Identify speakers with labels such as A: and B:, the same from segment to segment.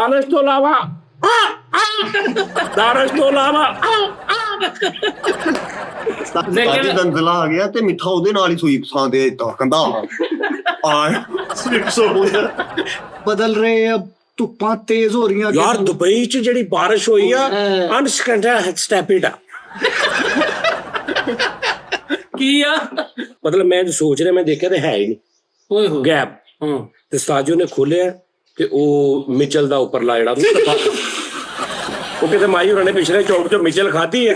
A: ਦਾਨਸ਼ ਤੋਂ ਇਲਾਵਾ ਦਾਨਸ਼ ਤੋਂ ਇਲਾਵਾ
B: ਲੇਕਿਨ ਦੰਦਲਾ ਆ ਗਿਆ ਤੇ ਮਿੱਠਾ ਉਹਦੇ ਨਾਲ ਹੀ ਸੂਈ ਪਸਾਂ ਦੇ ਦਿੱਤਾ ਕਹਿੰਦਾ ਆ
C: ਬਦਲ ਰਹੇ ਆ, ਧੁੱਪਾਂ ਤੇਜ਼ ਹੋ ਰਹੀਆਂ
A: ਯਾਰ ਦੁਬਈ ਚ ਜਿਹੜੀ ਬਾਰਿਸ਼ ਹੋਈ ਆ ਅਨਸਟੈਪਿਡ ਆ
D: ਕੀ ਆ
A: ਮਤਲਬ ਮੈਂ ਸੋਚ ਰਿਹਾ ਮੈਂ ਦੇਖਿਆ ਤੇ ਹੈ ਹੀ ਨਹੀਂ
D: ਓਏ ਹੋ
A: ਗੈਪ ਤੇ ਸਾਜੂ ਨੇ ਖੋਲਿਆ ਤੇ ਉਹ ਮਿਚਲ ਦਾ ਉੱਪਰਲਾ ਜਿਹੜਾ ਉਹ ਕਿਤੇ ਮਾਈ ਉਹਨਾਂ ਨੇ ਪਿਛਲੇ ਚੌਕ ਚੋਂ ਮਿਚਲ ਖਾਧੀ ਹੈ।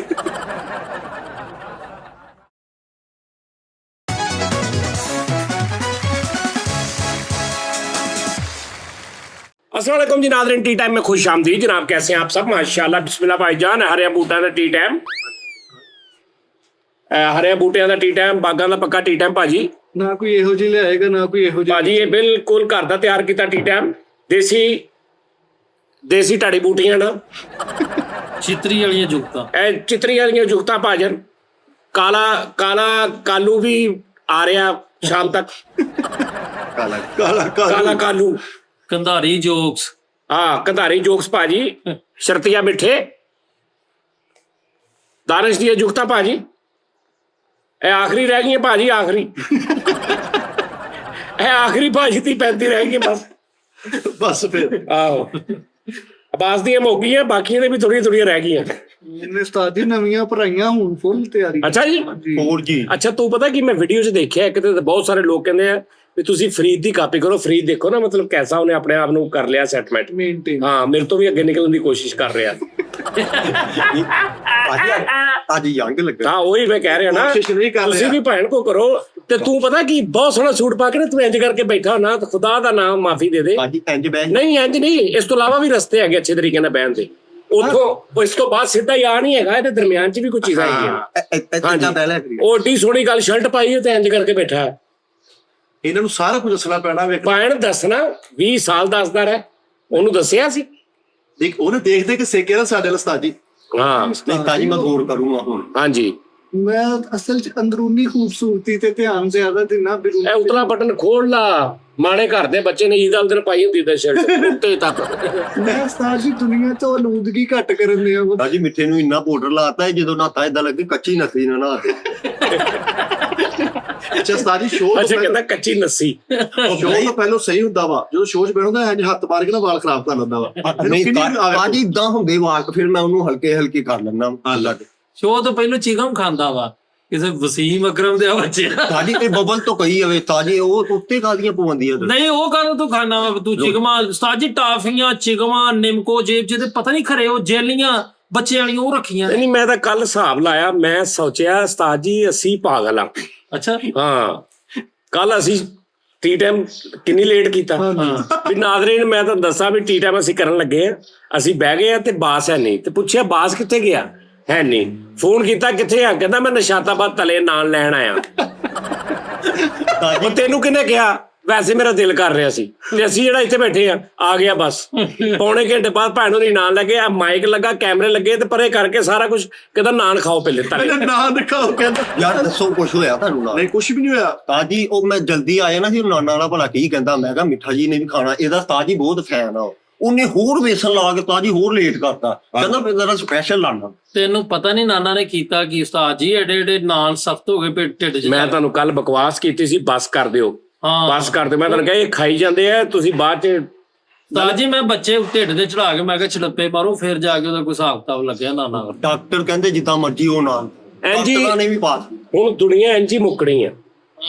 A: अस्सलाम वालेकुम जी नाज़रीन, टी टाइम में खुश आमदीद जनाब। कैसे हैं आप सब? माशाल्लाह बिस्मिल्लाह भाईजान। हरिया बूटा का टी टाइम, हरिया बूटिया का टी टाइम, बागां का पक्का टी टाइम भाजी।
C: ਨਾ ਕੋਈ ਇਹੋ ਜਿਹੀ ਲਿਆਏਗਾ ਨਾ ਕੋਈ ਇਹੋ ਜਿਹੀ।
A: भाजी ये बिल्कुल घर का तैयार किया टी टाइम, देसी देसी ढाड़ी बूटियां ना
D: चितरी वालियां जुगतां,
A: चितरी वाली जुगतां भाजन। काला काला कालू भी आ रहा शाम तक,
B: ਕਾਲਾ ਕਾਲਾ
A: काला कालू।
D: कंधारी जोक्स,
A: हाँ कंधारी जोक्स भाजी, शर्तिया मिठे, दानिश दी जुगता भाजी। ए आखिरी रह गई भाजी, आखिरी ए आखिरी भाजी दी 35 रह गई बस
C: ਬਸ ਫਿਰ
A: आहो अब्बास दी मुक गई, बाकी भी थोड़ी थोड़ी रह गई।
C: ਇਹਨੇ ਉਸਤਾਦ ਦੀ ਨਵੀਆਂ ਭਰਾਈਆਂ ਹੁਣ ਫੁੱਲ ਤਿਆਰੀ।
A: अच्छा जी,
B: ਹੋਰ ਜੀ
A: अच्छा तू पता कि मैं वीडियो च देखिया एक ते बहुत सारे लोग कहते हैं ਵੀ ਤੁਸੀਂ ਫਰੀਦ ਦੀ ਕਾਪੀ ਕਰੋ। ਫਰੀਦ ਦੇਖੋ ਨਾ ਮਤਲਬ ਕੈਸਾ ਉਹਨੇ ਆਪਣੇ ਆਪ ਨੂੰ ਕਰ ਲਿਆ ਸੈਟਲਮੈਂਟ।
C: ਮੇਨਟੇਨ
A: ਹਾਂ ਮੇਰੇ ਤੋਂ ਵੀ ਅੱਗੇ ਨਿਕਲਣ ਦੀ ਕੋਸ਼ਿਸ਼ ਕਰ ਰਿਹਾ।
B: ਅੱਜ ਯੰਗ ਲੱਗਾ।
A: ਹਾਂ ਉਹੀ ਮੈਂ ਕਹਿ ਰਿਹਾ ਨਾ,
C: ਕੋਸ਼ਿਸ਼ ਨਹੀਂ ਕਰ
A: ਤੁਸੀਂ
C: ਰਿਹਾ।
A: ਵੀ ਭੈਣ ਕੋ ਕਰੋ। ਤੇ ਤੂੰ ਪਤਾ ਕੀ ਬਹੁਤ ਸੋਹਣਾ ਸੂਟ ਪਾ ਕੇ ਨਾ ਤੂੰ ਇੰਜ ਕਰਕੇ ਬੈਠਾ ਨਾ, ਤੇ ਖੁਦਾ ਦਾ ਨਾਮ ਮਾਫੀ ਦੇ ਦੇ।
B: ਅੱਜ ਇੰਜ ਬਹਿ
A: ਨਹੀਂ ਇੰਜ ਨਹੀਂ, ਇਸ ਤੋਂ ਇਲਾਵਾ ਵੀ ਰਸਤੇ ਹੈਗੇ ਅੱਛੇ ਤਰੀਕੇ ਨਾਲ ਬਹਿਣ ਦੇ। ਉਥੋਂ ਇਸ ਤੋਂ ਬਾਅਦ ਸਿੱਧਾ ਹੀ ਆ ਨਹੀਂ ਹੈਗਾ, ਇਹਦੇ ਦਰਮਿਆਨ ਚ ਵੀ ਕੋਈ ਚੀਜ਼ਾਂ ਹੈਗੀਆਂ।
B: ਇੱਦਾਂ ਬਹਿ ਲਿਆ ਕਰੀ।
A: ਉਹ ਏਡੀ ਸੋਹਣੀ ਗੱਲ ਸ਼ਰਟ ਪਾਈ ਹੈ ਤੇ ਇੰਜ ਕਰਕੇ ਬੈਠਾ ਹੈ।
C: ਇਹਨਾਂ ਨੂੰ ਸਾਰਾ ਕੁਝ ਦੱਸਣਾ ਪੈਣਾ। ਵੇਖ
A: ਭੈਣ ਦੱਸਣਾ 20 ਸਾਲ ਦੱਸਦਾ ਰਹਿ, ਉਹਨੂੰ ਦੱਸਿਆ ਸੀ।
C: ਦੇਖ ਉਹਨੇ ਦੇਖਦੇ ਕਿ ਸੇਕੇ ਨਾ ਸਾਡੇ ਉਸਤਾਦ ਜੀ।
A: ਹਾਂ
B: ਤਾਂ ਜੀ ਮੈਂ ਗੌਰ ਕਰੂੰਗਾ ਹੁਣ।
A: ਹਾਂਜੀ
C: ਮੈਂ ਅਸਲ ਚ ਅੰਦਰੂਨੀ ਖੂਬਸੂਰਤੀ ਤੇ ਧਿਆਨ ਜ਼ਿਆਦਾ ਦਿਨਾ ਬਿਰੂ।
A: ਇਹ ਉਤਲਾ ਬਟਨ ਖੋਲ ਲਾ। ਮਾੜੇ ਘਰ ਦੇ ਬੱਚੇ ਨੇ ਈਦ ਵਾਲੇ ਦਿਨ ਪਾਈ ਹੁੰਦੀ ਤੇ ਸ਼ਰਟ ਉੱਤੇ ਤੱਕ।
C: ਮੈਂ ਉਸਤਾਦ ਜੀ ਦੁਨੀਆ ਤੋਂ ਆਲੂਦਗੀ ਘੱਟ ਕਰਨ ਦਿਆ।
B: ਤਾਂ ਜੀ ਮਿੱਠੇ ਨੂੰ ਇੰਨਾ ਪਾਊਡਰ ਲਾਤਾ ਜਦੋਂ ਨਹਾਤਾ ਏਦਾਂ ਲੱਗੇ ਕੱਚੀ ਨਸੀ ਨਾ ਨਹਾਤੇ।
C: ਅੱਛਾ ਉਸਤਾਦ ਜੀ ਸ਼ੋਅ
A: ਅੱਛਾ ਕਹਿੰਦਾ ਕੱਚੀ ਲੱਸੀ।
C: ਸ਼ੋਅ ਤੋਂ ਪਹਿਲਾਂ ਸਹੀ ਹੁੰਦਾ ਵਾ, ਜਦੋਂ ਸ਼ੋਅ 'ਚ ਬੈਠਦਾ ਇੰਜ ਹੱਥ ਮਾਰ ਕੇ ਨਾ ਵਾਲ ਖਰਾਬ ਕਰ ਲੈਂਦਾ ਵਾ।
B: ਨਹੀਂ ਤਾਂ ਇਦਾਂ ਹੁੰਦੇ ਵਾਕ, ਫਿਰ ਮੈਂ ਉਹਨੂੰ ਹਲਕੇ ਹਲਕੇ ਕਰ ਲੈਂਦਾ ਹਾਲਾ।
D: ਸ਼ੋਅ ਤੋਂ ਪਹਿਲਾਂ ਚਿਗਮ ਖਾਂਦਾ ਵਾ ਕਿਸੇ ਵਸੀਮ ਅਕਰਮ ਦੇ ਬੱਚੇ।
B: ਤਾਜੀ ਤੇ ਬਬਲ ਤੋਂ ਕਹੀ ਜਾਵੇ ਤਾਜੀ ਉਹ ਉੱਤੇ ਕਾਦੀਆਂ ਪਵੰਦੀਆਂ।
D: ਨਹੀਂ ਉਹ ਕਾਹਨੂੰ ਤੂੰ ਖਾਣਾ ਵਾ ਤੂੰ? ਚਿਗਮਾ ਸਾਜੀ ਟਾਫੀਆਂ, ਚਿਗਮਾ, ਨਿੰਮਕੋ ਜੇਬ ਜਿਹਦੇ ਪਤਾ ਨਹੀਂ ਖਰੇ ਉਹ ਜੇਲੀਆਂ ਬੱਚੇ ਵਾਲੀਆਂ ਉਹ ਰੱਖੀਆਂ।
A: ਨਹੀਂ ਮੈਂ ਤਾਂ ਕੱਲ ਹਿਸਾਬ ਲਾਇਆ, ਮੈਂ ਸੋਚਿਆ ਉਸਤਾਦ ਜੀ ਅਸੀਂ ਪਾਗਲ ਆ।
D: ਅੱਛਾ
A: ਹਾਂ ਕੱਲ ਅਸੀਂ ਟੀ ਟਾਈਮ ਕਿੰਨੀ ਲੇਟ ਕੀਤਾ ਵੀ ਨਾਜ਼ਰੀਨ। ਮੈਂ ਤਾਂ ਦੱਸਾਂ ਵੀ ਟੀ ਟਾਈਮ ਅਸੀਂ ਕਰਨ ਲੱਗੇ ਆ, ਅਸੀਂ ਬਹਿ ਗਏ ਆ ਤੇ ਬਾਸ ਹੈ ਨਹੀਂ। ਤੇ ਪੁੱਛਿਆ ਬਾਸ ਕਿੱਥੇ ਗਿਆ? ਹੈ ਨਹੀਂ। ਫੋਨ ਕੀਤਾ ਕਿੱਥੇ ਆ? ਕਹਿੰਦਾ ਮੈਂ ਨਿਸ਼ਾਤਾਬਾਦ ਤਲੇ ਨਾਲ ਲੈਣ ਆਇਆ। ਉਹ ਤੈਨੂੰ ਕਿਹਨੇ ਕਿਹਾ? ਵੈਸੇ ਮੇਰਾ ਦਿਲ ਕਰ ਰਿਹਾ ਸੀ ਤੇ ਅਸੀਂ ਜਿਹੜਾ ਇੱਥੇ ਬੈਠੇ ਆ ਗਿਆ ਬਸ। ਪੌਣੇ ਘੰਟੇ ਬਾਅਦ ਭੈਣ ਨੂੰ ਨਾਲ ਲੱਗੇ ਆ, ਮਾਈਕ ਲੱਗਾ, ਕੈਮਰੇ ਲੱਗੇ ਤੇ ਪਰੇ ਕਰਕੇ ਸਾਰਾ ਕੁਝ। ਕਹਿੰਦਾ ਨਾਨ ਖਾਓ ਪਹਿਲੇ ਤਲੇ।
C: ਨਾ ਦਿਖਾਓ ਕਹਿੰਦਾ।
B: ਯਾਰ ਦੱਸੋ ਕੁਛ ਹੋਇਆ ਤੁਹਾਨੂੰ ਨਾਲ?
C: ਨਹੀਂ ਕੁਝ ਵੀ ਨਹੀਂ ਹੋਇਆ।
B: ਤਾਜੀ ਉਹ ਮੈਂ ਜਲਦੀ ਆਇਆ ਨਾ ਸੀ, ਨਾਨਾ ਦਾ ਭਲਾ ਕੀ ਕਹਿੰਦਾ। ਮੈਂ ਕਿਹਾ ਮਿੱਠਾ ਜੀ ਨੇ ਵੀ ਖਾਣਾ, ਇਹਦਾ ਤਾਜੀ ਬਹੁਤ ਫੈਨ ਆ। ਉਹਨੇ ਹੋਰ ਵੇਸਣ ਲਾ ਕੇ ਤਾਜੀ ਹੋਰ ਲੇਟ ਕਰਤਾ। ਕਹਿੰਦਾ ਮੈਂ ਜ਼ਰਾ ਸਪੈਸ਼ਲ ਲਾਣਾ।
D: ਤੈਨੂੰ ਪਤਾ ਨਹੀਂ ਨਾਨਾ ਨੇ ਕੀਤਾ ਕੀ? ਉਸਤਾਦ ਜੀ ਏਡੇ ਏਡੇ ਨਾਨ ਸਖਤ ਹੋ ਗਏ ਢਿੱਡ 'ਚ।
A: ਮੈਂ ਤੁਹਾਨੂੰ ਕੱਲ ਬਕਵਾਸ ਕੀਤੀ ਸੀ, ਬਸ ਕਰ ਦਿਓ ਬਸ ਕਰ ਦਿਓ। ਮੈਂ ਤੁਹਾਨੂੰ ਕਿਹਾ ਇਹ ਖਾਈ ਜਾਂਦੇ ਆ, ਤੁਸੀਂ ਬਾਅਦ ਚ।
D: ਉਸਤਾਦ ਜੀ ਮੈਂ ਬੱਚੇ ਢਿੱਡ ਦੇ ਚੜਾ ਕੇ ਮੈਂ ਕਿਹਾ ਛੜੱਪੇ ਮਾਰੋ, ਫਿਰ ਜਾ ਕੇ ਉਹਦਾ ਕੋਈ ਹਿਸਾਬ ਕਿਤਾਬ ਲੱਗਿਆ ਨਾਨਾ।
B: ਡਾਕਟਰ ਕਹਿੰਦੇ ਜਿੱਦਾਂ ਮਰਜੀ ਉਹ ਨਾਲ
A: ਡਾਕਟਰਾਂ
B: ਨੇ ਵੀ ਪਾਸ।
A: ਹੁਣ ਦੁਨੀਆ ਇੰਝ ਹੀ ਮੁੱਕਣੀ ਆ।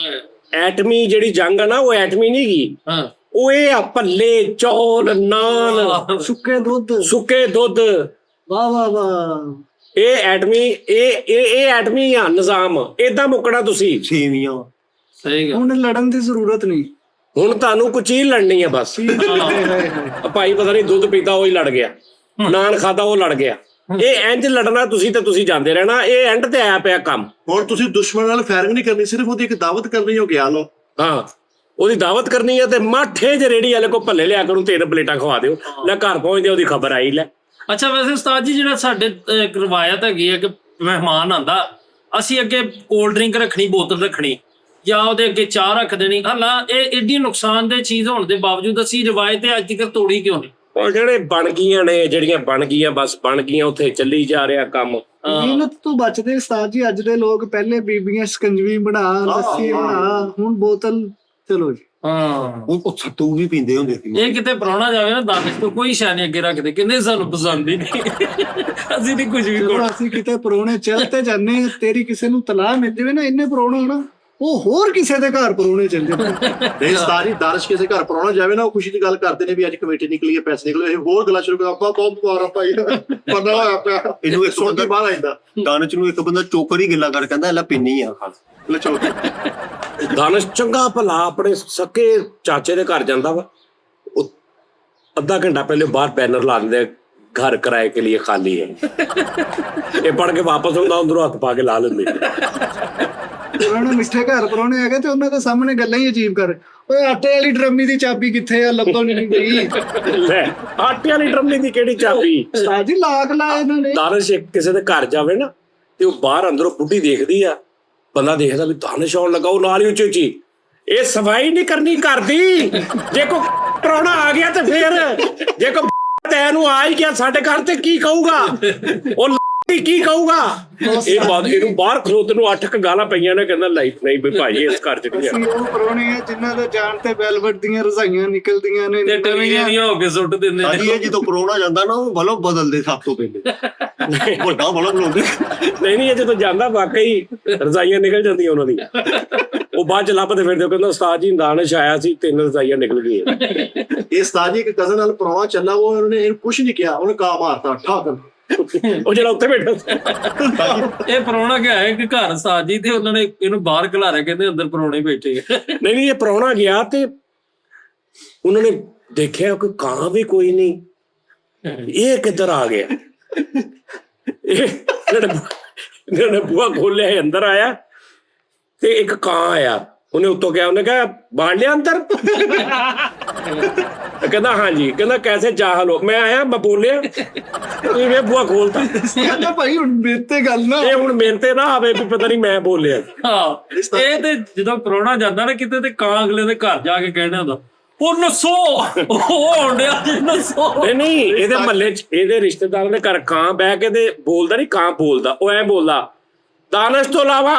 A: ਐਟਮੀ ਜਿਹੜੀ ਜੰਗ ਆ ਨਾ, ਉਹ ਐਟਮੀ ਨਹੀਂ ਗਈ।
D: ਹਾਂ
A: ਉਹ ਇਹ ਆ ਭੱਲੇ, ਚੌਲ, ਨਾਨ, ਸੁੱਕੇ ਦੁੱਧ।
C: ਵਾਹ ਵਾਹ ਵਾਹ।
A: ਇਹ ਐਟਮੀ, ਇਹ ਐਟਮੀ ਆ ਨਿਜ਼ਾਮ। ਏਦਾਂ ਮੁੱਕਣਾ ਤੁਸੀਂ।
B: ਸੇਵੀਆਂ
D: ਸਹੀ ਗੱਲ।
C: ਹੁਣ ਲੜਨ ਦੀ ਜ਼ਰੂਰਤ ਨਹੀਂ।
A: ਹੁਣ ਤੁਹਾਨੂੰ ਕੁਝ ਚੀਜ਼ ਲੜਨੀ ਆ ਬਸ। ਭਾਈ ਪਤਾ ਨਹੀਂ ਦੁੱਧ ਪੀਤਾ ਉਹ ਹੀ ਲੜ ਗਿਆ, ਨਾਨ ਖਾਦਾ ਉਹ ਲੜ ਗਿਆ। ਇਹ ਇੰਜ ਲੜਨਾ ਤੁਸੀਂ ਤੇ ਤੁਸੀਂ ਜਾਂਦੇ ਰਹਿਣਾ। ਇਹ ਐਂਡ ਤੇ ਆਇਆ ਪਿਆ ਕੰਮ।
C: ਹੁਣ ਤੁਸੀਂ ਦੁਸ਼ਮਣ ਨਾਲ ਫਾਇਰਿੰਗ ਨਹੀਂ ਕਰਨੀ, ਸਿਰਫ ਉਹਦੀ ਇੱਕ ਦਾਵਤ ਕਰਨੀ। ਹੋ ਗਿਆ ਲੋ।
A: ਹਾਂ ਉਹਦੀ ਦਾਵਤ ਕਰਨੀ ਹੈ ਤੇ ਮਾਠੇ ਜੇ ਰੇੜੀ ਵਾਲੇ ਕੋ ਭੱਲੇ ਲਿਆ ਕਰੂੰ, 3 ਪਲੇਟਾਂ ਖਵਾ ਦਿਓ। ਲੈ ਘਰ ਪਹੁੰਚਦੇ ਉਹਦੀ ਖਬਰ ਆਈ। ਲੈ
D: ਅੱਛਾ ਵੈਸੇ ਉਸਤਾਦ ਜੀ ਜਿਹੜਾ ਸਾਡੇ ਇੱਕ ਰਵਾਇਤ ਹੈਗੀ ਹੈ ਕਿ ਮਹਿਮਾਨ ਆਂਦਾ ਅਸੀਂ ਅੱਗੇ ਕੋਲਡ ਡਰਿੰਕ ਰੱਖਣੀ, ਬੋਤਲ ਰੱਖਣੀ, ਜਾਂ ਉਹਦੇ ਅੱਗੇ ਚਾਹ ਰੱਖ ਦੇਣੀ। ਹਾਲਾਂ ਇਹ ਏਡੀ ਨੁਕਸਾਨਦੇਹ ਚੀਜ਼ ਹੋਣ ਦੇ ਬਾਵਜੂਦ ਅਸੀਂ ਰਵਾਇਤ ਅੱਜ ਤੱਕ ਤੋੜੀ ਕਿਉਂ ਨਹੀਂ?
A: ਉਹ ਜਿਹੜੇ ਬਣ ਗਈਆਂ ਨੇ, ਜਿਹੜੀਆਂ ਬਣ ਗਈਆਂ ਬਸ ਬਣ ਗਈਆਂ, ਉੱਥੇ ਚੱਲੀ ਜਾ ਰਿਹਾ ਕੰਮ।
E: ਮਿਹਨਤ ਤੋਂ ਬਚਦੇ ਉਸਤਾਦ ਜੀ ਅੱਜ ਦੇ ਲੋਕ। ਪਹਿਲੇ ਬੀਬੀਆਂ ਸ਼ਿਕੰਜਵੀ ਬਣਾ, ਲੱਸੀ ਬਣਾ, ਹੁਣ ਬੋਤਲ। ਚਲੋ ਜੀ।
B: ਉਹ ਸੱਤੂ ਵੀ ਪੀਂਦੇ ਹੁੰਦੇ ਸੀ।
D: ਇਹ ਕਿਤੇ ਪ੍ਰਾਹੁਣਾ ਜਾਵੇ ਨਾ ਦਾਨਿਸ਼ ਤੋਂ ਕੋਈ ਸ਼ੈ ਨੀ ਅੱਗੇ ਰੱਖਦੇ, ਕਹਿੰਦੇ ਸਾਨੂੰ ਪਸੰਦ ਹੀ ਨਹੀਂ, ਅਸੀਂ ਨਹੀਂ ਕੁਝ ਵੀ
E: ਜਦੋਂ ਅਸੀਂ ਕਿਤੇ ਪਰੋਣੇ ਚੱਲ ਤੇ ਜਾਂਦੇ ਹਾਂ, ਤੇਰੀ ਕਿਸੇ ਨੂੰ ਤਲਾਹ ਮਿਲ ਜਾਵੇ ਨਾ ਇੰਨੇ ਪਰੋਣੇ ਹੋਣਾ, ਉਹ ਹੋਰ ਕਿਸੇ ਦੇ ਘਰ ਪਰੋਣੇ ਚੱਲ ਜਾਂਦੇ।
C: ਨਹੀਂ ਉਸਤਾਦ ਜੀ, ਦਾਨਿਸ਼ ਕਿਸੇ ਘਰ ਪਰਾਉਣਾ ਜਾਵੇ ਨਾ, ਉਹ ਖੁਸ਼ੀ ਦੀ ਗੱਲ ਕਰਦੇ ਨੇ ਵੀ ਅੱਜ ਕਮੇਟੀ ਨਿਕਲੀ ਹੈ, ਪੈਸੇ ਨਿਕਲੇ, ਇਹ ਹੋਰ ਗੱਲਾਂ ਸ਼ੁਰੂ ਕਰ ਆਪਾਂ ਬਹੁਤ ਮਾਰਾ ਪਾਈ ਪਤਾ ਹੋਇਆ ਪਿਆ।
B: ਇਹਨੂੰ ਇੱਕ
C: ਸੁਣ ਕੇ ਬਾਹਰ ਆਇਂਦਾ
B: ਦਾਨਚ ਨੂੰ ਇੱਕ ਬੰਦਾ ਚੋਕਰ ਹੀ ਗਿੱਲਾ ਕਰ ਕਹਿੰਦਾ ਲੈ ਪਿੰਨੀ ਆ ਖਾਸ
C: ਲਚੋ।
A: ਦਾਨਿਸ਼ ਚੰਗਾ ਭਲਾ ਆਪਣੇ ਸਕੇ ਚਾਚੇ ਦੇ ਘਰ ਜਾਂਦਾ ਵਾ, ਉਹ ਅੱਧਾ ਘੰਟਾ ਪਹਿਲੇ ਬਾਹਰ ਬੈਨਰ ਲਾ ਦਿੰਦੇ, ਘਰ ਕਿਰਾਏ ਕੇ ਲਈ ਖਾਲੀ ਹੈ। ਇਹ ਪੜ ਕੇ ਵਾਪਸ ਆਉਂਦਾ, ਅੰਦਰੋਂ ਹੱਥ ਪਾ ਕੇ ਲਾ ਲੈਂਦੇ।
E: ਉਹਨਾਂ ਨੂੰ ਮਿੱਠੇ ਘਰ ਪਰੋਣੇ ਹੈਗੇ ਤੇ ਉਹਨਾਂ ਦੇ ਸਾਹਮਣੇ ਗੱਲਾਂ ਹੀ ਅਜੀਬ ਕਰ। ਓਏ ਆਟੇ ਵਾਲੀ ਡਰਮੀ ਦੀ ਚਾਬੀ ਕਿੱਥੇ ਆ? ਲੱਭੋ ਨਹੀਂ ਗਈ।
A: ਲੈ ਆਟੇ ਵਾਲੀ ਡਰਮੀ ਦੀ ਕਿਹੜੀ ਚਾਬੀ?
E: ਉਸਤਾਦ ਜੀ ਲਾਕ ਲਾਏ ਇਹਨਾਂ ਨੇ।
A: ਦਾਨਿਸ਼ ਕਿਸੇ ਦੇ ਘਰ ਜਾਵੇ ਨਾ ਤੇ ਉਹ ਬਾਹਰ ਅੰਦਰੋਂ ਬੁੱਢੀ ਦੇਖਦੀ ਆ, ਬੰਦਾ ਦੇਖਦਾ ਵੀ ਦਾਨਿਸ਼ ਆਉਣ ਲੱਗਾ, ਉਹ ਨਾਲ ਹੀ ਉੱਚੀ ਉੱਚੀ ਇਹ ਸਫਾਈ ਨਹੀਂ ਕਰਨੀ ਘਰ ਦੀ, ਜੇ ਕੋ ਪ੍ਰਾਹੁਣਾ ਆ ਗਿਆ ਤੇ ਫੇਰ ਜੇ ਕੋ ਤੈਨੂੰ ਆ ਹੀ ਗਿਆ ਸਾਡੇ ਘਰ ਤੇ ਕੀ ਕਹੂਗਾ ਉਹ ਕੀ ਕਹੂਗਾ? ਇਹ ਬਾਤ ਇਹਨੂੰ ਬਾਹਰ ਖਲੋਤੇ ਨੂੰ 8 ਗਾਲਾਂ ਪਈਆਂ ਨੇ, ਕਹਿੰਦਾ ਲਾਈਫ ਨਹੀਂ ਵੀ ਭਾਈ ਇਸ ਘਰ ਚ ਨਹੀਂ
E: ਅਸੀਂ ਉਹ ਪਰੋਣੇ ਆ ਜਿਨ੍ਹਾਂ ਦੇ ਜਾਣ ਤੇ ਵੈਲਵਟ ਦੀਆਂ ਰਜ਼ਾਈਆਂ ਨਿਕਲਦੀਆਂ ਨੇ
D: ਤੇ ਟਵੀਆਂ ਦੀਆਂ ਹੋ ਕੇ ਸੁੱਟ ਦਿੰਦੇ
B: ਹਾਂਜੀ। ਇਹ ਜਦੋਂ ਪਰੋਣਾ ਜਾਂਦਾ ਨਾ, ਉਹ ਬਲਬ ਬਦਲਦੇ ਸਭ ਤੋਂ ਪਹਿਲੇ, ਵੱਡਾ ਬਲਬ ਲਾਉਂਦੇ।
A: ਨਹੀਂ ਇਹ ਜਦੋਂ ਜਾਂਦਾ ਵਾਕਈ ਰਜ਼ਾਈਆਂ ਨਿਕਲ ਜਾਂਦੀਆਂ ਉਹਨਾਂ ਦੀਆਂ। ਉਹ ਬਾਅਦ ਚ ਲੱਭਦੇ ਫਿਰਦੇ, ਉਹ ਕਹਿੰਦਾ ਉਸਤਾਦ ਜੀ ਦਾਨਿਸ਼ ਆਇਆ ਸੀ, 3 ਰਜ਼ਾਈਆਂ ਨਿਕਲ ਗਈਆਂ।
C: ਇਹ ਉਸਤਾਦ ਜੀ ਇੱਕ ਕਜ਼ਨ ਨਾਲ ਪਰਾਉਣਾ ਚੱਲਾ, ਉਹਨੇ ਇਹਨੂੰ ਕੁਝ ਨਹੀਂ ਕਿਹਾ, ਉਹਨੇ ਕਾ ਮਾਰਤਾ ਠਾਕ।
A: ਉਹ ਜਿਹੜਾ ਉੱਥੇ ਬੈਠਾ ਸੀ।
D: ਇਹ ਪ੍ਰਾਹੁਣਾ ਗਿਆ ਇੱਕ ਘਰ ਸਾਜੀ ਤੇ ਉਹਨਾਂ ਨੇ ਇਹਨੂੰ ਬਾਹਰ ਘਲਾਰਿਆ, ਕਹਿੰਦੇ ਅੰਦਰ ਪ੍ਰਾਹੁਣੇ ਬੈਠੇ ਆ।
A: ਨਹੀਂ ਇਹ ਪ੍ਰਾਹੁਣਾ ਗਿਆ ਤੇ ਉਹਨਾਂ ਨੇ ਦੇਖਿਆ ਕੋਈ ਕਾਂ ਵੀ ਕੋਈ ਨਹੀਂ, ਇਹ ਕਿੱਧਰ ਆ ਗਿਆ? ਇਹਨਾਂ ਨੇ ਬੂਹਾ ਖੋਲਿਆ, ਅੰਦਰ ਆਇਆ ਤੇ ਇੱਕ ਕਾਂ ਆਇਆ, ਉਹਨੇ ਉੱਤੋਂ ਕਿਹਾ, ਉਹਨੇ ਕਿਹਾ ਬਾੜ ਲਿਆ ਅੰਦਰ? ਕਹਿੰਦਾ ਹਾਂਜੀ। ਕਹਿੰਦਾ ਕੈਸੇ ਚਾਹਲ ਹੋ? ਮੈਂ ਆਇਆ, ਮੈਂ ਬੋਲਿਆ, ਤੁਸੀਂ ਵੇ ਬੂਹਾ ਖੋਲਤਾ।
E: ਕਹਿੰਦਾ ਭਾਈ ਹੁਣ ਮੇਰੇ ਤੇ ਗੱਲ ਨਾ,
A: ਇਹ ਹੁਣ ਮੇਰੇ ਤੇ ਨਾ ਆਵੇ ਵੀ ਪਤਾ ਨਹੀਂ ਮੈਂ ਬੋਲਿਆ।
D: ਹਾਂ ਇਹ ਤੇ ਜਦੋਂ ਪ੍ਰਾਹੁਣਾ ਜਾਂਦਾ ਨਾ ਕਿਤੇ ਤੇ ਕਾਂ ਅਗਲੇ ਦੇ ਘਰ ਜਾ ਕੇ ਕਹਿਣਾ ਹੁੰਦਾ, ਉਹ ਨਸੋ, ਉਹ ਆਉਂਦਿਆ ਜੀ ਨਸੋ।
A: ਨਹੀਂ ਇਹਦੇ ਮਹੱਲੇ ਚ ਇਹਦੇ ਰਿਸ਼ਤੇਦਾਰਾਂ ਦੇ ਘਰ ਕਾਂ ਬਹਿ ਕੇ ਤੇ ਬੋਲਦਾ ਨਹੀਂ, ਕਾਂ ਬੋਲਦਾ, ਉਹ ਐ ਬੋਲਦਾ, ਦਾਨਿਸ਼ ਤੋਂ ਇਲਾਵਾ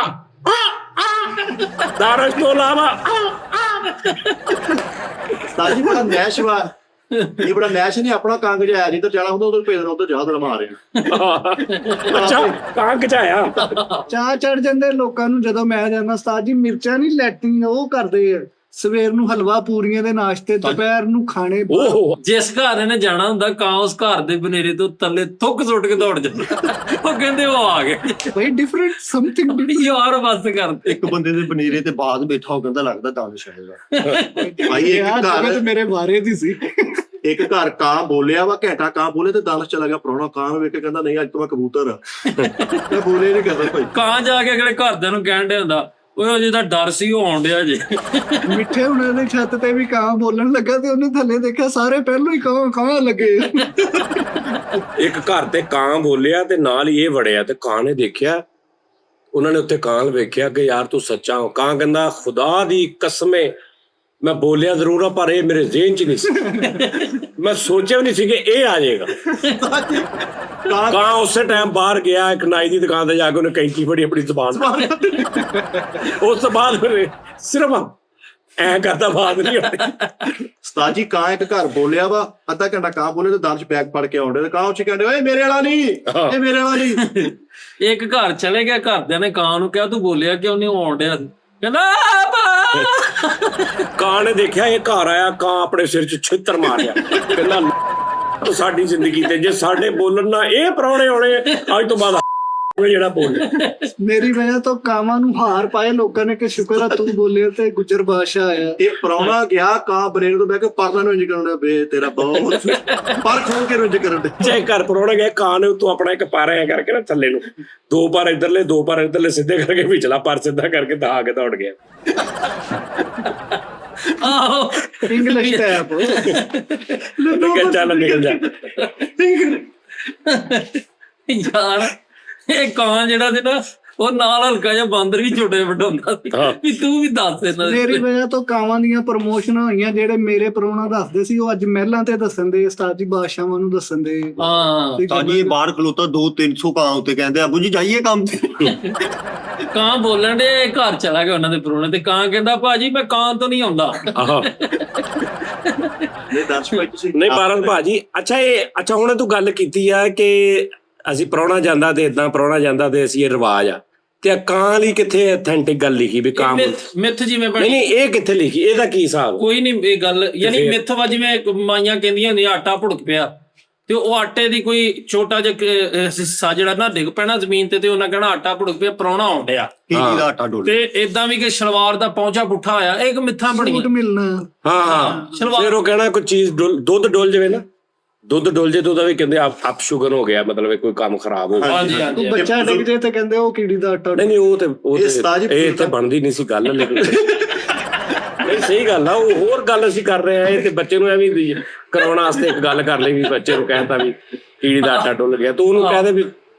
A: ਦਾਨਿਸ਼ ਤੋਂ ਇਲਾਵਾ।
C: ਉਸਤਾਦ ਜੀ ਬੜਾ ਨੈਸ਼ ਵਾ, ਇਹ ਬੜਾ ਨੈਸ਼ ਨਹੀਂ ਆਪਣਾ ਕੰਗ ਜਾਇਆ ਜੀ, ਤਾਂ ਜਾਣਾ ਹੁੰਦਾ ਉਧਰ ਭੇਜਣਾ, ਉਧਰ ਜਾ ਦੜ ਮਾਰਿਆ।
A: ਅੱਛਾ ਕਾਂ ਕਚਾਇਆ।
E: ਚਾਹ ਚੜ ਜਾਂਦੇ ਲੋਕਾਂ ਨੂੰ ਜਦੋਂ ਮੈਂ ਜਾਂਦਾ। ਉਸਤਾਦ ਜੀ ਮਿਰਚਾਂ ਨਹੀਂ ਲੈਟਿੰਗ ਉਹ ਕਰਦੇ ਆ, ਸਵੇਰ ਨੂੰ ਹਲਵਾ ਪੂਰੀਆਂ ਦੇ ਨਾਸ਼ਤੇ, ਦੁਪਹਿਰ ਨੂੰ ਖਾਣੇ।
A: ਓਹ
D: ਜਿਸ ਘਰ ਇਹਨੇ ਜਾਣਾ ਹੁੰਦਾ ਕਾਂ ਉਸ ਘਰ ਦੇ ਬਨੇਰੇ ਤੋਂ ਥੱਲੇ ਥੁੱਕ ਸੁੱਟ ਕੇ ਦੌੜ ਜਾਂਦਾ। ਉਹ ਕਹਿੰਦੇ ਉਹ ਆ ਗਏ
E: ਭਾਈ ਡਿਫਰੈਂਟ ਸਮਥਿੰਗ।
D: ਯਾਰ ਬਸ ਕਰਦੇ।
B: ਇੱਕ ਬੰਦੇ ਦੇ ਬਨੇਰੇ ਤੇ ਬਾਅਦ ਬੈਠਾ, ਉਹ ਕਹਿੰਦਾ ਲੱਗਦਾ ਦਾਨਿਸ਼ ਆਏਗਾ।
C: ਭਾਈ ਇੱਕ ਘਰ
E: ਮੇਰੇ ਬਾਰੇ ਦੀ ਸੀ।
C: ਇੱਕ ਘਰ ਕਾਂ ਬੋਲਿਆ ਵਾ, ਘੰਟਾ ਕਾਂ ਬੋਲੇ ਤੇ ਦਾਨਿਸ਼ ਚਲਾ ਗਿਆ ਪਰਾਉਣਾ। ਕਾਂ ਨੂੰ ਵੇਖ ਕੇ ਕਹਿੰਦਾ ਨਹੀਂ ਅੱਜ ਤੋਂ ਮੈਂ ਕਬੂਤਰ ਆ, ਮੈਂ ਬੋਲੇ ਨਹੀਂ ਕਰਦਾ ਭਾਈ।
D: ਕਾਂ ਜਾ ਕੇ ਅਗਲੇ ਘਰਦਿਆਂ ਨੂੰ ਕਹਿਣ ਡਿਆ ਹੁੰਦਾ, ਉਹ ਜਿਹਦਾ ਡਰ ਸੀ ਉਹ ਆਉਣ ਡਿਆ ਜੇ।
E: ਮਿੱਠੇ ਹੁਣਾਂ ਦੀ ਛੱਤ ਤੇ ਵੀ ਕਾਂ ਬੋਲਣ ਲੱਗਾ ਤੇ ਉਹਨੇ ਥੱਲੇ ਦੇਖਿਆ ਸਾਰੇ ਪਹਿਲਾਂ ਹੀ ਕਾਂ ਲੱਗੇ।
A: ਇੱਕ ਘਰ ਤੇ ਕਾਂ ਬੋਲਿਆ ਤੇ ਨਾਲ ਹੀ ਇਹ ਵੜਿਆ, ਤੇ ਕਾਂ ਨੇ ਦੇਖਿਆ, ਉਹਨਾਂ ਨੇ ਉੱਤੇ ਕਾਂ ਵੇਖਿਆ ਕਿ ਯਾਰ ਤੂੰ ਸੱਚਾ ਹੋ। ਕਾਂ ਕਹਿੰਦਾ ਖੁਦਾ ਦੀ ਕਸਮੇ ਮੈਂ ਬੋਲਿਆ ਜ਼ਰੂਰ ਆ, ਪਰ ਇਹ ਮੇਰੇ ਜ਼ਿਹਨ ਚ ਨਹੀਂ ਸੀ, ਮੈਂ ਸੋਚਿਆ ਵੀ ਨਹੀਂ ਸੀ ਕਿ ਇਹ ਆ ਜਾਏਗਾ। ਕਾਂ ਉਸੇ ਟਾਈਮ ਬਾਹਰ ਗਿਆ, ਇੱਕ ਨਾਈ ਦੀ ਦੁਕਾਨ ਤੇ ਜਾ ਕੇ ਉਹਨੇ ਕੈਂਚੀ ਫੜੀ ਆਪਣੀ ਜ਼ੁਬਾਨ। ਉਸ ਤੋਂ ਬਾਅਦ ਫਿਰ ਸਿਰਫ ਐ ਕਰਦਾ ਬਾਤ ਨਹੀਂ ਹੋਣੀ।
C: ਉਸਤਾਦ ਜੀ ਕਾਂ ਇੱਕ ਘਰ ਬੋਲਿਆ ਵਾ, ਅੱਧਾ ਘੰਟਾ ਕਾਂ ਬੋਲੇ ਤੇ ਦਾਨਿਸ਼ ਬੈਗ ਫੜ ਕੇ ਆਉਂਦੇ, ਤੇ ਕਾਂ ਉੱਚੀ ਕਹਿੰਦੇ ਓਏ ਮੇਰੇ ਵਾਲਾ ਨਹੀਂ, ਇਹ ਮੇਰੇ ਵਾਲਾ ਨਹੀਂ।
D: ਇੱਕ ਘਰ ਚਲੇ ਗਿਆ, ਘਰਦਿਆਂ ਨੇ ਕਾਂ ਨੂੰ ਕਿਹਾ ਤੂੰ ਬੋਲਿਆ ਕਿਉਂ ਨਹੀਂ? ਆਉਣ ਡਿਆ। ਕਹਿੰਦਾ
A: ਕਾਂ ਨੇ ਦੇਖਿਆ ਇਹ ਘਰ ਆਇਆ, ਕਾਂ ਆਪਣੇ ਸਿਰ 'ਚ ਛਿੱਤਰ ਮਾਰਿਆ, ਕਹਿੰਦਾ ਸਾਡੀ ਜ਼ਿੰਦਗੀ ਤੇ ਜੇ ਸਾਡੇ ਬੋਲਣ ਨਾਲ ਇਹ ਪ੍ਰਾਹੁਣੇ ਆਉਣੇ ਅੱਜ ਤੋਂ ਬਾਅਦ ਜਿਹੜਾ ਬੋਲੇ।
E: ਮੇਰੀ ਵਜ੍ਹਾ ਤੋਂ ਕਾਵਾਂ ਨੂੰ ਹਾਰ ਪਾਏ ਲੋਕਾਂ ਨੇ ਕਿ ਸ਼ੁਕਰ ਆ ਤੂੰ ਬੋਲਿਆ ਤੇ ਗੁੱਜਰ ਬਾਦਸ਼ਾਹ ਆਇਆ।
C: ਇਹ ਪਰਾਉਣਾ ਗਿਆ ਕਾਂ ਬਨੇਰੇ ਤੋਂ ਬਹਿ ਕੇ ਪਰਨਾ ਨੂੰ ਇੰਜ ਕਰਨ ਡਿਆ, ਬੇ ਤੇਰਾ ਬਹੁਤ ਪਰ ਖੋਲ ਕੇ ਇੰਜ ਕਰਨ ਡਿਆ।
A: ਜੇ ਘਰ ਪ੍ਰਾਹੁਣੇ ਗਏ, ਕਾਂ ਨੇ ਉਤੋਂ ਆਪਣਾ ਇੱਕ ਪਰ ਐ ਕਰਕੇ ਨਾ ਥੱਲੇ ਨੂੰ 2 ਪਰ ਇੱਧਰਲੇ 2 ਪਰ ਇੱਧਰਲੇ ਸਿੱਧੇ ਕਰਕੇ ਵਿਚਲਾ ਪਰ ਸਿੱਧਾ ਕਰਕੇ ਦਹਾ ਕੇ ਦੌੜ ਗਿਆ।
D: ਆਹੋ
E: ਇੰਗਲਿਸ਼ ਟੈਪ
A: ਨਿਕਲ ਜਾ।
D: ਯਾਰ ਇਹ ਕਾਂ ਜਿਹੜਾ ਸੀ ਨਾ ਉਹ ਨਾਲ ਹਲਕਾ ਜਿਹਾ ਬਾਂਦਰ ਵੀ ਛੋਟੇ ਵਡਾਉਂਦਾ ਸੀ
A: ਹਾਂ।
D: ਵੀ ਤੂੰ ਵੀ ਦੱਸ ਇਹਨਾਂ
E: ਮੇਰੀ ਵਜ੍ਹਾ ਤੋਂ ਕਾਵਾਂ ਦੀਆਂ ਪ੍ਰਮੋਸ਼ਨਾਂ ਹੋਈਆਂ। ਜਿਹੜੇ ਮੇਰੇ ਪਰੋਣਾ ਦੱਸਦੇ ਸੀ ਉਹ ਅੱਜ ਮਹਿਲਾਂ ਤੇ ਦੱਸਣ ਦੇ, ਉਸਤਾਦ ਜੀ ਬਾਦਸ਼ਾਹਾਂ ਨੂੰ ਦੱਸਣ ਦੇ।
D: ਹਾਂ
B: ਉਸਤਾਦ ਜੀ ਬਾਹਰ ਖਲੋਤਾ 200-300 ਕਾਂ ਉੱਤੇ ਕਹਿੰਦੇ ਆਬੂ ਜੀ ਜਾਈਏ ਕੰਮ ਤੇ।
D: ਕਾਂ ਬੋਲਣ ਦੇ ਘਰ ਚਲਾ ਗਿਆ ਉਹਨਾਂ ਦੇ ਪਰੋਣੇ ਤੇ ਕਾਂ ਕਹਿੰਦਾ ਭਾਜੀ ਮੈਂ ਕਾਂ ਤੋਂ ਨਹੀਂ ਆਉਂਦਾ।
A: ਆਹੋ
C: ਇਹ ਦਰਸ਼ ਭਾਈ ਤੁਸੀਂ
A: ਨਹੀਂ ਬਾਰਨ ਭਾਜੀ, ਅੱਛਾ ਹੁਣ ਤੂੰ ਗੱਲ ਕੀਤੀ ਆ ਕਿ ਅਸੀਂ ਪ੍ਰਾਹੁਣਾ ਜਾਂਦਾ ਤੇ ਇਦਾਂ ਪ੍ਰਾਹੁਣਾ ਜਾਂਦਾ ਤੇ ਅਸੀਂ ਇਹ ਰਿਵਾਜ ਆ, ਤੇ ਕਾਂ ਲਈ ਕਿੱਥੇ ਅਥੈਂਟਿਕ ਗੱਲ ਲਿਖੀ ਵੀ ਕਾਂ?
D: ਮਿੱਥ ਜਿਵੇਂ
A: ਨਹੀਂ
D: ਬਣੀ
A: ਨਹੀਂ ਇਹ ਕਿੱਥੇ ਲਿਖੀ, ਇਹਦਾ ਕੀ ਹਿਸਾਬ?
D: ਕੋਈ ਨਹੀਂ ਇਹ ਗੱਲ, ਯਾਨੀ ਮਿੱਥ ਵਾ ਜਿਵੇਂ ਮਾਈਆਂ ਕਹਿੰਦੀਆਂ ਹੁੰਦੀਆਂ ਆਟਾ ਭੁੜਕ ਪਿਆ ਤੇ ਉਹ ਆਟੇ ਦੀ ਕੋਈ ਛੋਟਾ ਜਿਹਾ ਹਿੱਸਾ ਜਿਹੜਾ ਨਾ ਡਿੱਗ ਪੈਣਾ ਜ਼ਮੀਨ ਤੇ ਉਹਨਾਂ ਕਹਿਣਾ ਆਟਾ ਭੁੜਕ ਪਿਆ, ਪ੍ਰਾਹੁਣਾ ਆਉਣ ਡਿਆ।
B: ਕੀ ਦਾ ਆਟਾ ਡੋਲ
D: ਤੇ ਇਦਾਂ ਵੀ ਕਿ ਸ਼ਲਵਾਰ ਦਾ ਪਹੁੰਚਾ ਪੁੱਠਾ ਆਇਆ, ਇਹ ਇੱਕ ਮਿੱਥਾਂ ਬਣੀਆਂ।
E: ਸੂਟ ਮਿਲਣਾ।
A: ਹਾਂ ਫਿਰ ਉਹ ਕਹਿਣਾ ਕੋਈ ਚੀਜ਼ ਦੁੱਧ ਡੋਲ ਜਾਵੇ ਨਾ, ਦੁੱਧ ਡੋਲ ਜੇ ਤਾਂ ਉਹਦਾ ਵੀ ਕਹਿੰਦੇ ਅਪ ਸ਼ੂਗਰ ਹੋ ਗਿਆ, ਮਤਲਬ ਇਹ ਕੋਈ ਕੰਮ ਖਰਾਬ ਹੋ ਗਿਆ।
D: ਹਾਂਜੀ ਹਾਂਜੀ
E: ਉਹ ਬੱਚਾ ਡਿੱਗ ਜੇ ਤੇ ਕਹਿੰਦੇ ਉਹ ਕੀੜੀ ਦਾ ਆਟਾ।
A: ਨਹੀਂ ਉਹ ਤੇ
C: ਇਹ
A: ਇੱਥੇ ਬਣਦੀ ਨਹੀਂ ਸੀ ਗੱਲ, ਲੇਕਿਨ ਨਹੀਂ ਸਹੀ ਗੱਲ ਆ। ਉਹ ਹੋਰ ਗੱਲ ਅਸੀਂ ਕਰ ਰਹੇ ਆ, ਇਹ ਤੇ ਬੱਚੇ ਨੂੰ ਐਵੇਂ ਕਰਾਉਣ ਵਾਸਤੇ ਇੱਕ ਗੱਲ ਕਰ ਲਈ ਵੀ ਬੱਚੇ ਨੂੰ ਕਹਿਤਾ ਵੀ ਕੀੜੀ ਦਾ ਆਟਾ ਡੁੱਲ ਗਿਆ, ਤੂੰ ਉਹਨੂੰ ਕਹਿ ਦੇ ਵੀ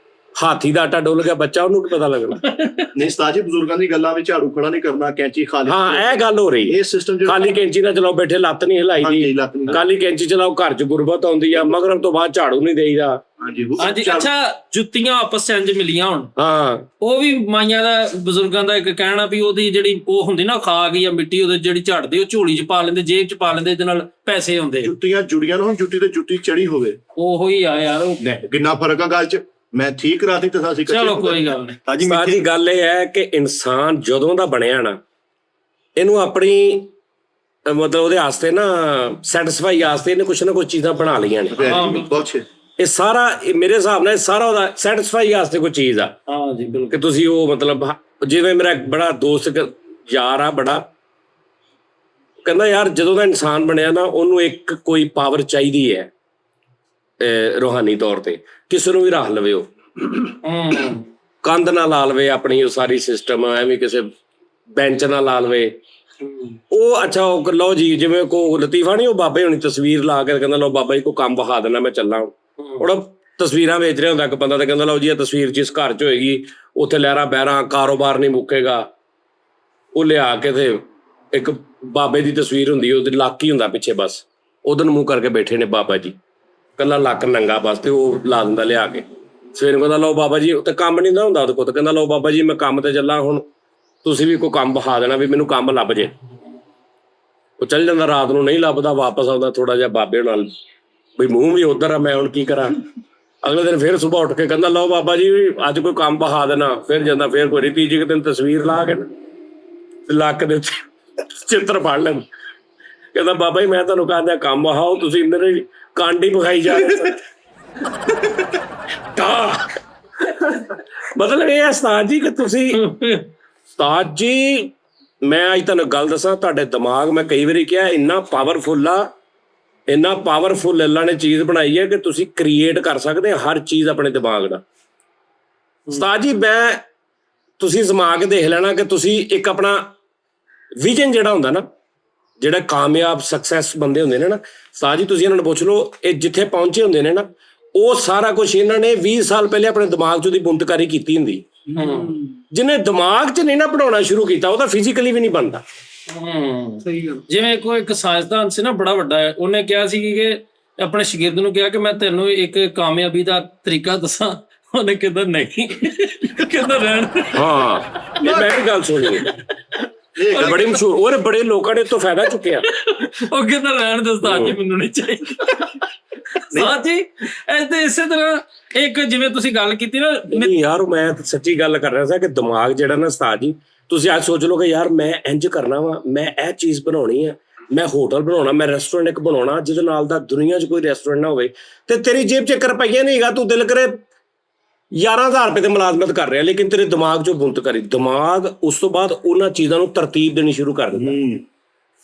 A: ਹਾਥੀ ਦਾ ਆਟਾ ਡੁੱਲ ਗਿਆ, ਬੱਚਾ ਉਹਨੂੰ ਕੀ ਪਤਾ ਲੱਗਣਾ।
C: ਨਹੀਂ ਉਸਤਾਦ ਜੀ ਬਜ਼ੁਰਗਾਂ ਦੀ ਗੱਲਾਂ ਵਿੱਚ ਝਾੜੂ ਖੜਾ ਨਹੀਂ ਕਰਨਾ, ਕੈਂਚੀ ਖਾਲੀ।
A: ਹਾਂ ਇਹ ਗੱਲ ਹੋ ਰਹੀ
C: ਇਹ ਸਿਸਟਮ ਜਿਹੜਾ
A: ਖਾਲੀ ਕੈਂਚੀ ਨਾਲ ਚਲਾਓ, ਬੈਠੇ ਲੱਤ ਨਹੀਂ ਹਿਲਾਈ
C: ਹਾਂਜੀ,
A: ਦੀ,
C: ਲੱਤ ਨਹੀਂ।
A: ਖਾਲੀ ਕੈਂਚੀ ਚਲਾਓ, ਘਰ 'ਚ ਗੁਰਬਤ ਆਉਂਦੀ ਆ, ਮਗਰਬ ਤੋਂ ਬਾਅਦ ਝਾੜੂ ਨਹੀਂ ਦੇਈਦਾ।
C: ਹਾਂਜੀ
D: ਹਾਂਜੀ ਅੱਛਾ ਜੁੱਤੀਆਂ ਆਪਸ ਚ ਇੰਜ ਮਿਲੀਆਂ ਹੁਣ,
A: ਹਾਂ
D: ਉਹ ਵੀ ਮਾਈਆਂ ਦਾ ਬਜ਼ੁਰਗਾਂ ਦਾ ਇੱਕ ਕਹਿਣਾ ਵੀ ਉਹਦੀ ਜਿਹੜੀ ਉਹ ਹੁੰਦੀ ਨਾ ਖਾਕ ਜਾਂ ਮਿੱਟੀ ਉਹਦੇ ਜਿਹੜੀ ਝੜਦੇ ਉਹ ਝੋਲੀ 'ਚ ਪਾ ਲੈਂਦੇ, ਜੇਬ 'ਚ ਪਾ ਲੈਂਦੇ, ਇਹਦੇ ਨਾਲ ਪੈਸੇ ਹੁੰਦੇ।
C: ਜੁੱਤੀਆਂ ਜੁੜੀਆਂ ਨਾ ਹੁਣ, ਜੁੱਤੀ ਤੇ ਜੁੱਤੀ ਚੜੀ ਹੋਵੇ,
D: ਉਹੋ ਹੀ ਆ ਯਾਰ ਉਹ।
C: ਕਿੰਨਾ ਫਰਕ ਆ ਗੱਲ 'ਚ। ਮੈਂ ਠੀਕ ਕਰਾਤੀ ਤੇ ਅਸੀਂ
D: ਚਲੋ ਕੋਈ ਗੱਲ ਨਹੀਂ।
B: ਸਾਜੀ
A: ਸਾਡੀ ਗੱਲ ਇਹ ਹੈ ਕਿ ਇਨਸਾਨ ਜਦੋਂ ਦਾ ਬਣਿਆ ਨਾ, ਇਹਨੂੰ ਆਪਣੀ ਮਤਲਬ ਉਹਦੇ ਵਾਸਤੇ ਨਾ ਸੈਟੀਸਫਾਈ ਵਾਸਤੇ ਇਹਨੇ ਕੁਛ ਨਾ ਕੁਛ ਚੀਜ਼ਾਂ ਬਣਾ ਲਈਆਂ ਨੇ।
C: ਬਹੁਤ ਅੱਛੇ।
A: ਇਹ ਸਾਰਾ ਮੇਰੇ ਹਿਸਾਬ ਨਾਲ ਇਹ ਸਾਰਾ ਉਹਦਾ ਸੈਟੀਸਫਾਈ ਵਾਸਤੇ ਕੋਈ ਚੀਜ਼ ਆ
D: ਹਾਂ ਜੀ ਬਿਲਕੁਲ।
A: ਕਿ ਤੁਸੀਂ ਉਹ ਮਤਲਬ ਜਿਵੇਂ ਮੇਰਾ ਬੜਾ ਦੋਸਤ ਯਾਰ ਆ ਬੜਾ, ਕਹਿੰਦਾ ਯਾਰ ਜਦੋਂ ਦਾ ਇਨਸਾਨ ਬਣਿਆ ਨਾ ਉਹਨੂੰ ਇੱਕ ਕੋਈ ਪਾਵਰ ਚਾਹੀਦੀ ਹੈ ਰੂਹਾਨੀ ਤੌਰ ਤੇ, ਕਿਸੇ ਨੂੰ ਵੀ ਰੱਖ ਲਵੇ, ਉਹ ਕੰਧ ਨਾਲ ਲਾ ਲਵੇ ਆਪਣੀ ਉਹ ਸਾਰੀ ਸਿਸਟਮ, ਐਵੇਂ ਕਿਸੇ ਬੈਂਚ ਨਾਲ ਲਾ ਲਵੇ ਉਹ। ਅੱਛਾ ਉਹ ਲਓ ਜੀ ਜਿਵੇਂ ਕੋ ਲਤੀਫਾ ਨਹੀਂ, ਉਹ ਬਾਬੇ ਹੋਣੀ ਤਸਵੀਰ ਲਾ ਕੇ ਕਹਿੰਦਾ ਲਓ ਬਾਬਾ ਜੀ ਕੋਈ ਕੰਮ ਵਿਖਾ ਦੇਣਾ ਮੈਂ ਚੱਲਾਂ। ਉਹ ਤਸਵੀਰਾਂ ਵੇਚ ਰਿਹਾ ਹੁੰਦਾ ਇੱਕ ਬੰਦਾ, ਤੇ ਕਹਿੰਦਾ ਲਓ ਜੀ ਇਹ ਤਸਵੀਰ ਜਿਸ ਘਰ 'ਚ ਹੋਏਗੀ ਉੱਥੇ ਲਹਿਰਾਂ ਬਹਿਰਾਂ, ਕਾਰੋਬਾਰ ਨਹੀਂ ਮੁੱਕੇਗਾ। ਉਹ ਲਿਆ ਕੇ ਤੇ ਇੱਕ ਬਾਬੇ ਦੀ ਤਸਵੀਰ ਹੁੰਦੀ, ਉਹਦੇ ਲੱਕ ਹੀ ਹੁੰਦਾ ਪਿੱਛੇ, ਬਸ ਉਹਦੇ ਨੂੰ ਮੂੰਹ ਕਰਕੇ ਬੈਠੇ ਨੇ ਬਾਬਾ ਜੀ, ਕੱਲਾ ਲੱਕ ਨੰਗਾ ਬਸ, ਤੇ ਉਹ ਲਾ ਦਿੰਦਾ ਲਿਆ ਕੇ। ਸਵੇਰ ਨੂੰ ਕਹਿੰਦਾ ਲਓ ਬਾਬਾ ਜੀ, ਤੇ ਕੰਮ ਨਹੀਂ ਨਾ ਹੁੰਦਾ ਉਹਦੇ ਕੋਲ, ਤੇ ਕਹਿੰਦਾ ਲਓ ਬਾਬਾ ਜੀ ਮੈਂ ਕੰਮ ਤੇ ਚੱਲਾਂ, ਹੁਣ ਤੁਸੀਂ ਵੀ ਕੋਈ ਕੰਮ ਵਿਖਾ ਦੇਣਾ ਵੀ ਮੈਨੂੰ ਕੰਮ ਲੱਭ ਜੇ। ਉਹ ਚੱਲ ਜਾਂਦਾ, ਰਾਤ ਨੂੰ ਨਹੀਂ ਲੱਭਦਾ, ਵਾਪਸ ਆਉਂਦਾ ਥੋੜਾ ਜਿਹਾ ਬਾਬੇ ਨਾਲ ਬਈ ਮੂੰਹ ਵੀ ਉਧਰ ਆ, ਮੈਂ ਹੁਣ ਕੀ ਕਰਾਂ। ਅਗਲੇ ਦਿਨ ਫਿਰ ਸਵੇਰ ਉੱਠ ਕੇ ਕਹਿੰਦਾ ਲਓ ਬਾਬਾ ਜੀ ਅੱਜ ਕੋਈ ਕੰਮ ਵਿਖਾ ਦੇਣਾ, ਫਿਰ ਜਾਂਦਾ, ਫਿਰ ਕੋਈ ਤੀਜੇ ਦਿਨ ਤਸਵੀਰ ਲਾ ਕੇ ਲੱਕ ਦੇ ਚਿੱਤਰ ਫੜ ਲੈਣ, ਕਹਿੰਦਾ ਬਾਬਾ ਜੀ ਮੈਂ ਤੁਹਾਨੂੰ ਕਹਿੰਦਾ ਕੰਮ ਵਿਖਾਓ, ਤੁਸੀਂ ਮੇਰੇ ਕਾਂਡੀ ਵਿਖਾਈ ਜਾ ਰਹੇ। ਮਤਲਬ ਇਹ ਹੈ ਉਸਤਾਦ ਜੀ ਕਿ ਤੁਸੀਂ ਉਸਤਾਦ ਜੀ, ਮੈਂ ਅੱਜ ਤੁਹਾਨੂੰ ਗੱਲ ਦੱਸਾਂ, ਤੁਹਾਡੇ ਦਿਮਾਗ ਮੈਂ ਕਈ ਵਾਰੀ ਕਿਹਾ ਇੰਨਾ ਪਾਵਰਫੁੱਲ ਆ, ਇੰਨਾ ਪਾਵਰਫੁੱਲ ਅੱਲਾ ਨੇ ਚੀਜ਼ ਬਣਾਈ ਹੈ ਕਿ ਤੁਸੀਂ ਕ੍ਰੀਏਟ ਕਰ ਸਕਦੇ ਹਰ ਚੀਜ਼ ਆਪਣੇ ਦਿਮਾਗ ਦਾ। ਉਸਤਾਦ ਜੀ ਮੈਂ ਤੁਸੀਂ ਸਮਾ ਕੇ ਦੇਖ ਲੈਣਾ ਕਿ ਤੁਸੀਂ ਇੱਕ ਆਪਣਾ ਵਿਜ਼ਨ ਜਿਹੜਾ ਹੁੰਦਾ ਨਾ, ਜਿਹੜੇ ਕਾਮਯਾਬ ਸਕਸੈਸ ਬੰਦੇ ਹੁੰਦੇ ਨੇ ਨਾ ਉਸਤਾਦ ਜੀ, ਤੁਸੀਂ ਇਹਨਾਂ ਨੂੰ ਪੁੱਛ ਲਓ ਇਹ ਜਿੱਥੇ ਪਹੁੰਚੇ ਹੁੰਦੇ ਨੇ ਨਾ, ਉਹ ਸਾਰਾ ਕੁਝ ਇਹਨਾਂ ਨੇ 20 ਸਾਲ ਪਹਿਲੇ ਆਪਣੇ ਦਿਮਾਗ 'ਚ ਉਹਦੀ ਬੁੰਦਕਾਰੀ ਕੀਤੀ ਹੁੰਦੀ। ਜਿਹਨੇ ਦਿਮਾਗ 'ਚ ਨਹੀਂ ਨਾ ਬਣਾਉਣਾ ਸ਼ੁਰੂ ਕੀਤਾ ਉਹ ਤਾਂ ਫਿਜ਼ੀਕਲੀ ਵੀ ਨਹੀਂ ਬਣਦਾ।
E: ਸਹੀ ਗੱਲ।
D: ਜਿਵੇਂ ਕੋਈ ਇੱਕ ਸਾਇੰਸਦਾਨ ਸੀ ਨਾ ਬੜਾ ਵੱਡਾ, ਉਹਨੇ ਕਿਹਾ ਸੀ ਕਿ ਆਪਣੇ ਸ਼ਾਗਿਰਦ ਨੂੰ ਕਿਹਾ ਕਿ ਮੈਂ ਤੈਨੂੰ ਇੱਕ ਕਾਮਯਾਬੀ ਦਾ ਤਰੀਕਾ ਦੱਸਾਂ, ਉਹਨੇ ਕਹਿੰਦਾ ਨਹੀਂ, ਕਹਿੰਦਾ ਰਹਿਣ।
A: ਹਾਂ ਇਹ ਮੈਂ ਵੀ ਗੱਲ ਸੁਣੀ, ਬੜੀ ਮਸ਼ਹੂਰ, ਔਰ ਬੜੇ ਲੋਕਾਂ ਨੇ ਤੋਂ ਫਾਇਦਾ ਚੁੱਕਿਆ।
D: ਉਹ ਕਹਿੰਦਾ ਰਹਿਣ ਦੇ ਉਸਤਾਦ ਜੀ, ਮੈਨੂੰ ਨਹੀਂ ਚਾਹੀਦਾ। ਉਸਤਾਦ ਜੀ ਐਸੇ ਇਸੇ ਤਰ੍ਹਾਂ ਇੱਕ ਜਿਵੇਂ ਤੁਸੀਂ ਗੱਲ ਕੀਤੀ ਨਾ,
A: ਨਹੀਂ ਯਾਰ ਮੈਂ ਸੱਚੀ ਗੱਲ ਕਰ ਰਿਹਾ ਸੀ ਕਿ ਦਿਮਾਗ ਜਿਹੜਾ ਨਾ ਉਸਤਾਦ ਜੀ, ਤੁਸੀਂ ਅੱਜ ਸੋਚ ਲਓਗੇ ਯਾਰ ਮੈਂ ਇੰਜ ਕਰਨਾ ਵਾ, ਮੈਂ ਇਹ ਚੀਜ਼ ਬਣਾਉਣੀ ਆ, ਮੈਂ ਹੋਟਲ ਬਣਾਉਣਾ, ਮੈਂ ਰੈਸਟੋਰੈਂਟ ਇੱਕ ਬਣਾਉਣਾ ਜਿਹਦੇ ਨਾਲ ਦਾ ਦੁਨੀਆ 'ਚ ਕੋਈ ਰੈਸਟੋਰੈਂਟ ਨਾ ਹੋਵੇ, ਤੇ ਤੇਰੀ ਜੇਬ 'ਚ 1 ਰੁਪਈਆ ਨਹੀਂ ਹੈਗਾ, ਤੂੰ ਦਿਲ ਕਰੇ 11,000 ਰੁਪਏ ਤੇ ਮੁਲਾਜ਼ਮਤ ਕਰ ਰਿਹਾ, ਲੇਕਿਨ ਤੇਰੇ ਦਿਮਾਗ 'ਚੋਂ ਬੁੰਤ ਕਰੀ ਦਿਮਾਗ, ਉਸ ਤੋਂ ਬਾਅਦ ਉਹਨਾਂ ਚੀਜ਼ਾਂ ਨੂੰ ਤਰਤੀਬ ਦੇਣੀ ਸ਼ੁਰੂ ਕਰ ਦਿੰਦਾ,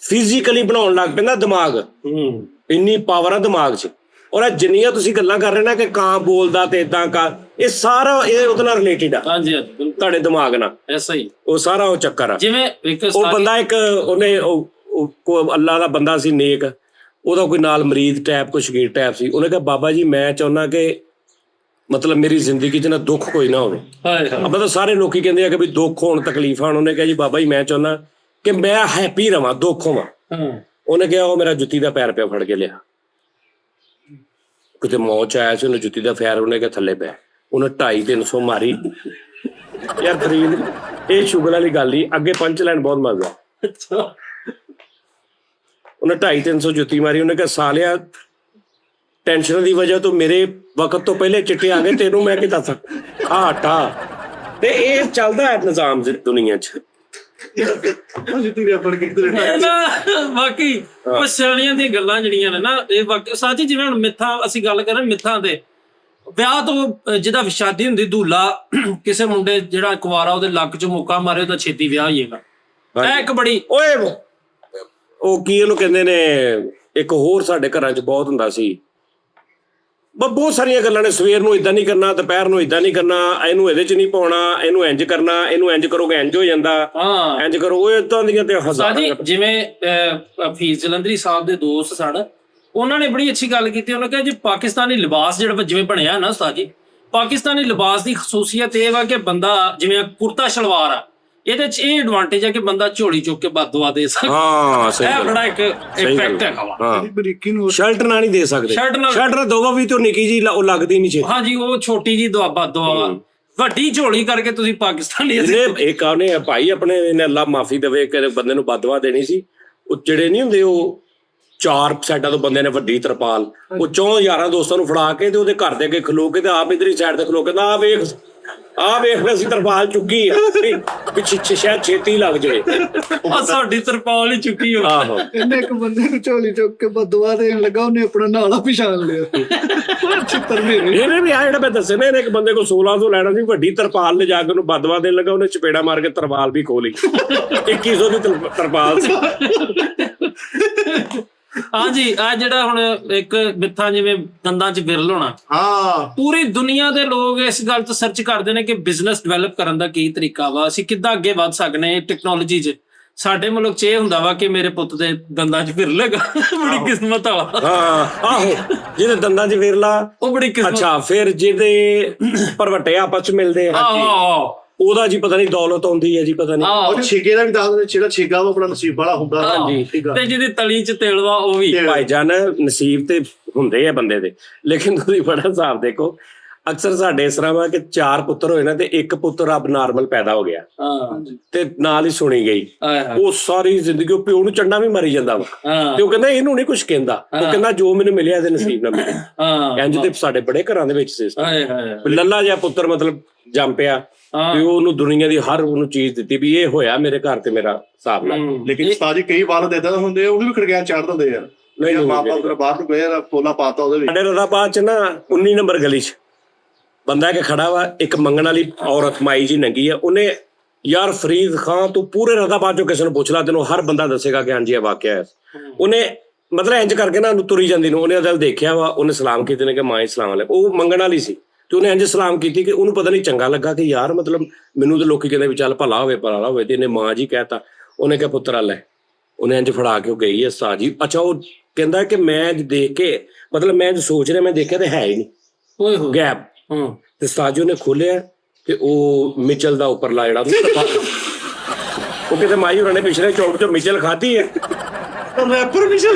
A: ਫਿਜ਼ੀਕਲੀ ਬਣਾਉਣ ਲੱਗ ਪੈਂਦਾ ਦਿਮਾਗ। ਇੰਨੀ ਪਾਵਰ ਆ ਦਿਮਾਗ 'ਚ। ਔਰ ਜਿੰਨੀਆਂ ਤੁਸੀਂ ਗੱਲਾਂ ਕਰ ਰਹੇ ਨਾ ਕਿ ਕਾਂ ਬੋਲਦਾ ਤੇ ਇਦਾਂ ਕਰ, ਇਹ ਸਾਰਾ ਇਹ ਉਹਦੇ ਨਾਲ ਰਿਲੇਟਡ ਆ।
D: ਹਾਂਜੀ
A: ਤੁਹਾਡੇ ਦਿਮਾਗ ਨਾਲ
D: ਐਸਾ ਹੀ
A: ਉਹ ਸਾਰਾ ਉਹ ਚੱਕਰ ਆ।
D: ਜਿਵੇਂ ਇੱਕ
A: ਉਹ ਬੰਦਾ ਇੱਕ ਉਹਨੇ ਉਹ ਅੱਲਾ ਦਾ ਬੰਦਾ ਸੀ ਨੇਕ, ਉਹਦਾ ਕੋਈ ਨਾਲ ਮਰੀਜ਼ ਟੈਪ ਕੋਈ ਸ਼ਗੀਰ ਟੈਪ ਸੀ, ਉਹਨੇ ਕਿਹਾ ਬਾਬਾ ਜੀ ਮੈਂ ਚਾਹੁੰਦਾ ਕਿ ਮਤਲਬ ਮੇਰੀ ਜ਼ਿੰਦਗੀ 'ਚ ਨਾ ਦੁੱਖ ਕੋਈ ਨਾ ਹੋਵੇ।
D: ਹਾਏ ਹਾਏ
A: ਆਪਾਂ ਤਾਂ ਸਾਰੇ ਲੋਕੀ ਕਹਿੰਦੇ ਆ ਕਿ ਵੀ ਦੁੱਖ ਹੋਣ ਤਕਲੀਫਾਂ ਹੋਣ। ਉਹਨੇ ਕਿਹਾ ਜੀ ਬਾਬਾ ਜੀ ਮੈਂ ਚਾਹੁੰਦਾ ਕਿ ਮੈਂ ਹੈਪੀ ਰਵਾਂ, ਦੁੱਖ ਹੋਵਾਂ।
D: ਹਾਂ
A: ਉਹਨੇ ਕਿਹਾ ਉਹ ਮੇਰਾ ਜੁੱਤੀ ਦਾ ਪੈਰ ਪਿਆ ਫੜ ਕੇ ਲਿਆ, ਕਿਤੇ ਮੌਤ 'ਚ ਆਇਆ ਸੀ, ਉਹਨੇ ਜੁੱਤੀ ਦਾ ਪੈਰ ਉਹਨੇ ਕਿਹਾ ਥੱਲੇ ਪਿਆ, ਉਹਨੇ 250-300 ਮਾਰੀ। ਯਾਰ ਫਰੀਦ ਇਹ ਸ਼ੁਗਰ ਵਾਲੀ ਗੱਲ ਹੀ, ਅੱਗੇ ਪੰਚ ਲਾਈਨ ਬਹੁਤ ਮਜ਼ਾ।
D: ਅੱਛਾ
A: ਉਹਨੇ 250-300 ਜੁੱਤੀ ਮਾਰੀ। ਉਹਨੇ ਕਿਹਾ ਸਾਲਿਆ ਟੈਨਸ਼ਨ ਦੀ ਵਜ੍ਹਾ ਤੋਂ ਮੇਰੇ ਵਕਤ ਤੋਂ ਪਹਿਲੇ ਚਿੱਟੇ ਆ ਗਏ, ਤੈਨੂੰ ਮੈਂ ਕੀ ਦੱਸਾਂ। ਹਟਾ ਤੇ ਇਹ ਚੱਲਦਾ ਹੈ ਨਿਜ਼ਾਮ ਦੁਨੀਆ 'ਚ।
D: ਬਾਕੀ ਉਹ ਸਿਆਣੀਆਂ ਦੀਆਂ ਗੱਲਾਂ ਜਿਹੜੀਆਂ ਨੇ ਨਾ, ਇਹ ਬਾਕੀ ਸਾਚੀ ਜਿਵੇਂ ਹੁਣ ਮਿੱਥਾਂ ਅਸੀਂ ਗੱਲ ਕਰ ਰਹੇ ਮਿੱਥਾਂ ਤੇ ਵਿਆਹ ਤੋਂ ਜਿਹਦਾ ਸ਼ਾਦੀ ਹੁੰਦੀ ਦੂਲਾ ਕਿਸੇ ਮੁੰਡੇ ਜਿਹੜਾ ਕੁਵਾਰਾ ਉਹਦੇ ਲੱਕ 'ਚ ਮੁੱਕਾ ਮਾਰੇ ਤਾਂ ਛੇਤੀ ਵਿਆਹ ਹੀ ਹੈਗਾ। ਇਹ ਇੱਕ ਬੜੀ
A: ਓਏ ਉਹ ਕੀ ਉਹਨੂੰ ਕਹਿੰਦੇ ਨੇ, ਇੱਕ ਹੋਰ ਸਾਡੇ ਘਰਾਂ 'ਚ ਬਹੁਤ ਹੁੰਦਾ ਸੀ, ਬਹੁਤ ਸਾਰੀਆਂ ਗੱਲਾਂ ਨੇ। ਸਵੇਰ ਨੂੰ ਇਦਾਂ ਨਹੀਂ ਕਰਨਾ, ਦੁਪਹਿਰ ਨੂੰ ਇਦਾਂ ਨਹੀਂ ਕਰਨਾ, ਇਹਨੂੰ ਇਹਦੇ 'ਚ ਨਹੀਂ ਪਾਉਣਾ, ਇਹਨੂੰ ਇੰਜ ਕਰਨਾ, ਇਹਨੂੰ ਇੰਜ ਕਰੋਗੇ ਇੰਜ ਹੋ ਜਾਂਦਾ,
D: ਹਾਂ
A: ਇੰਜ ਕਰੋ। ਉਹ ਇਦਾਂ ਦੀਆਂ ਤੇ ਹਜ਼ਾਰਾਂ
D: ਸਾਜੀ ਜਿਵੇਂ ਹਫੀਜ਼ ਜਲੰਧਰੀ ਸਾਹਿਬ ਦੇ ਦੋਸਤ ਸਨ, ਉਹਨਾਂ ਨੇ ਬੜੀ ਅੱਛੀ ਗੱਲ ਕੀਤੀ। ਉਹਨਾਂ ਕਿਹਾ ਜੀ ਪਾਕਿਸਤਾਨੀ ਲਿਬਾਸ ਜਿਹੜਾ ਜਿਵੇਂ ਬਣਿਆ ਨਾ ਸਾਜੀ, ਪਾਕਿਸਤਾਨੀ ਲਿਬਾਸ ਦੀ ਖਸੂਸੀਅਤ ਇਹ ਵਾ ਕਿ ਬੰਦਾ ਜਿਵੇਂ ਕੁਰਤਾ ਸ਼ਲਵਾਰ ਆ, ਇਹਦੇ 'ਚ ਇਹ ਐਡਵਾਂਟੇਜ ਹੈ ਕਿ ਬੰਦਾ ਝੋਲੀ ਚੁੱਕ ਕੇ ਬਦਦੁਆ ਦੇ ਸਕਦਾ।
A: ਹਾਂ ਸਹੀ
D: ਇਹ
A: ਗੱਲ।
D: ਬੜਾ ਇੱਕ ਇਫੈਕਟ ਹੈਗਾ ਵਾ।
A: ਹਾਂ
E: ਬਰੀਕੀ ਨੂੰ
A: ਸ਼ਰਟ ਨਾਲ ਨਹੀਂ ਦੇ ਸਕਦੇ,
D: ਸ਼ਰਟ ਨਾਲ
A: ਦੋਵਾ ਵੀ ਤੋਂ ਨਿੱਕੀ ਜੀ ਉਹ ਲੱਗਦੀ ਨਹੀਂ ਛੇ।
D: ਹਾਂਜੀ ਉਹ ਛੋਟੀ ਜੀ ਦੁਆਬਾ ਦੁਆ ਵੱਡੀ ਝੋਲੀ ਕਰਕੇ ਤੁਸੀਂ ਪਾਕਿਸਤਾਨੀ
A: ਇਹ ਕਾਹਨੇ ਭਾਈ ਆਪਣੇ ਨੇ ਅੱਲਾ ਮਾਫੀ ਦੇਵੇ ਕਿ ਬੰਦੇ ਨੂੰ ਬਦਵਾ ਦੇਣੀ ਸੀ। ਉਹ ਜਿਹੜੇ ਨਹੀਂ ਹੁੰਦੇ ਉਹ 4 ਸਾਈਡਾਂ ਤੋਂ ਬੰਦੇ ਨੇ ਵੱਡੀ ਤਰਪਾਲ, ਉਹ 4 ਯਾਰਾਂ ਦੋਸਤਾਂ ਨੂੰ ਫੜਾ ਕੇ ਤੇ ਉਹਦੇ ਘਰ ਦੇ ਅੱਗੇ ਖਲੋ ਕੇ ਤੇ ਆਪ ਇਧਰਲੀ ਸਾਈਡ ਤੇ ਖਲੋ ਕੇ ਆਹ ਵੇਖ ਅਸੀਂ ਤਰਪਾਲ ਚੁੱਕੀ ਆ, ਪਿੱਛੇ ਸ਼ਾਇਦ ਛੇਤੀ ਲੱਗ ਜਾਵੇ।
D: ਸਾਡੀ ਤਰਪਾਲ ਹੀ ਚੁੱਕੀ ਹੋ।
A: ਆਹੋ
E: ਇਹਨੇ ਇੱਕ ਬੰਦੇ ਨੂੰ ਝੋਲੀ ਚੁੱਕ ਕੇ ਬਦਦੁਆ ਦੇਣ ਲੱਗਾ, ਉਹਨੇ ਆਪਣਾ ਨਾਲਾ ਪਛਾਣ ਲਿਆ। ਚਿੱਤਰ ਮੇਰੇ
A: ਇਹਨੇ ਵੀ ਆ ਜਿਹੜਾ ਮੈਂ ਦੱਸੇ ਨਾ, ਇਹਨੇ ਇੱਕ ਬੰਦੇ ਕੋਲ 1600 ਲੈਣਾ ਸੀ, ਵੱਡੀ ਤਰਪਾਲ ਲੈ ਜਾ ਕੇ ਉਹਨੂੰ ਬਦਵਾ ਦੇਣ ਲੱਗਾ, ਉਹਨੇ ਚਪੇੜਾ ਮਾਰ ਕੇ ਤਰਪਾਲ ਵੀ ਖੋਲੀ। 2100 ਦੀ ਤਰਪਾਲ ਸੀ।
D: ਹਾਂਜੀ ਆ ਜਿਹੜਾ ਹੁਣ ਇੱਕ ਮਿੱਥਾ ਜਿਵੇਂ ਦੰਦਾਂ 'ਚ ਵਿਰਲ ਹੋਣਾ,
C: ਹਾਂ
D: ਪੂਰੀ ਦੁਨੀਆ ਦੇ ਲੋਕ ਇਸ ਗੱਲ ਤੋਂ ਸਰਚ ਕਰਦੇ ਨੇ ਕਿ ਬਿਜ਼ਨਸ ਡਿਵੈਲਪ ਕਰਨ ਦਾ ਕੀ ਤਰੀਕਾ ਵਾ, ਅਸੀਂ ਕਿੱਦਾਂ ਅੱਗੇ ਵੱਧ ਸਕਦੇ ਟੈਕਨੋਲੋਜੀ 'ਚ। ਸਾਡੇ ਮੁਲਕ 'ਚ ਇਹ ਹੁੰਦਾ ਵਾ ਕਿ ਮੇਰੇ ਪੁੱਤ ਦੇ ਦੰਦਾਂ 'ਚ ਵਿਰਲ ਹੈਗਾ, ਬੜੀ ਕਿਸਮਤ ਆ।
A: ਹਾਂ ਆਹੋ ਜਿਹਦੇ ਦੰਦਾਂ 'ਚ ਵਿਰਲਾ,
D: ਉਹ ਬੜੀ ਕਿਸਮਤ।
A: ਅੱਛਾ ਫਿਰ ਜਿਹਦੇ ਭਰਵੱਟੇ ਆਪਸ 'ਚ ਮਿਲਦੇ ਆ,
D: ਆਹ
A: ਉਹਦਾ ਜੀ ਪਤਾ ਨਹੀਂ ਦੌਲਤ ਆਉਂਦੀ ਹੈ ਜੀ, ਪਤਾ ਨਹੀਂ।
C: ਉਹ ਛੇਗੇ ਦਾ ਵੀ ਦੱਸਦੇ, ਜਿਹੜਾ ਛੇਗਾ ਉਹ ਆਪਣਾ ਨਸੀਬ ਵਾਲਾ ਹੁੰਦਾ।
A: ਹਾਂਜੀ
C: ਠੀਕ ਆ।
D: ਤੇ ਜਿਹਦੀ ਤਲੀ 'ਚ ਤੇਲ ਵਾ ਉਹ ਵੀ।
A: ਭਾਈਜਾਨ ਨਸੀਬ ਤੇ ਹੁੰਦੇ ਆ ਬੰਦੇ ਦੇ, ਲੇਕਿਨ ਤੁਸੀਂ ਬੜਾ ਹਿਸਾਬ ਦੇਖੋ, ਅਕਸਰ ਸਾਡੇ ਇਸ ਤਰ੍ਹਾਂ ਵਾ ਕਿ 4 ਪੁੱਤਰ ਹੋਏ ਨਾ ਤੇ ਇੱਕ ਪੁੱਤਰ ਰੱਬ ਨਾਰਮਲ ਪੈਦਾ ਹੋ ਗਿਆ
D: ਹਾਂ
A: ਤੇ ਨਾਲ ਹੀ ਸੁਣੀ ਗਈ, ਉਹ ਸਾਰੀ ਜ਼ਿੰਦਗੀ ਉਹ ਪਿਓ ਨੂੰ ਚੰਡਾ ਵੀ ਮਾਰੀ ਜਾਂਦਾ ਵਾ। ਤੇ ਉਹ ਕਹਿੰਦਾ ਇਹਨੂੰ ਨਹੀਂ ਕੁਝ ਕਹਿੰਦਾ, ਉਹ ਕਹਿੰਦਾ ਜੋ ਮੈਨੂੰ ਮਿਲਿਆ ਇਹਦੇ ਨਸੀਬ ਨਾਲ ਮਿਲਿਆ।
D: ਹਾਂ
A: ਇੰਜ ਤੇ ਸਾਡੇ ਬੜੇ ਘਰਾਂ ਦੇ ਵਿੱਚ ਸਿਸਟਮ,
D: ਹਾਏ ਹਾਏ
A: ਲੱਲਾ ਜਿਹਾ ਪੁੱਤਰ ਮਤਲਬ ਜੰਮ ਪਿਆ ਤੇ ਉਹਨੂੰ ਦੁਨੀਆ ਦੀ ਹਰ ਉਹਨੂੰ ਚੀਜ਼ ਦਿੱਤੀ ਵੀ ਇਹ ਹੋਇਆ ਮੇਰੇ ਘਰ ਤੇ ਮੇਰਾ ਹਿਸਾਬ ਨਾਲ।
C: ਲੇਕਿਨ ਉਸਤਾਦ ਜੀ ਕਈ ਵਾਰ ਇਦਾਂ ਦੇ ਹੁੰਦੇ, ਉਹਨੂੰ ਵੀ ਖੜਗਿਆਂ ਚਾੜ ਦਿੰਦੇ ਆ।
A: ਨਹੀਂ
C: ਮਾਪਾ ਉਧਰ ਬਾਹਰ ਨੂੰ ਗਏ, ਪੋਲਾ ਪਾਤਾ ਉਹਦੇ ਵਿੱਚ।
A: ਸਾਡੇ ਰਜ਼ਾਬਾਦ ਚ ਨਾ 19 ਨੰਬਰ ਗਲੀ 'ਚ ਬੰਦਾ ਕਿ ਖੜਾ ਵਾ, ਇੱਕ ਮੰਗਣ ਵਾਲੀ ਔਰਤ ਮਾਈ ਜੀ ਨੰਗੀ ਆ, ਉਹਨੇ ਯਾਰ ਫਰੀਦ ਖਾਨ ਤੂੰ ਪੂਰੇ ਰਜ਼ਾਬਾਦ ਚੋਂ ਕਿਸੇ ਨੂੰ ਪੁੱਛ ਲਾ, ਤੈਨੂੰ ਹਰ ਬੰਦਾ ਦੱਸੇਗਾ ਕਿ ਹਾਂਜੀ ਇਹ ਵਾਕਿਆ ਹੈ। ਉਹਨੇ ਮਤਲਬ ਇੰਜ ਕਰਕੇ ਨਾ ਉਹਨੂੰ ਤੁਰੀ ਜਾਂਦੀ ਨੂੰ ਉਹਨੇ ਉਹਦਾ ਦੇਖਿਆ ਵਾ, ਉਹਨੇ ਸਲਾਮ ਕੀਤੇ ਨੇ ਕਿ ਮਾਂ ਇਸਲਾਮ ਵਾਲੇ, ਉਹ ਮੰਗਣ ਵਾਲੀ ਸੀ ਤੇ ਉਹਨੇ ਇੰਜ ਸਲਾਮ ਕੀਤੀ ਕਿ ਉਹਨੂੰ ਪਤਾ ਨਹੀਂ ਚੰਗਾ ਲੱਗਾ ਕਿ ਯਾਰ ਮਤਲਬ ਮੈਨੂੰ ਤਾਂ ਲੋਕੀ ਕਹਿੰਦੇ ਵੀ ਚੱਲ ਭਲਾ ਹੋਵੇ ਤੇ ਇਹਨੇ ਮਾਂ ਜੀ ਕਹਿਤਾ। ਉਹਨੇ ਕਿਹਾ ਪੁੱਤਰ ਲੈ, ਉਹਨੇ ਇੰਜ ਫੜਾ ਕੇ ਉਹ ਗਈ ਹੈ ਉਸਤਾਦ ਜੀ। ਅੱਛਾ ਉਹ ਕਹਿੰਦਾ ਕਿ ਮੈਂ ਦੇਖ ਕੇ ਮਤਲਬ ਮੈਂ ਸੋਚ ਰਿਹਾ, ਮੈਂ ਦੇਖਿਆ ਤੇ ਹੈ ਹੀ ਨਹੀਂ,
D: ਓਏ ਹੋ
A: ਗੈਪ। ਤੇ ਉਸਤਾਦ ਜੀ ਉਹਨੇ ਖੋਲਿਆ ਤੇ ਉਹ ਮਿਚਲ ਦਾ ਉੱਪਰਲਾ ਜਿਹੜਾ ਉਹ ਕਿਤੇ ਮਾਈ ਹੋਰਾਂ ਨੇ ਪਿਛਲੇ ਚੌਕ ਚੋਂ ਮਿਚਲ ਖਾਧੀ ਹੈ,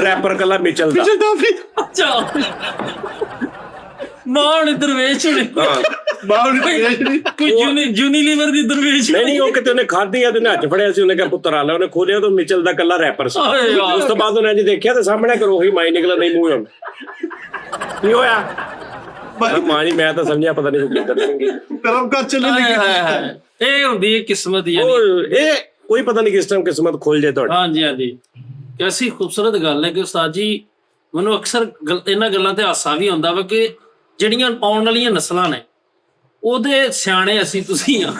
A: ਰੈਪਰ ਕੱਲਾ ਮਿਚਲ ਦਾ।
D: ਅੱਛਾ ਮਾਂ ਨੇ ਦਰਵੇਸ਼ ਹੋਣੀ, ਕੋਈ ਯੂਨੀਲੀਵਰ ਦੀ ਦਰਵੇਸ਼
A: ਨਹੀਂ ਉਹ ਕਿਤੇ ਉਹਨੇ ਖਾਧੀ ਆ ਤੇ ਉਹਨੇ ਹੱਥ ਫੜਿਆ ਸੀ, ਉਹਨੇ ਕਿਹਾ ਪੁੱਤਰ ਆ ਲੈ, ਉਹਨੇ ਖੋਲਿਆ ਤਾਂ ਮਿਚਲ ਦਾ ਕੱਲਾ ਰੈਪਰ ਸੀ। ਉਸ ਤੋਂ ਬਾਅਦ ਉਹਨੇ ਅੱਜ ਦੇਖਿਆ ਤੇ ਸਾਹਮਣੇ ਕਰੋ ਉਹੀ ਮਾਈ ਨਿਕਲਾ, ਨਹੀਂ ਮੂੰਹ ਹੁਣ ਕੀ ਹੋਇਆ ਮਾਂ ਜੀ, ਮੈਂ ਤਾਂ ਸਮਝਿਆ ਪਤਾ ਨਹੀਂ ਕੀ ਕਰਨਗੇ,
C: ਕਰਮ ਕਰ ਚੱਲੇ।
D: ਇਹ ਹੁੰਦੀ ਹੈ ਕਿਸਮਤ ਯਾਨੀ,
A: ਇਹ ਕੋਈ ਪਤਾ ਨਹੀਂ ਕਿਸ ਟਾਈਮ ਕਿਸਮਤ ਖੁੱਲ ਜਾਏ ਤੁਹਾਡੀ।
D: ਹਾਂਜੀ ਹਾਂਜੀ ਐਸੀ ਖੂਬਸੂਰਤ ਗੱਲ ਹੈ ਕਿ ਉਸਤਾਦ ਜੀ ਮੈਨੂੰ ਅਕਸਰ ਇਹਨਾਂ ਗੱਲਾਂ ਤੇ ਹਾਸਾ ਵੀ ਆਉਂਦਾ ਵਾ ਕਿ ਜਿਹੜੀਆਂ ਆਉਣ ਵਾਲੀਆਂ ਨਸਲਾਂ ਨੇ ਉਹਦੇ ਸਿਆਣੇ ਅਸੀਂ ਤੁਸੀਂ ਆ।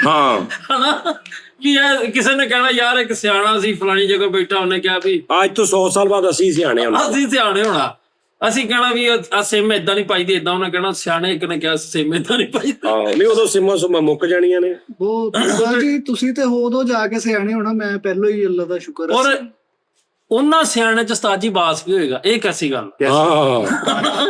A: ਹਾਂ
D: ਹਨਾ ਵੀ ਇਹ ਕਿਸੇ ਨੇ ਕਹਿਣਾ ਯਾਰ ਇੱਕ ਸਿਆਣਾ ਸੀ ਫਲਾਣੀ ਜਗ੍ਹਾ ਬੈਠਾ, ਉਹਨੇ ਕਿਹਾ ਵੀ
A: ਅੱਜ ਤੋਂ 100 ਸਾਲ ਬਾਅਦ ਅਸੀਂ ਸਿਆਣੇ ਹੋਣਾ,
D: ਅਸੀਂ ਸਿਆਣੇ ਹੋਣਾ। ਅਸੀਂ ਕਹਿਣਾ ਵੀ ਆ ਸਿਮ ਏਦਾਂ ਨਹੀਂ ਪਾਈਦੀ, ਏਦਾਂ ਉਹਨੇ ਕਹਿਣਾ ਸਿਆਣੇ ਇੱਕ ਨੇ ਕਿਹਾ ਸਿਮ ਏਦਾਂ ਨਹੀਂ ਪਾਈਦੀ।
A: ਨਹੀਂ ਉਦੋਂ ਸਿਮਾਂ ਸੁਮਾਂ ਮੁੱਕ ਜਾਣੀਆਂ ਨੇ।
E: ਉਹ ਜੀ ਤੁਸੀਂ ਤੇ ਉਦੋਂ ਜਾ ਕੇ ਸਿਆਣੇ ਹੋਣਾ, ਮੈਂ ਪਹਿਲਾਂ ਹੀ ਅੱਲਾ ਦਾ ਸ਼ੁਕਰ
D: ਔਰ ਉਹਨਾਂ ਸਿਆਣੇ ਚ ਉਸਤਾਦ ਜੀ ਬਾਸ ਵੀ ਹੋਏਗਾ, ਇਹ ਕੈਸੀ ਗੱਲ।
A: ਹਾਂ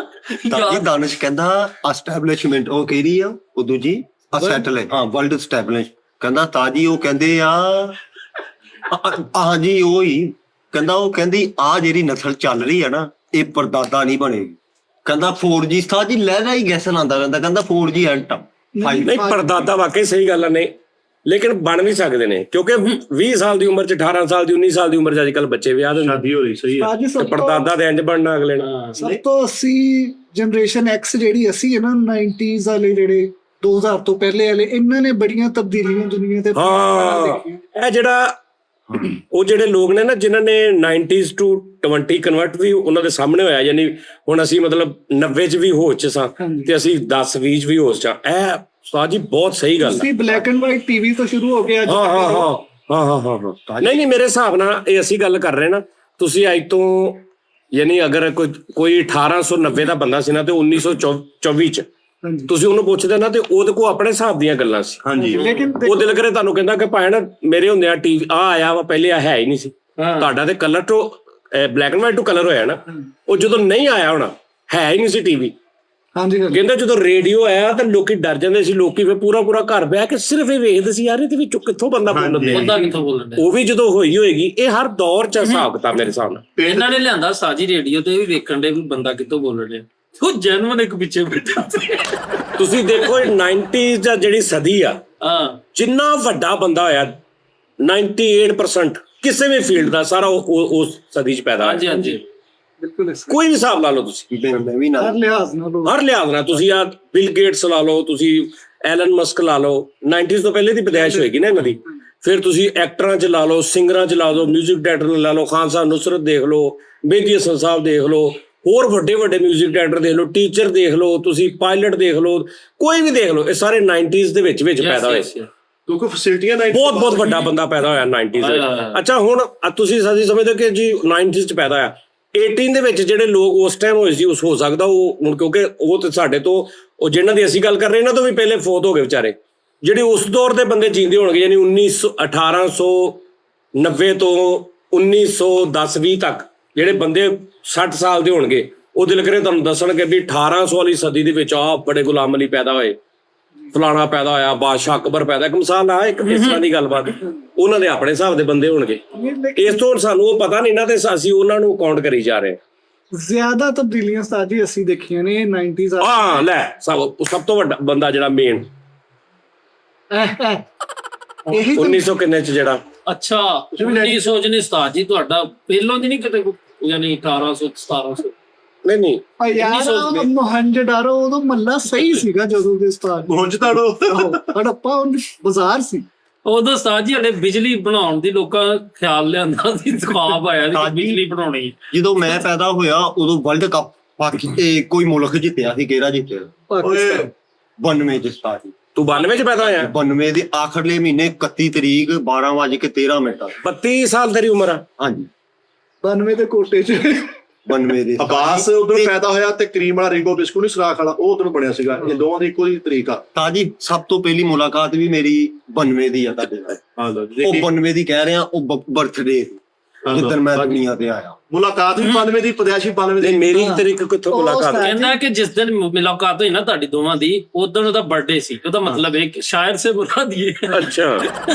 B: ਤਾਂ ਇਹ ਦਾਨਿਸ਼ ਕਹਿੰਦਾ ਐਸਟੈਬਲਿਸ਼ਮੈਂਟ ਉਹ ਕਿਹੜੀ ਆ ਉਹ ਦੂਜੀ ਸੈਟਲ ਹਾਂ ਵਰਲਡ ਐਸਟੈਬਲਿਸ਼ ਕਹਿੰਦਾ ਤਾਜੀ ਉਹ ਕਹਿੰਦੇ ਆ ਹਾਂਜੀ ਉਹ ਹੀ ਕਹਿੰਦਾ ਉਹ ਕਹਿੰਦੀ ਆ ਜਿਹੜੀ ਨਸਲ ਚੱਲ ਰਹੀ ਆ ਨਾ ਇਹ ਪਰਦਾਦਾ ਨਹੀਂ ਬਣੇਗੀ ਕਹਿੰਦਾ 4G ਤਾਜੀ ਲਹਿਦਾ ਹੀ ਗੈਸ ਲਾਉਂਦਾ ਰਹਿੰਦਾ ਕਹਿੰਦਾ 4G ਐਂਟ
A: ਨਹੀਂ ਪਰਦਾਦਾ ਵਾਕਈ ਸਹੀ ਗੱਲ ਨੇ ਲੇਕਿਨ ਬਣ ਵੀ ਸਕਦੇ ਨੇ ਕਿਉਂਕਿ 20 ਸਾਲ ਦੀ ਉਮਰ ਚ 18 ਸਾਲ ਦੀ 19 ਸਾਲ ਦੀ ਉਮਰ ਚ ਅੱਜ ਕੱਲ ਬੱਚੇ ਵਿਆਹ ਦਿੰਦੇ
C: ਸ਼ਾਦੀ ਹੋ ਰਹੀ ਸਹੀ ਹੈ
E: ਉਸਤਾਦ ਜੀ
A: ਤੇ ਪਰਦਾਦਾ ਤੇ ਇੰਜ ਬਣਨਾ ਅਗਲੇ ਨੇ
E: ਸਭ ਤੋਂ ਅਸੀਂ ਜਨਰੇਸ਼ਨ X ਜਿਹੜੀ ਅਸੀਂ ਹੈ ਨਾ 90s ਵਾਲੇ ਜਿਹੜੇ 2000 ਤੋਂ ਪਹਿਲੇ ਵਾਲੇ ਇਹਨਾਂ ਨੇ ਬੜੀਆਂ ਤਬਦੀਲੀਆਂ ਦੁਨੀਆ ਤੇ
A: ਹਾਂ ਇਹ ਜਿਹੜਾ ਉਹ ਜਿਹੜੇ ਲੋਕ ਨੇ ਨਾ ਜਿਨ੍ਹਾਂ ਨੇ 90s to 20 ਕਨਵਰਟ ਵੀ ਉਹਨਾਂ ਦੇ ਸਾਹਮਣੇ ਹੋਇਆ ਯਾਨੀ ਹੁਣ ਅਸੀਂ ਮਤਲਬ 90 ਚ ਵੀ ਹੋਸ਼ ਚ ਸਾਂ ਤੇ ਅਸੀਂ 10 20 ਚ ਵੀ ਹੋਸ਼ ਚ ਇਹ ਉਸਤਾਦ ਜੀ ਬਹੁਤ ਸਹੀ ਗੱਲ
E: ਤੁਸੀਂ ਬਲੈਕ ਐਂਡ ਵਾਈਟ ਟੀਵੀ ਤੋਂ ਸ਼ੁਰੂ ਹੋ ਕੇ ਅੱਜ
A: ਹਾਂ ਨਹੀਂ ਮੇਰੇ ਹਿਸਾਬ ਨਾਲ ਇਹ ਅਸੀਂ ਗੱਲ ਕਰ ਰਹੇ ਨਾ ਤੁਸੀਂ ਅੱਜ ਤੋਂ ਯਾਨੀ ਅਗਰ ਕੋਈ 1890 ਦਾ ਬੰਦਾ ਸੀ ਨਾ ਤੇ 1924 ਚ ਤੁਸੀਂ ਉਹਨੂੰ ਪੁੱਛਦੇ ਨਾ ਤੇ ਉਹਦੇ ਕੋਲ ਆਪਣੇ ਹਿਸਾਬ ਦੀਆਂ ਗੱਲਾਂ ਸੀ
C: ਹਾਂਜੀ
E: ਲੇਕਿਨ
A: ਉਹ ਦਿਲ ਕਰੇ ਤੁਹਾਨੂੰ ਕਹਿੰਦਾ ਕਿ ਭਾਈ ਨਾ ਮੇਰੇ ਹੁੰਦਿਆਂ ਟੀਵੀ ਆ ਆਇਆ ਵਾ ਪਹਿਲੇ ਆ ਹੈ ਹੀ ਨਹੀਂ ਸੀ ਤੁਹਾਡਾ ਤੇ ਕਲਰ ਤੋਂ ਬਲੈਕ ਐਂਡ ਵਾਈਟ ਤੋਂ ਕਲਰ ਹੋਇਆ ਨਾ ਉਹ ਜਦੋਂ ਨਹੀਂ ਆਇਆ ਹੋਣਾ ਹੈ ਹੀ ਨਹੀਂ ਸੀ ਟੀਵੀ
E: ਹਾਂਜੀ
A: ਕਹਿੰਦਾ ਜਦੋਂ ਰੇਡੀਓ ਆਇਆ ਤਾਂ ਲੋਕੀ ਡਰ ਜਾਂਦੇ ਸੀ ਲੋਕੀ ਫਿਰ ਪੂਰਾ ਘਰ ਬਹਿ ਕੇ ਸਿਰਫ ਇਹ ਵੇਖਦੇ ਸੀ ਯਾਰ ਇਹਦੇ ਵਿੱਚੋਂ ਕਿੱਥੋਂ ਬੰਦਾ ਬੋਲਦਾ
D: ਬੰਦਾ ਕਿੱਥੋਂ ਬੋਲਣ
A: ਉਹ ਵੀ ਜਦੋਂ ਹੋਏਗੀ ਇਹ ਹਰ ਦੌਰ ਚ ਹਿਸਾਬ ਕਿਤਾਬ ਮੇਰੇ ਹਿਸਾਬ ਨਾਲ
D: ਇਹਨਾਂ ਨੇ ਲਿਆਂਦਾ ਸਾਜੀ ਰੇਡੀਓ ਤੇ ਵੀ ਵੇਖਣ ਦੇ ਵੀ ਬੰਦਾ ਕਿੱਥੋਂ ਬੋਲ ਰਿਹਾ ਉਹ ਜੈਨੂਇਨ ਇੱਕ ਪਿੱਛੇ ਬੈਠਾ
A: ਤੁਸੀਂ ਦੇਖੋ 90s ਦਾ ਜਿਹੜੀ ਸਦੀ ਆ ਜਿੰਨਾ ਵੱਡਾ ਬੰਦਾ ਹੋਇਆ 98% ਕਿਸੇ ਵੀ ਫੀਲਡ ਦਾ ਸਾਰਾ ਉਸ ਸਦੀ ਚ ਪੈਦਾ ਹੋਇਆ
D: ਹਾਂਜੀ
E: ਬਿਲਕੁਲ
A: ਕੋਈ ਵੀ ਹਿਸਾਬ ਲਾ ਲਓ ਤੁਸੀਂ
B: ਮੈਂ ਵੀ ਨਾ
E: ਹਰ ਲਿਹਾਜ਼ ਨਾਲ
A: ਹਰ ਲਿਹਾਜ਼ ਨਾਲ ਤੁਸੀਂ ਆ ਬਿਲ ਗੇਟਸ ਲਾ ਲਓ ਤੁਸੀਂ ਐਲਨ ਮਸਕ ਲਾ ਲਓ 90s ਤੋਂ ਪਹਿਲੇ ਦੀ ਪੈਦਾਇਸ਼ ਹੋਏਗੀ ਨਾ ਇਹਨਾਂ ਦੀ ਫਿਰ ਤੁਸੀਂ ਐਕਟਰਾਂ ਚ ਲਾ ਲਓ ਸਿੰਗਰਾਂ ਚ ਲਾ ਲਓ ਮਿਊਜ਼ਿਕ ਡਾਇਰੈਕਟਰ ਲਾ ਲਓ ਖਾਨ ਸਾਹਿਬ ਨੁਸਰਤ ਦੇਖ ਲਓ ਮਹਿੰਦੀ ਹਸਨ ਸਾਹਿਬ ਦੇਖ ਲਓ ਹੋਰ ਵੱਡੇ ਮਿਊਜ਼ਿਕ ਡਾਇਰੈਕਟਰ ਦੇਖ ਲਓ ਟੀਚਰ ਦੇਖ ਲਓ ਤੁਸੀਂ ਪਾਇਲਟ ਦੇਖ ਲਓ ਕੋਈ ਵੀ ਦੇਖ ਲਓ ਇਹ ਸਾਰੇ 90s ਦੇ ਵਿੱਚ ਪੈਦਾ ਹੋਏ ਸੀ
C: ਕਿਉਂਕਿ ਫੈਸਿਲਿਟੀਆਂ
A: ਬਹੁਤ ਵੱਡਾ ਬੰਦਾ ਪੈਦਾ ਹੋਇਆ 90s ਦੇ ਵਿੱਚ ਅੱਛਾ ਹੁਣ ਤੁਸੀਂ ਸਾਡੀ ਸਮਝਦੇ ਕਿ ਜੀ 90s ਚ ਪੈਦਾ ਹੋਇਆ 18 ਦੇ ਵਿੱਚ ਜਿਹੜੇ ਲੋਕ ਉਸ ਟਾਈਮ ਹੋਏ ਸੀ ਉਸ ਹੋ ਸਕਦਾ ਉਹ ਹੁਣ ਕਿਉਂਕਿ ਉਹ ਤੇ ਸਾਡੇ ਤੋਂ ਉਹ ਜਿਹਨਾਂ ਦੀ ਅਸੀਂ ਗੱਲ ਕਰ ਰਹੇ ਇਹਨਾਂ ਤੋਂ ਵੀ ਪਹਿਲੇ ਫੌਤ ਹੋ ਗਏ ਵਿਚਾਰੇ ਜਿਹੜੇ ਉਸ ਦੌਰ ਦੇ ਬੰਦੇ ਜੀਂਦੇ ਹੋਣਗੇ ਯਾਨੀ 1890 ਤੋਂ 1910-20 ਤੱਕ ਜਿਹੜੇ ਬੰਦੇ 60 ਸਾਲ ਦੇ ਹੋਣਗੇ ਉਹ ਦਿਲ ਕਰੇ ਤੁਹਾਨੂੰ ਦੱਸਣਗੇ ਵੀ 1800 ਵਾਲੀ ਸਦੀ ਦੇ ਵਿੱਚ ਆ ਬੜੇ ਗੁਲਾਮ ਅਲੀ ਪੈਦਾ ਹੋਏ ਫਲਾਣਾ ਪੈਦਾ ਹੋਇਆ ਬਾਦਸ਼ਾਹ ਅਕਬਰ ਪੈਦਾ ਇੱਕ ਮਿਸਾਲ ਆ ਇੱਕ ਇਸ ਤਰ੍ਹਾਂ ਦੀ ਗੱਲਬਾਤ ਉਹਨਾਂ ਦੇ ਆਪਣੇ ਹਿਸਾਬ ਦੇ ਬੰਦੇ ਹੋਣਗੇ ਇਸ ਤੋਂ ਸਾਨੂੰ ਉਹ ਪਤਾ ਨਹੀਂ ਨਾ ਤੇ ਅਸੀਂ ਉਹਨਾਂ ਨੂੰ ਕਾਊਂਟ ਕਰੀ ਜਾ ਰਹੇ
E: ਜ਼ਿਆਦਾ ਤਬਦੀਲੀਆਂ ਸਾਜੀ ਅਸੀਂ ਦੇਖੀਆਂ ਨੇ 90s
A: ਹਾਂ ਲੈ ਸਭ ਤੋਂ ਵੱਡਾ ਬੰਦਾ ਜਿਹੜਾ ਮੇਨ
E: ਇਹੀ
A: 1900 ਕਿੰਨੇ ਚ ਜਿਹੜਾ
D: ਅੱਛਾ 1900 ਚ ਨਹੀਂ ਉਸਤਾਦ ਜੀ ਤੁਹਾਡਾ ਪਹਿਲੋਂ ਦੀ ਨਹੀਂ ਕਿਤੇ ਯਾਨੀ 1800 1700
A: ਨਹੀਂ
E: ਯਾਰ ਮੋਹਨਜੋਦਾੜੋ ਉਦੋਂ ਮੱਲਾ ਸਹੀ ਸੀਗਾ ਜਦੋਂ ਦੇ ਉਸਤਾਦ
C: ਮੋਹਨਜੋਦਾੜੋ
E: ਹੜੱਪਾ ਬਾਜ਼ਾਰ ਸੀ
D: ਉਦੋਂ ਉਸਤਾਦ ਜੀ ਹਲੇ ਬਿਜਲੀ ਬਣਾਉਣ ਦੀ ਲੋਕਾਂ ਖਿਆਲ ਲਿਆਂਦਾ ਸੀ ਖ਼ਾਬ ਆਇਆ ਸੀ ਬਿਜਲੀ ਬਣਾਉਣੀ
B: ਜਦੋਂ ਮੈਂ ਪੈਦਾ ਹੋਇਆ ਉਦੋਂ ਵਰਲਡ ਕੱਪ ਕੋਈ ਮੁਲਕ ਜਿੱਤਿਆ ਸੀ ਕਿਹੜਾ ਜਿੱਤਿਆ
E: ਪਾਕਿਸਤਾਨ
B: 92 ਚ ਸਟਾਰਟ
A: ਤੂੰ 92 ਚ ਪੈਦਾ ਹੋਇਆ
B: 92 ਦੇ ਆਖਰਲੇ ਮਹੀਨੇ 31 ਤਰੀਕ 12:13
A: 32 ਸਾਲ ਤੇਰੀ ਉਮਰ ਆ
B: ਹਾਂਜੀ
E: 92 ਦੇ ਕੋਟੇ ਚ
B: 92 ਦੇ
C: ਅਬਾਸ ਉਦੋਂ ਪੈਦਾ ਹੋਇਆ ਤੇ ਕਰੀਮ ਵਾਲਾ ਰਿੰਗੋ ਬਿਸਕੁਟ ਨਹੀਂ ਸਰਾਖ ਵਾਲਾ ਉਹ ਉਦੋਂ ਬਣਿਆ ਸੀਗਾ ਇਹ ਦੋਵਾਂ ਦੀ ਇੱਕੋ ਹੀ ਤਰੀਕ ਆ
B: ਤਾਜੀ ਸਭ ਤੋਂ ਪਹਿਲੀ ਮੁਲਾਕਾਤ ਵੀ ਮੇਰੀ 92 ਦੀ ਆ ਤੁਹਾਡੇ ਨਾਲ
C: ਹਾਂ ਲੋ
B: ਉਹ 92 ਦੀ ਕਹਿ ਰਿਹਾ ਉਹ ਬਰਥਡੇ ਜਿੱਦਣ ਮੈਂ ਦੁਨੀਆ ਤੇ ਆਇਆ
C: ਮੁਲਾਕਾਤ ਵੀ 92 ਦੀ ਪਦਿਆਸ਼ੀ 92 ਦੀ
A: ਮੇਰੀ ਤਰੀਕ ਕਿੱਥੋਂ ਮੁਲਾਕਾਤ
D: ਕਹਿੰਦਾ ਕਿ ਜਿਸ ਦਿਨ ਮੁਲਾਕਾਤ ਹੋਈ ਨਾ ਤੁਹਾਡੀ ਦੋਵਾਂ ਦੀ ਉਦੋਂ ਉਹਦਾ ਬਰਥਡੇ ਸੀ ਉਹਦਾ ਮਤਲਬ ਹੈ ਕਿ ਸ਼ਾਇਰ ਸੇ ਬੁਲਾ ਦੀਏ
A: ਅੱਛਾ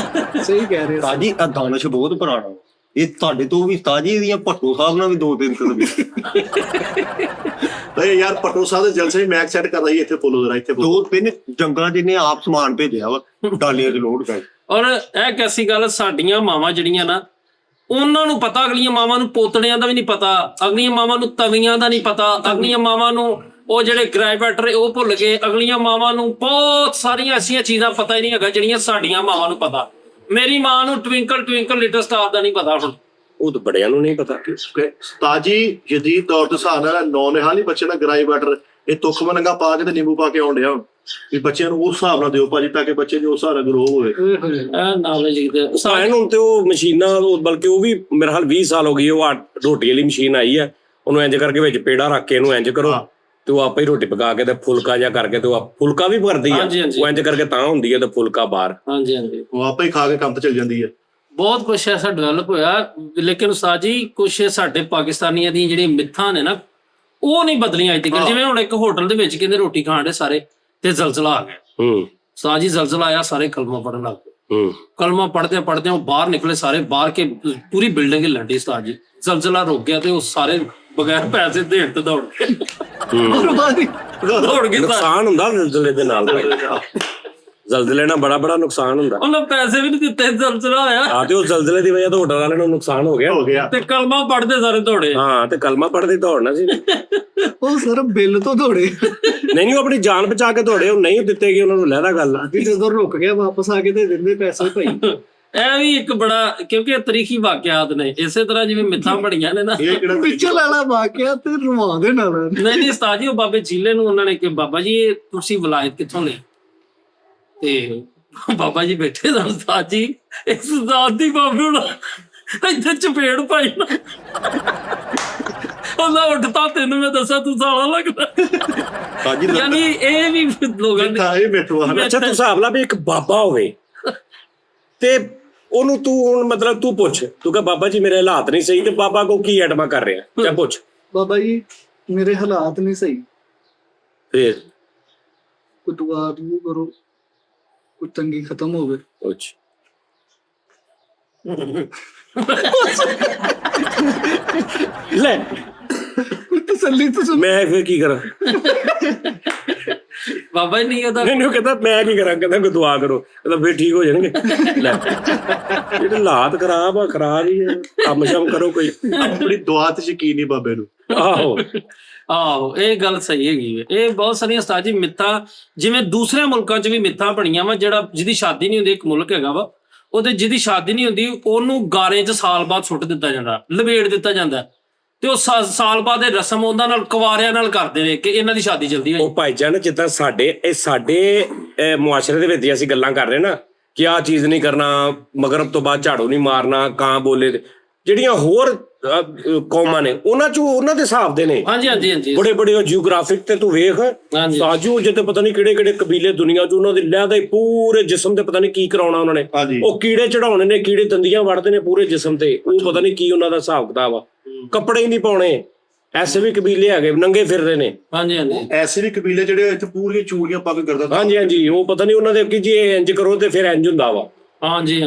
E: ਸਹੀ ਕਹਿ ਰਹੇ
B: ਤਾਜੀ ਆ ਦਾਨਿਸ਼ ਬਹੁਤ ਪੁਰਾਣਾ ਇਹ ਤੁਹਾਡੇ ਤੋਂ ਵੀ ਤਾਜੀ ਦੀਆਂ ਭੱਟੋ ਸਾਹਿਬ ਨਾਲ ਵੀ 2-3 ਕਦਮ
C: ਏ ਯਾਰ ਪਟੋ ਸਾਹਿਬ ਦੇ ਜਲਸੇ ਮੈਕ ਸੈੱਟ ਕਰ ਰਹੀ ਇੱਥੇ ਫੋਲੋ ਜਰਾ ਇੱਥੇ
B: 2-3 ਜੰਗਲਾਂ ਜਿਹਨੇ ਆਪ ਸਮਾਨ ਭੇਜਿਆ ਵਾ ਡਾਲੀਆਂ ਚ ਲੋਡ ਕਰ
D: ਔਰ ਇਹ ਕੈਸੀ ਗੱਲ ਸਾਡੀਆਂ ਮਾਵਾਂ ਜਿਹੜੀਆਂ ਨਾ ਉਹਨਾਂ ਨੂੰ ਪਤਾ ਅਗਲੀਆਂ ਮਾਵਾਂ ਨੂੰ ਪੋਤੜਿਆਂ ਦਾ ਵੀ ਨਹੀਂ ਪਤਾ ਅਗਲੀਆਂ ਮਾਵਾਂ ਨੂੰ ਤਵੀਆਂ ਦਾ ਨਹੀਂ ਪਤਾ ਅਗਲੀਆਂ ਮਾਵਾਂ ਨੂੰ ਉਹ ਜਿਹੜੇ ਗ੍ਰਾਈਵੈਟਰ ਉਹ ਭੁੱਲ ਗਏ ਅਗਲੀਆਂ ਮਾਵਾਂ ਨੂੰ ਬਹੁਤ ਸਾਰੀਆਂ ਐਸੀਆਂ ਚੀਜ਼ਾਂ ਪਤਾ ਹੀ ਨਹੀਂ ਹੈਗਾ ਜਿਹੜੀਆਂ ਸਾਡੀਆਂ ਮਾਵਾਂ ਨੂੰ ਪਤਾ ਮੇਰੀ ਮਾਂ ਨੂੰ ਟਵਿੰਕਲ ਲਿਟਲ ਸਟਾਰ ਦਾ ਨਹੀਂ ਪਤਾ ਹੁਣ
A: ਉਹ ਤਾਂ ਬੜਿਆਂ ਨੂੰ ਨਹੀਂ ਪਤਾ
C: ਤਾਜੀ ਜਦੀਦ ਦੌਰ ਦੇ ਹਿਸਾਬ ਨਾਲ ਨੌਨਿਹਾਲ ਹੀ ਬੱਚੇ ਦਾ ਗਰਾਈ ਵਾਟਰ ਇਹ ਤੁਖ ਮਨੰਗਾ ਪਾ ਕੇ ਤੇ ਨਿੰਬੂ ਪਾ ਕੇ ਆਉਣ ਡਿਆ ਵੀ ਬੱਚਿਆਂ ਨੂੰ ਉਸ ਹਿਸਾਬ ਨਾਲ ਦਿਓ ਭਾਜੀ ਤਾਂ ਕਿ ਬੱਚੇ ਦੀ ਉਸ ਹਿਸਾਬ ਨਾਲ ਗਰੋ ਹੋਵੇ
D: ਇਹ ਨਾਲੇਜ ਦੇ
A: ਸਾਇਨ ਹੁਣ ਤੇ ਉਹ ਮਸ਼ੀਨਾਂ ਬਲਕਿ ਉਹ ਵੀ ਮੇਰੇ ਹਾਲ 20 ਸਾਲ ਹੋ ਗਈ ਉਹ ਰੋਟੀ ਵਾਲੀ ਮਸ਼ੀਨ ਆਈ ਹੈ ਉਹਨੂੰ ਇੰਜ ਕਰਕੇ ਵਿੱਚ ਪੇੜਾ ਰੱਖ ਕੇ ਇਹਨੂੰ ਇੰਜ ਕਰੋ ਤੇ ਉਹ ਆਪੇ ਹੀ ਰੋਟੀ ਪਕਾ ਕੇ ਤੇ ਫੁਲਕਾ ਜਿਹਾ ਕਰਕੇ ਤੇ ਉਹ ਫੁਲਕਾ ਵੀ ਭਰਦੀ ਆ ਉਹ ਇੰਜ ਕਰਕੇ ਤਾਂ ਹੁੰਦੀ ਹੈ ਤੇ ਫੁਲਕਾ ਬਾਹਰ
D: ਹਾਂਜੀ
C: ਉਹ ਆਪੇ ਹੀ ਖਾ ਕੇ ਕੰਮ ਤੇ ਚਲ ਜਾਂਦੀ ਹੈ
D: ਬਹੁਤ ਕੁਛ ਐਸਾ ਡਿਵੈਲਪ ਹੋਇਆ ਲੇਕਿਨ ਉਸਤਾਦ ਜੀ ਕੁਛ ਸਾਡੇ ਪਾਕਿਸਤਾਨੀਆਂ ਦੀਆਂ ਜਿਹੜੀਆਂ ਮਿੱਥਾਂ ਨੇ ਨਾ ਉਹ ਨਹੀਂ ਬਦਲੀਆਂ ਅੱਜ ਤੱਕ। ਜਿਵੇਂ ਹੁਣ ਇੱਕ ਹੋਟਲ ਦੇ ਵਿੱਚ ਕਹਿੰਦੇ ਰੋਟੀ ਖਾਣ ਦੇ ਸਾਰੇ ਤੇ ਜ਼ਲਜ਼ਲਾ ਆ ਗਿਆ, ਉਸਤਾਦ ਜੀ ਜ਼ਲਜ਼ਲਾ ਆਇਆ, ਸਾਰੇ ਕਲਮਾ ਪੜ੍ਹਨ ਲੱਗ ਪਏ। ਕਲਮਾ ਪੜ੍ਹਦੇ ਪੜ੍ਹਦੇ ਉਹ ਬਾਹਰ ਨਿਕਲੇ, ਸਾਰੇ ਬਾਹਰ ਕੇ ਪੂਰੀ ਬਿਲਡਿੰਗ ਹਿੱਲਣ ਡਈ। ਉਸਤਾਦ ਜੀ ਜ਼ਲਜ਼ਲਾ ਰੁਕ ਗਿਆ ਤੇ ਉਹ ਸਾਰੇ ਬਗੈਰ ਪੈਸੇ ਦੇਣ ਤੇ ਦੌੜ ਗਏ, ਦੌੜ ਗਏ।
A: ਨੁਕਸਾਨ ਹੁੰਦਾ ਜ਼ਲਜ਼ਲੇ ਦੇ ਨਾਲ, ਜ਼ਲਜ਼ਲੇ ਨਾਲ ਬੜਾ ਨੁਕਸਾਨ ਹੁੰਦਾ।
D: ਉਹਨਾਂ ਪੈਸੇ ਵੀ ਨਹੀਂ ਦਿੱਤੇ, ਜ਼ਲਜ਼ਲਾ ਆਇਆ
A: ਤੇ ਉਹ ਜ਼ਲਜ਼ਲੇ ਦੀ ਵਜ੍ਹਾ ਤੋਂ ਹੋਟਲ ਵਾਲਿਆਂ ਨੂੰ ਨੁਕਸਾਨ ਹੋ ਗਿਆ
D: ਤੇ ਕਲਮਾ ਪੜ੍ਹਦੇ ਸਾਰੇ ਦੌੜੇ।
A: ਹਾਂ, ਤੇ ਕਲਮਾ ਪੜ੍ਹਦੇ ਦੌੜਨਾ ਸੀ।
E: ਉਹ ਸਿਰਫ ਬਿੱਲ ਤੋਂ ਦੌੜੇ,
A: ਨਹੀਂ ਉਹ ਆਪਣੀ ਜਾਨ ਬਚਾ ਕੇ ਦੌੜੇ, ਉਹ ਨਹੀਂ ਦਿੱਤੇ ਗਏ ਉਹਨਾਂ ਨੂੰ, ਲਹਿਦਾ ਗੱਲ ਆ।
E: ਜਦੋਂ ਰੁਕ ਗਿਆ ਵਾਪਸ ਆ ਕੇ ਦੇ ਦਿੰਦੇ ਪੈਸੇ ਭਾਈ।
D: ਇਹ ਵੀ ਇੱਕ ਬੜਾ, ਕਿਉਂਕਿ ਇਹ ਤਰੀਖੀ ਵਾਕਿਆਤ ਨੇ। ਇਸੇ ਤਰ੍ਹਾਂ ਜਿਵੇਂ ਮਿੱਥਾਂ ਬਣੀਆਂ ਨੇ ਨਾ,
E: ਪਿੱਛੇ ਵਾਲਾ ਵਾਕਿਆ ਤੇ ਰਵਾ ਦੇ ਨਾਲ।
D: ਨਹੀਂ ਉਸਤਾਦ ਜੀ, ਉਹ ਬਾਬੇ ਚੀਲੇ ਨੂੰ ਉਹਨਾਂ ਨੇ ਕਿ ਬਾਬਾ ਜੀ ਇਹ ਤੁਸੀਂ ਵਿਲਾਇਤ ਕਿੱਥੋਂ ਲਈ? ਤੇ ਬਾਬਾ ਜੀ ਬੈਠੇ ਸਨ, ਉਸਤਾਦ ਜੀ ਇਸ ਜ਼ਾਤ ਦੀ ਬਾਬੇ ਹੁਣ ਇੱਥੇ ਚਪੇੜ ਪਾਈ ਨਾ, ਉਹਦਾ ਉੱਠਤਾ, ਤੈਨੂੰ ਮੈਂ ਦੱਸਾਂ ਤੂੰ ਸਾਲਾ ਲੱਗਦਾ। ਯਾਨੀ ਇਹ ਵੀ ਲੋਕਾਂ ਨੇ
A: ਅੱਛਾ ਤੂੰ ਹਿਸਾਬ ਲਾ ਵੀ ਇੱਕ ਬਾਬਾ ਹੋਵੇ ਤੇ ਉਹਨੂੰ ਤੂੰ ਹੁਣ ਮਤਲਬ ਤੂੰ ਪੁੱਛ, ਤੂੰ ਕਹ ਬਾਬਾ ਜੀ ਮੇਰੇ ਹਾਲਾਤ ਨਹੀਂ ਸਹੀ, ਤੇ ਬਾਬਾ ਕੋ ਕੀ ਐਟਮਾ ਕਰ ਰਿਹਾ, ਜਾਂ ਪੁੱਛ
E: ਬਾਬਾ ਜੀ ਮੇਰੇ ਹਾਲਾਤ ਨਹੀਂ ਸਹੀ,
A: ਫੇਰ
E: ਕੋਈ ਦੁਆ ਦੂ ਕਰੋ, ਕੋਈ ਤੰਗੀ ਖਤਮ ਹੋਵੇ।
A: ਪੁੱਛ ਲੈ
E: ਕੋਈ ਤਸੱਲੀ
A: ਮੈਂ ਫਿਰ ਕੀ ਕਰਾਂ?
D: ਬਾਬਾ ਜੀ ਨਹੀਂ ਉਹਦਾ
A: ਨਹੀਂ ਉਹ ਕਹਿੰਦਾ ਮੈਂ ਕੀ ਕਰਾਂ, ਕਹਿੰਦਾ ਕੋਈ ਦੁਆ ਕਰੋ, ਕਹਿੰਦਾ ਫਿਰ ਠੀਕ ਹੋ ਜਾਣਗੇ। ਲੈ ਜਿਹੜੇ ਹਾਲਾਤ ਖਰਾਬ ਆ, ਖਰਾਬ ਹੀ ਆ, ਕੰਮ ਸ਼ਮ ਕਰੋ ਕੋਈ।
C: ਆਪਣੀ ਦੁਆ ਤੇ ਯਕੀਨ ਨਹੀਂ ਬਾਬੇ ਨੂੰ।
D: ਆਹੋ ਇਹ ਗੱਲ ਸਹੀ ਹੈਗੀ। ਇਹ ਬਹੁਤ ਸਾਰੀਆਂ ਉਸਤਾਦ ਜੀ ਮਿੱਥਾਂ, ਜਿਵੇਂ ਦੂਸਰੇ ਮੁਲਕਾਂ 'ਚ ਵੀ ਮਿੱਥਾਂ ਬਣੀਆਂ ਵਾ। ਜਿਹੜਾ ਜਿਹਦੀ ਸ਼ਾਦੀ ਨਹੀਂ ਹੁੰਦੀ, ਇੱਕ ਮੁਲਕ ਹੈਗਾ ਵਾ ਉਹਦੇ ਜਿਹਦੀ ਸ਼ਾਦੀ ਨਹੀਂ ਹੁੰਦੀ, ਉਹਨੂੰ ਗਾਰੇ 'ਚ ਸਾਲ ਬਾਅਦ ਸੁੱਟ ਦਿੱਤਾ ਜਾਂਦਾ, ਲਵੇੜ ਦਿੱਤਾ ਜਾਂਦਾ, ਤੇ ਉਹ ਸਾਲ ਬਾਅਦ ਇਹ ਰਸਮ ਉਹਨਾਂ ਨਾਲ ਕੁਵਾਰਿਆਂ ਨਾਲ ਕਰਦੇ ਨੇ ਕਿ ਇਹਨਾਂ ਦੀ ਸ਼ਾਦੀ ਜਲਦੀ ਹੋਈ।
A: ਉਹ ਭਾਈਜਾਨ ਜਿੱਦਾਂ ਸਾਡੇ ਮੁਆਸ਼ਰੇ ਦੇ ਵਿੱਚ ਅਸੀਂ ਗੱਲਾਂ ਕਰ ਰਹੇ ਨਾ ਕਿ ਆਹ ਚੀਜ਼ ਨਹੀਂ ਕਰਨਾ, ਮਗਰਬ ਤੋਂ ਬਾਅਦ ਝਾੜੂ ਨਹੀਂ ਮਾਰਨਾ, ਕਾਂ ਬੋਲੇ, ਜਿਹੜੀਆਂ ਹੋਰ ਕੌਮਾਂ ਨੇ ਉਹਨਾਂ ਚੋਂ ਉਹਨਾਂ ਦੇ ਹਿਸਾਬ ਦੇ ਨੇ।
D: ਹਾਂਜੀ
A: ਬੜੇ ਜਿਓਗ੍ਰਾਫਿਕ ਤੇ ਤੂੰ ਵੇਖ ਸਾਜੂ ਜਿੱਤੇ ਪਤਾ ਨਹੀਂ ਕਿਹੜੇ ਕਬੀਲੇ ਦੁਨੀਆ ਚ, ਉਹਨਾਂ ਦੇ ਲਹਿਦਾ ਪੂਰੇ ਜਿਸਮ ਤੇ ਪਤਾ ਨਹੀਂ ਕੀ ਕਰਾਉਣਾ ਉਹਨਾਂ ਨੇ। ਉਹ ਕੀੜੇ ਚੜਾਉਣੇ ਨੇ, ਕੀੜੇ ਦੰਦੀਆਂ ਵੜਦੇ ਨੇ ਪੂਰੇ ਜਿਸਮ ਤੇ, ਉਹ ਪਤਾ ਨਹੀਂ ਕੀ ਉਹਨਾਂ ਦਾ ਹਿਸਾਬ ਕਿਤਾਬ ਆ। ਕੱਪੜੇ ਹੀ ਨਹੀਂ ਪਾਉਣੇ। ਐਸੇ ਵੀ ਕਬੀਲੇ ਹੈਗੇ ਨੰਗੇ ਫਿਰ ਰਹੇ ਨੇ।
D: ਹਾਂਜੀ
C: ਐਸੇ ਵੀ ਕਬੀਲੇ ਜਿਹੜੇ ਇੱਥੇ ਪੂਰੀਆਂ ਚੂੜੀਆਂ ਪਾ ਕੇ ਗਰਦਨ।
A: ਹਾਂਜੀ ਉਹ ਪਤਾ ਨਹੀਂ ਉਹਨਾਂ ਦੇ ਕਿ ਜੇ ਇੰਜ ਕਰੋ ਤੇ ਫਿਰ ਇੰਜ ਹੁੰਦਾ ਵਾ।
D: ਹਾਂਜੀ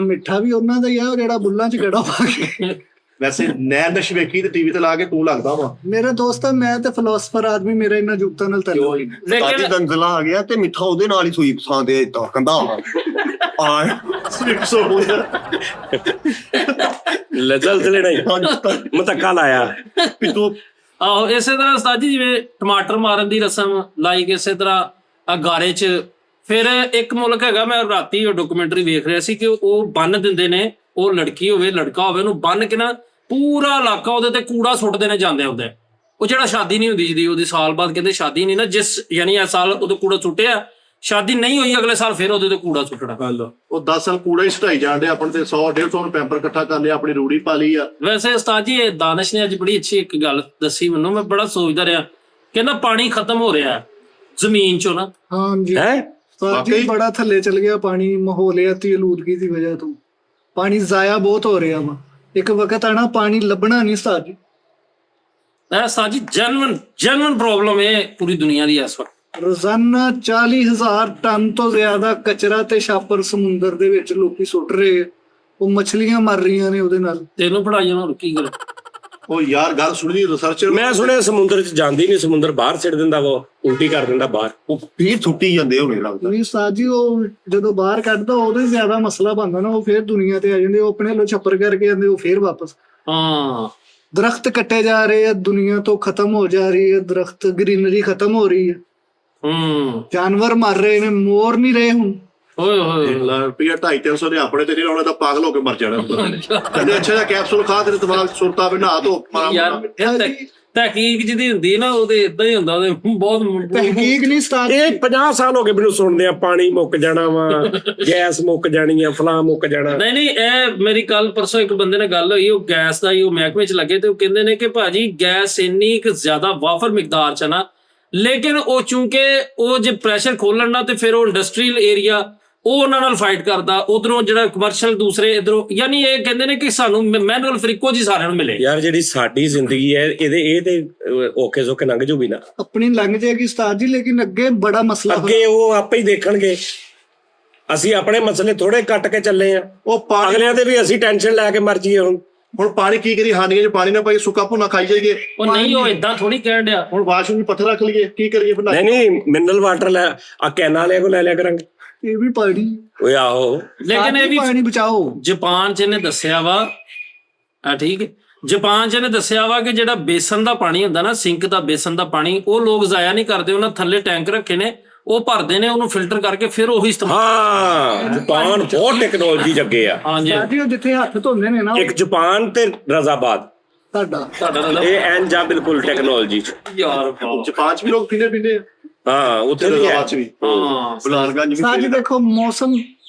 E: ਮਿੱਠਾ ਵੀ ਉਹਨਾਂ ਦਾ ਹੀ ਆ ਜਿਹੜਾ ਬੁੱਲਾਂ 'ਚ ਗੜਾ ਪਾ ਕੇ।
C: ਵੈਸੇ ਨੈਣ ਨਸ਼ ਵੇਖੀ ਤੇ ਟੀਵੀ ਤੇ ਲਾ ਕੇ ਤੂੰ ਲੱਗਦਾ ਵਾ
E: ਮੇਰਾ ਦੋਸਤ ਆ, ਮੈਂ ਤੇ ਫਿਲਾਸਫਰ ਆਦਮੀ, ਮੇਰਾ ਇਹਨਾਂ ਜੁਗਤਾਂ ਨਾਲ ਤਾਲੁਕ ਨਹੀਂ।
B: ਤਾਜੀ ਦੰਦਲਾ ਆ ਗਿਆ ਤੇ ਮਿੱਠਾ ਉਹਦੇ ਨਾਲ ਹੀ ਸੂਈ ਪਸਾਂਦੇ ਤਾਂ ਕਹਿੰਦਾ ਆ
C: ਸਲਿਪਸ ਹੋ ਗਿਆ।
A: ਲਜਲ ਤੇ ਲੈਣਾ ਮਤੱਕਾ ਲਾਇਆ
B: ਪਿੱਤੂ।
D: ਆਹੋ ਇਸੇ ਤਰ੍ਹਾਂ ਉਸਤਾਦ ਜੀ ਜਿਵੇਂ ਟਮਾਟਰ ਮਾਰਨ ਦੀ ਰਸਮ ਲਾਈਕ ਇਸੇ ਤਰ੍ਹਾਂ ਗਾਰੇ 'ਚ। ਫਿਰ ਇੱਕ ਮੁਲਕ ਹੈਗਾ, ਮੈਂ ਰਾਤੀ ਉਹ ਡਾਕੂਮੈਂਟਰੀ ਵੇਖ ਰਿਹਾ ਸੀ ਕਿ ਉਹ ਬੰਨ ਦਿੰਦੇ ਨੇ, ਉਹ ਲੜਕੀ ਹੋਵੇ ਲੜਕਾ ਹੋਵੇ, ਉਹਨੂੰ ਬੰਨ ਕੇ ਨਾ ਪੂਰਾ ਇਲਾਕਾ ਉਹਦੇ ਤੇ ਕੂੜਾ ਸੁੱਟਦੇ ਨੇ ਜਾਂਦੇ ਹੁੰਦੇ। ਉਹ ਜਿਹੜਾ ਸ਼ਾਦੀ ਨਹੀਂ ਹੁੰਦੀ ਜਿਹਦੀ, ਉਹਦੀ ਸਾਲ ਬਾਅਦ ਕਹਿੰਦੇ ਸ਼ਾਦੀ ਨਹੀਂ ਨਾ, ਜਿਸ ਯਾਨੀ ਇਸ ਸਾਲ ਉਹਦੇ ਕੂੜਾ ਸੁੱਟਿਆ, ਸ਼ਾਦੀ ਨਹੀਂ ਹੋਈ, ਅਗਲੇ ਸਾਲ ਫਿਰ ਉਹਦੇ ਤੇ ਕੂੜਾ ਸੁੱਟਣਾ।
C: ਉਹ 10 ਸਾਲ ਕੂੜਾ ਹੀ ਸਟਾਈ ਜਾਂਦੇ ਆਪਣੇ ਤੇ 100-150 ਨੂੰ ਪੈਂਪਰ ਇਕੱਠਾ ਕਰ ਲਿਆ, ਆਪਣੀ ਰੂੜੀ ਪਾ ਲਈ ਆ।
D: ਵੈਸੇ ਉਸਤਾਦ ਜੀ ਇਹ ਦਾਨਿਸ਼ ਨੇ ਅੱਜ ਬੜੀ ਅੱਛੀ ਇੱਕ ਗੱਲ ਦੱਸੀ ਮੈਨੂੰ, ਮੈਂ ਬੜਾ ਸੋਚਦਾ ਰਿਹਾ। ਕਹਿੰਦਾ ਪਾਣੀ ਖਤਮ ਹੋ ਰਿਹਾ ਜ਼ਮੀਨ ਚੋਂ ਨਾ।
E: ਹਾਂਜੀ
C: ਵਾਕਈ
E: ਬੜਾ ਥੱਲੇ ਚਲ ਗਿਆ ਪਾਣੀ, ਮਾਹੌਲੀਆਤੀ ਆਲੂਦਗੀ ਦੀ ਵਜ੍ਹਾ ਤੋਂ ਪਾਣੀ ਜ਼ਾਇਆ ਬਹੁਤ ਹੋ ਰਿਹਾ ਵਾ। ਇੱਕ ਵਕਤ ਆਣਾ ਪਾਣੀ ਲੱਭਣਾ ਨਹੀਂ ਉਸਤਾਦ ਜੀ।
D: ਉਸਤਾਦ ਜੀ ਜੈਨੂਇਨ ਪ੍ਰੋਬਲਮ ਹੈ ਪੂਰੀ ਦੁਨੀਆ ਦੀ ਇਸ ਵਕਤ।
E: ਰੋਜ਼ਾਨਾ 40,000 ਟਨ ਤੋਂ ਜ਼ਿਆਦਾ ਕਚਰਾ ਤੇ ਛਾਪਰ ਸਮੁੰਦਰ ਦੇ ਵਿੱਚ ਲੋਕੀ ਸੁੱਟ ਰਹੇ ਆ। ਉਹ ਮੱਛਲੀਆਂ ਮਰ ਰਹੀਆਂ ਨੇ ਉਹਦੇ ਨਾਲ।
D: ਤੈਨੂੰ ਪੜਾਈ ਨਾਲ ਕੀ ਗੱਲ?
C: ਉਹ ਯਾਰ ਗੱਲ ਸੁਣੀ ਰਿਸਰਚਰ,
A: ਮੈਂ ਸੁਣਿਆ ਸਮੁੰਦਰ 'ਚ ਜਾਂਦੀ ਨਹੀਂ, ਸਮੁੰਦਰ ਬਾਹਰ ਛੱਡ ਦਿੰਦਾ ਵਾ, ਉਲਟੀ ਕਰ ਦਿੰਦਾ ਬਾਹਰ।
B: ਉਹ ਫਿਰ ਛੁੱਟੀ ਜਾਂਦੇ ਹੋਣੇ ਲੱਗਦਾ।
E: ਨਹੀਂ ਉਸਤਾਦ ਜੀ, ਉਹ ਜਦੋਂ ਬਾਹਰ ਕੱਢਦਾ ਉਦੋਂ ਹੀ ਜ਼ਿਆਦਾ ਮਸਲਾ ਬਣਦਾ ਨਾ, ਉਹ ਫਿਰ ਦੁਨੀਆ ਤੇ ਆ ਜਾਂਦੇ, ਉਹ ਆਪਣੇ ਵੱਲੋਂ ਛੱਪਰ ਕਰਕੇ ਜਾਂਦੇ, ਉਹ ਫਿਰ ਵਾਪਸ। ਦਰਖਤ ਕੱਟੇ ਜਾ ਰਹੇ ਆ, ਦੁਨੀਆ ਤੋਂ ਖਤਮ ਹੋ ਜਾ ਰਹੀ ਹੈ, ਦਰਖਤ ਗ੍ਰੀਨਰੀ ਖਤਮ ਹੋ ਰਹੀ ਹੈ, ਜਾਨਵਰ ਮਰ ਰਹੇ ਨੇ, ਮੋਰ ਨਹੀਂ ਰਹੇ ਹੁਣ।
D: ਓਏ ਹੋਏ
C: ਰੁਪਈਆ 250-300 ਦੇ ਆਪਣੇ ਤੇ ਨਹੀਂ ਲਾਉਣਾ ਤਾਂ ਪਾਗਲ ਹੋ ਕੇ ਮਰ ਜਾਣਾ। ਕਹਿੰਦੇ ਅੱਛਾ ਜਿਹਾ ਕੈਪਸੂਲ ਖਾ ਤੇਰੇ ਦਿਮਾਗ ਸੁਰਤਾ ਵੀ ਨਹਾ ਧੋ।
D: ਯਾਰ ਤਹਿਕੀਕ ਜਿਹਦੀ ਹੁੰਦੀ ਨਾ ਉਹਦੇ ਇਦਾਂ ਹੀ ਹੁੰਦਾ, ਉਹਦੇ ਬਹੁਤ
E: ਤਹਿਕੀਕ ਨਹੀਂ ਉਸਤਾਦ।
A: ਇਹ 50 ਸਾਲ ਹੋ ਗਏ ਮੈਨੂੰ ਸੁਣਦੇ ਆ, ਪਾਣੀ ਮੁੱਕ ਜਾਣਾ ਵਾ, ਗੈਸ ਮੁੱਕ ਜਾਣੀ ਆ, ਫਲਾਂ ਮੁੱਕ ਜਾਣਾ।
D: ਨਹੀਂ ਇਹ ਮੇਰੀ ਕੱਲ ਪਰਸੋਂ ਇੱਕ ਬੰਦੇ ਨਾਲ ਗੱਲ ਹੋਈ, ਉਹ ਗੈਸ ਦਾ ਹੀ ਉਹ ਮਹਿਕਮੇ 'ਚ ਲੱਗੇ, ਤੇ ਉਹ ਕਹਿੰਦੇ ਨੇ ਕਿ ਭਾਜੀ ਗੈਸ ਇੰਨੀ ਕੁ ਜ਼ਿਆਦਾ ਵਾਫਰ ਮਿਕਦਾਰ 'ਚ ਨਾ, ਲੇਕਿਨ ਉਹ ਚੂੰਕਿ ਉਹ ਜੇ ਪ੍ਰੈਸ਼ਰ ਖੋਲਣ ਨਾ ਤੇ ਫਿਰ ਉਹ ਇੰਡਸਟਰੀਅਲ ਏਰੀਆ ਉਹ ਉਹਨਾਂ ਨਾਲ ਫਾਈਟ ਕਰਦਾ, ਉਧਰੋਂ ਜਿਹੜਾ ਕਮਰਸ਼ੀਅਲ ਦੂਸਰੇ ਇਧਰੋਂ, ਯਾਨੀ ਇਹ ਕਹਿੰਦੇ ਨੇ ਕਿ ਸਾਨੂੰ ਮੈਨੂਅਲ ਫਿਰ ਇੱਕੋ ਜੀ ਸਾਰਿਆਂ ਨੂੰ ਮਿਲੇ।
A: ਯਾਰ ਜਿਹੜੀ ਸਾਡੀ ਜ਼ਿੰਦਗੀ ਹੈ ਇਹ ਤੇ ਔਖੇ ਸੌਖੇ ਲੰਘ ਜੂਗੀ ਨਾ,
E: ਆਪਣੀ ਲੰਘ ਜਾਏਗੀ ਉਸਤਾਦ ਜੀ, ਲੇਕਿਨ ਅੱਗੇ ਬੜਾ ਮਸਲਾ
A: ਅੱਗੇ ਉਹ ਆਪੇ ਹੀ ਦੇਖਣਗੇ। ਅਸੀਂ ਆਪਣੇ ਮਸਲੇ ਥੋੜੇ ਕੱਟ ਕੇ ਚੱਲੇ ਆ,
C: ਉਹ ਪਾਣੀ
A: ਅਗਲਿਆਂ ਦੇ ਵੀ ਅਸੀਂ ਟੈਨਸ਼ਨ ਲੈ ਕੇ ਮਰ ਜਾਈਏ।
C: ਹੁਣ ਪਾਣੀ ਕੀ ਕਰੀ, ਹਾਨੀਆਂ ਚ ਪਾਣੀ ਨਾ ਪਾਈ, ਸੁੱਕਾ ਭੁੰਨਾ ਖਾਈ ਜਾਈਏ।
D: ਉਹ ਨਹੀਂ, ਉਹ ਇਦਾਂ ਥੋੜੀ ਕਹਿਣ ਡਿਆ।
C: ਹੁਣ ਵਾਸ਼ਰੂਮ ਚ ਪੱਥਰ ਰੱਖ ਲਈਏ, ਕੀ ਕਰੀਏ ਫਿਰ?
A: ਨਹੀਂ ਮਿਨਰਲ ਵਾਟਰ ਲੈ ਆ, ਕੈਨਾਂ ਵਾਲਿਆਂ ਕੋਲ ਲੈ ਲਿਆ ਕਰਾਂਗੇ।
E: ਇਹ ਵੀ ਪਾਣੀ,
A: ਓਏ ਆਹੋ,
D: ਲੇਕਿਨ ਇਹ ਵੀ
E: ਪਾਣੀ ਬਚਾਓ।
D: ਜਾਪਾਨ ਚ ਇਹਨੇ ਦੱਸਿਆ ਵਾ, ਠੀਕ ਹੈ, ਜਾਪਾਨ ਚ ਇਹਨੇ ਦੱਸਿਆ ਵਾ ਕਿ ਜਿਹੜਾ ਬੇਸਨ ਦਾ ਪਾਣੀ ਹੁੰਦਾ ਨਾ, ਸਿੰਕ ਦਾ ਬੇਸਨ ਦਾ ਪਾਣੀ, ਉਹ ਲੋਕ ਜ਼ਾਇਆ ਨਹੀਂ ਕਰਦੇ, ਉਹਨਾਂ ਥੱਲੇ ਟੈਂਕ ਰੱਖੇ ਨੇ, ਉਹ ਭਰਦੇ ਨੇ, ਉਹਨੂੰ ਫਿਲਟਰ ਕਰਕੇ ਫਿਰ ਉਹੀ ਇਸਤੇਮਾਲ।
A: ਹਾਂ ਜਾਪਾਨ ਬਹੁਤ ਟੈਕਨੋਲੋਜੀ ਚ ਅੱਗੇ ਆ।
D: ਹਾਂਜੀ
E: ਸਾਡੀ ਉਹ ਜਿੱਥੇ ਹੱਥ ਧੋਂਦੇ ਨੇ ਨਾ,
A: ਇੱਕ ਜਾਪਾਨ ਤੇ ਰਜ਼ਾਬਾਦ,
E: ਤੁਹਾਡਾ
A: ਇਹ ਐਨ ਜਾ ਬਿਲਕੁਲ ਟੈਕਨੋਲੋਜੀ ਚ।
D: ਯਾਰ
C: ਜਾਪਾਨ ਚ ਵੀ ਲੋਕ ਪੀਂਦੇ
A: ਹਾਂ ਉੱਥੇ ਵੀ ਹੈ।
C: ਰਜ਼ਾਬਾਦ ਚ ਵੀ,
D: ਹਾਂ
C: ਬਲਾਰਗੰਜ ਵੀ
E: ਸਾਡੀ ਦੇਖੋ ਮੌਸਮ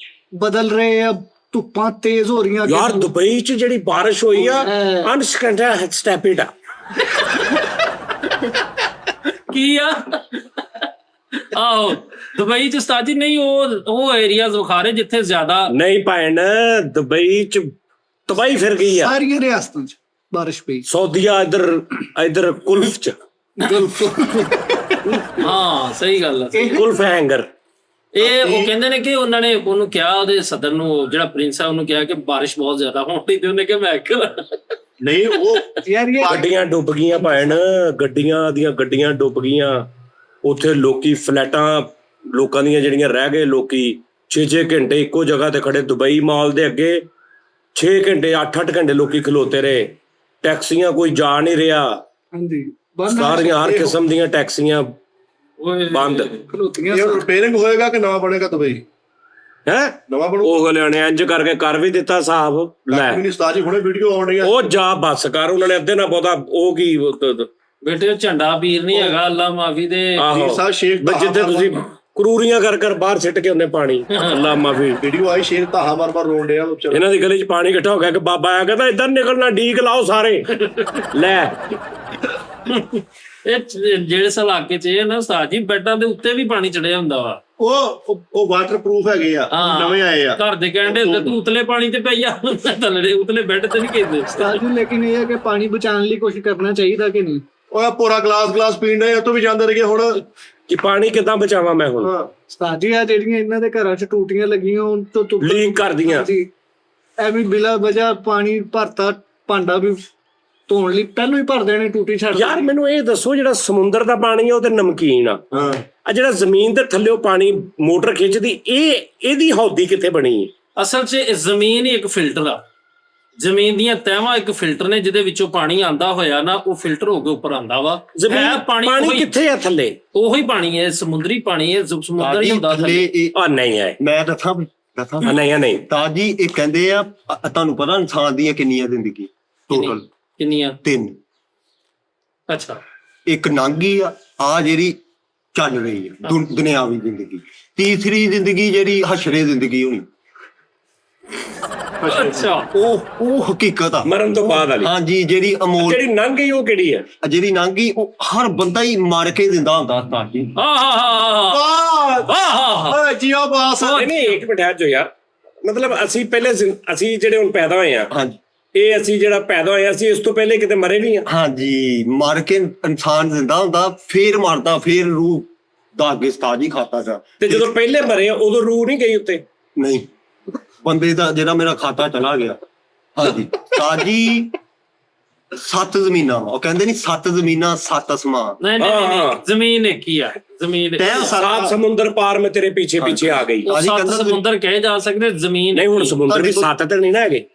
E: ਬਦਲ ਰਹੇ ਆ, ਧੁੱਪਾਂ ਤੇਜ਼ ਹੋ ਰਹੀਆਂ।
A: ਯਾਰ ਦੁਬਈ ਚ ਜਿਹੜੀ ਬਾਰਿਸ਼ ਹੋਈ ਆ, ਅਨਸਕੰਟਾ ਸਟੈਪਿਡ ਆ।
D: ਕੀ ਆ? ਆਹੋ ਦੁਬਈ ਚ ਉਸਤਾਦ ਜੀ, ਨਹੀਂ ਉਹ ਏਰੀਆਜ਼ ਵਿਖਾ ਰਹੇ ਜਿੱਥੇ ਜ਼ਿਆਦਾ
A: ਨਹੀਂ ਭੈਣ, ਦੁਬਈ ਚ ਤਬਾਹੀ ਫਿਰ ਗਈ ਆ।
E: ਸਾਰੀਆਂ ਰਿਆਸਤਾਂ 'ਚ ਬਾਰਿਸ਼ ਪਈ।
A: ਸਊਦੀਆ ਇਧਰ ਕੁਲਫ ਚ,
D: ਹਾਂ ਸਹੀ ਗੱਲ ਆ।
A: ਕੁਲਫ ਹੈਂਗਰ।
D: ਇਹ ਉਹ ਕਹਿੰਦੇ ਨੇ ਕਿ ਉਹਨਾਂ ਨੇ ਉਹਨੂੰ ਕਿਹਾ, ਉਹਦੇ ਸਦਰ ਨੂੰ, ਜਿਹੜਾ ਪ੍ਰਿੰਸ ਆ, ਉਹਨੂੰ ਕਿਹਾ ਕਿ ਬਾਰਿਸ਼ ਬਹੁਤ ਜ਼ਿਆਦਾ ਹੋਣ ਦੀ, ਤੇ ਉਹਨੇ ਕਿਹਾ ਮੈਂ
C: ਨਹੀਂ, ਉਹ
E: ਯਾਰ ਇਹ
A: ਗੱਡੀਆਂ ਡੁੱਬ ਗਈਆਂ ਭੈਣ, ਗੱਡੀਆਂ ਡੁੱਬ ਗਈਆਂ। ਉੱਥੇ ਲੋਕੀ ਫਲੈਟਾਂ, ਲੋਕਾਂ ਦੀਆਂ ਜਿਹੜੀਆਂ ਰਹਿ ਗਏ, ਲੋਕੀ 6-6 ਘੰਟੇ ਇੱਕੋ ਜਗ੍ਹਾ ਤੇ ਖੜੇ। ਦੁਬਈ ਮਾਲ ਦੇ ਅੱਗੇ 6 ਘੰਟੇ 8-8 ਘੰਟੇ ਲੋਕੀ ਖਲੋਤੇ ਰਹੇ। ਟੈਕਸੀਆਂ ਕੋਈ ਜਾ ਨਹੀਂ ਰਿਹਾ,
E: ਹਾਂਜੀ ਬੰਦ
A: ਸਾਰੀਆਂ ਹਰ ਕਿਸਮ ਦੀਆਂ ਟੈਕਸੀਆਂ ਬੰਦ।
E: ਖਲੋਤੀਆਂ
C: ਇਹ ਰਿਪੇਅਰਿੰਗ ਹੋਏਗਾ ਕਿ ਨਵਾਂ ਬਣੇਗਾ ਦੁਬਈ?
A: ਹੈ
C: ਨਵਾਂ ਬਣੂ?
A: ਉਹ ਗਲਿਆਂ ਨੇ ਇੰਜ ਕਰਕੇ ਕਰ ਵੀ ਦਿੱਤਾ ਸਾਹਬ। ਲੈ
C: ਨਹੀਂ ਉਸਤਾਦ ਜੀ, ਹੁਣੇ ਵੀਡੀਓ ਆਉਣ ਰਹੀ ਆ।
A: ਉਹ ਜਾ ਬੱਸ ਕਰ, ਉਹਨਾਂ ਨੇ ਅੱਧੇ ਨਾ ਬਹੁਤਾ ਉਹ ਕੀ
D: ਬੇਟੇ, ਉਹ ਝੰਡਾ ਪੀਰ ਨਹੀਂ ਹੈਗਾ, ਅੱਲਾ ਮਾਫੀ ਦੇ।
A: ਆਹੋ
C: ਸਾਹਿਬ ਸ਼ੇਖ
A: ਬਈ ਜਿੱਥੇ ਤੁਸੀਂ ਕਰੂਰੀਆਂ ਕਰ ਬਾਹਰ ਸਿੱਟ ਕੇ ਉਹਨੇ ਪਾਣੀ, ਅੱਲਾ ਮਾਫੀ।
C: ਵੀਡੀਓ ਆਈ, ਸ਼ੇਖ ਧਾਹਾ ਮਾਰ ਰੋਣ ਡਿਆ।
A: ਇਹਨਾਂ ਦੀ ਗਲੀ 'ਚ ਪਾਣੀ ਇਕੱਠਾ ਹੋ ਗਿਆ ਕਿ ਬਾਬਾ ਆ ਕਹਿੰਦਾ ਇੱਧਰ ਨਿਕਲਣਾ, ਡੀਕ ਲਾਓ ਸਾਰੇ। ਲੈ
D: ਇਹ ਜਿਹੜੇ ਇਲਾਕੇ 'ਚ ਇਹ ਨਾ ਉਸਤਾਦ ਜੀ, ਬੈੱਡਾਂ ਦੇ ਉੱਤੇ ਵੀ ਪਾਣੀ ਚੜਿਆ ਹੁੰਦਾ ਵਾ।
C: ਉਹ ਵਾਟਰਪ੍ਰੂਫ ਹੈਗੇ ਆ, ਨਵੇਂ ਆਏ ਆ।
D: ਘਰ ਦੇ ਕਹਿੰਦੇ ਤੂੰ ਉਤਲੇ ਪਾਣੀ ਤੇ ਪਈ ਆ, ਥੱਲੇ ਉਤਲੇ ਬੈੱਡ ਤੇ ਨਹੀਂ ਕਹਿੰਦੇ
E: ਉਸਤਾਦ ਜੀ, ਲੇਕਿਨ ਇਹ ਹੈ ਕਿ ਪਾਣੀ ਬਚਾਉਣ ਲਈ ਕੁਝ ਕਰਨਾ ਚਾਹੀਦਾ ਕਿ ਨਹੀਂ?
C: ਉਹ ਪੂਰਾ ਗਲਾਸ ਪੀਣ ਦੇ, ਉੱਥੋਂ ਵੀ ਜਾਂਦੇ ਰਹੇ ਹੁਣ।
A: ਕਿ ਪਾਣੀ ਕਿੱਦਾਂ ਬਚਾਵਾਂ ਮੈਂ ਹੁਣ?
E: ਉਸਤਾਦ ਜੀ, ਆ ਜਿਹੜੀਆਂ ਇਹਨਾਂ ਦੇ ਘਰਾਂ 'ਚ ਟੂਟੀਆਂ ਲੱਗੀਆਂ, ਉਹ ਤੋਂ
A: ਲੀਕ ਕਰਦੀਆਂ।
E: ਐਵੇਂ ਬਿਲਾ ਵਜ੍ਹਾ ਪਾਣੀ ਭਰਤਾ, ਭਾਂਡਾ ਵੀ ਧੋਣ ਲਈ ਪਹਿਲਾਂ ਹੀ ਭਰ ਦੇਣੇ, ਟੂਟੀ ਛੱਡ।
A: ਯਾਰ ਮੈਨੂੰ ਇਹ ਦੱਸੋ, ਜਿਹੜਾ ਸਮੁੰਦਰ ਦਾ ਪਾਣੀ ਆ ਉਹ ਤੇ ਨਮਕੀਨ ਆ, ਆ ਜਿਹੜਾ ਜ਼ਮੀਨ ਦੇ ਥੱਲੇ ਪਾਣੀ ਮੋਟਰ ਖਿੱਚਦੀ, ਇਹਦੀ ਹੌਦੀ ਕਿੱਥੇ ਬਣੀ ਹੈ?
D: ਅਸਲ 'ਚ ਜ਼ਮੀਨ ਹੀ ਇੱਕ ਫਿਲਟਰ ਆ। ਜ਼ਮੀਨ ਦੀਆਂ ਤਹਿਵਾਂ ਇੱਕ ਫਿਲਟਰ ਨੇ, ਜਿਹਦੇ ਵਿੱਚੋਂ ਪਾਣੀ ਆਂਦਾ ਹੋਇਆ ਨਾ, ਉਹ ਫਿਲਟਰ ਹੋ ਕੇ ਉੱਪਰ ਆਂਦਾ ਵਾ।
A: ਜ਼ਮੀਨ ਪਾਣੀ ਕਿੱਥੇ ਆ ਥੱਲੇ?
D: ਉਹੀ ਪਾਣੀ ਹੈ, ਸਮੁੰਦਰੀ ਪਾਣੀ ਹੈ, ਸਮੁੰਦਰ ਹੀ ਹੁੰਦਾ ਥੱਲੇ।
A: ਆ ਨਹੀਂ ਹੈ,
B: ਮੈਂ ਦੱਸਾਂ
A: ਨਹੀਂ
B: ਤਾਂ ਜੀ, ਇਹ ਕਹਿੰਦੇ ਆ, ਤੁਹਾਨੂੰ ਪਤਾ ਇਨਸਾਨ ਦੀਆਂ ਕਿੰਨੀਆਂ ਜ਼ਿੰਦਗੀ ਟੋਟਲ?
D: ਕਿੰਨੀਆਂ?
B: 3।
D: ਅੱਛਾ,
B: ਇੱਕ ਨਾਂਗੀ ਆ ਜਿਹੜੀ ਚੱਲ ਰਹੀ ਹੈ ਦੁਨਿਆਵੀ ਜ਼ਿੰਦਗੀ। ਤੀਸਰੀ ਜ਼ਿੰਦਗੀ ਜਿਹੜੀ ਹਸ਼ਰੇ ਜ਼ਿੰਦਗੀ ਹੋਣੀ,
D: ਅੱਛਾ,
B: ਉਹ ਹਕੀਕਤ ਆ,
A: ਮਰਨ ਤੋਂ ਬਾਅਦ ਵਾਲੀ।
B: ਹਾਂਜੀ, ਜਿਹੜੀ ਅਮੋਲ,
A: ਜਿਹੜੀ ਲੰਘ ਗਈ ਉਹ ਕਿਹੜੀ ਹੈ?
B: ਜਿਹੜੀ ਨਾਂਗੀ, ਉਹ ਹਰ ਬੰਦਾ ਹੀ ਮਾਰ ਕੇ ਦਿੰਦਾ ਹੁੰਦਾ ਤਾਂ ਜੀ।
C: ਜੀਓ ਬਾਸ।
A: ਨਹੀਂ ਇੱਕ ਮਿੰਟ ਠਹਿਰ ਜਾਓ ਯਾਰ, ਮਤਲਬ ਅਸੀਂ ਪਹਿਲੇ ਅਸੀਂ ਜਿਹੜੇ ਹੁਣ ਪੈਦਾ ਹੋਏ ਆ,
B: ਹਾਂਜੀ,
A: ਇਹ ਅਸੀਂ ਜਿਹੜਾ ਪੈਦਾ ਹੋਏ ਅਸੀਂ ਇਸ ਤੋਂ ਪਹਿਲੇ ਕਿਤੇ ਮਰੇ ਨਹੀਂ ਆ।
B: ਹਾਂਜੀ, ਮਾਰ ਕੇ ਇਨਸਾਨ ਜ਼ਿੰਦਾ ਹੁੰਦਾ, ਫੇਰ ਮਰਦਾ, ਫੇਰ ਰੂਹ ਦਾ ਅੱਗੇ ਸਤਾਜੀ ਖਾਤਾ ਜਾ।
A: ਤੇ ਜਦੋਂ ਪਹਿਲੇ ਮਰੇ ਉਦੋਂ ਰੂਹ ਨਹੀਂ ਗਈ ਉੱਤੇ?
B: ਨਹੀਂ, ਬੰਦੇ ਦਾ ਜਿਹੜਾ ਮੇਰਾ ਖਾਤਾ ਚਲਾ ਗਿਆ। ਹਾਂਜੀ ਤਾਜੀ 7 ਜ਼ਮੀਨਾਂ, ਉਹ ਕਹਿੰਦੇ ਨਹੀਂ 7 ਜ਼ਮੀਨਾਂ 7 ਅਸਮਾਨ।
D: ਨਹੀਂ, ਜ਼ਮੀਨ ਇੱਕ ਹੀ ਆ। ਜ਼ਮੀਨ
A: 7 ਸਮੁੰਦਰ ਪਾਰ ਮੈਂ ਤੇਰੇ ਪਿੱਛੇ ਆ ਗਈ।
D: 7 ਸਮੁੰਦਰ ਕਹੇ ਜਾ ਸਕਦੇ, ਜ਼ਮੀਨ
A: ਨਹੀਂ। ਹੁਣ ਸਮੁੰਦਰ ਵੀ 7 ਤੇ ਨਹੀਂ ਨਾ ਹੈਗੇ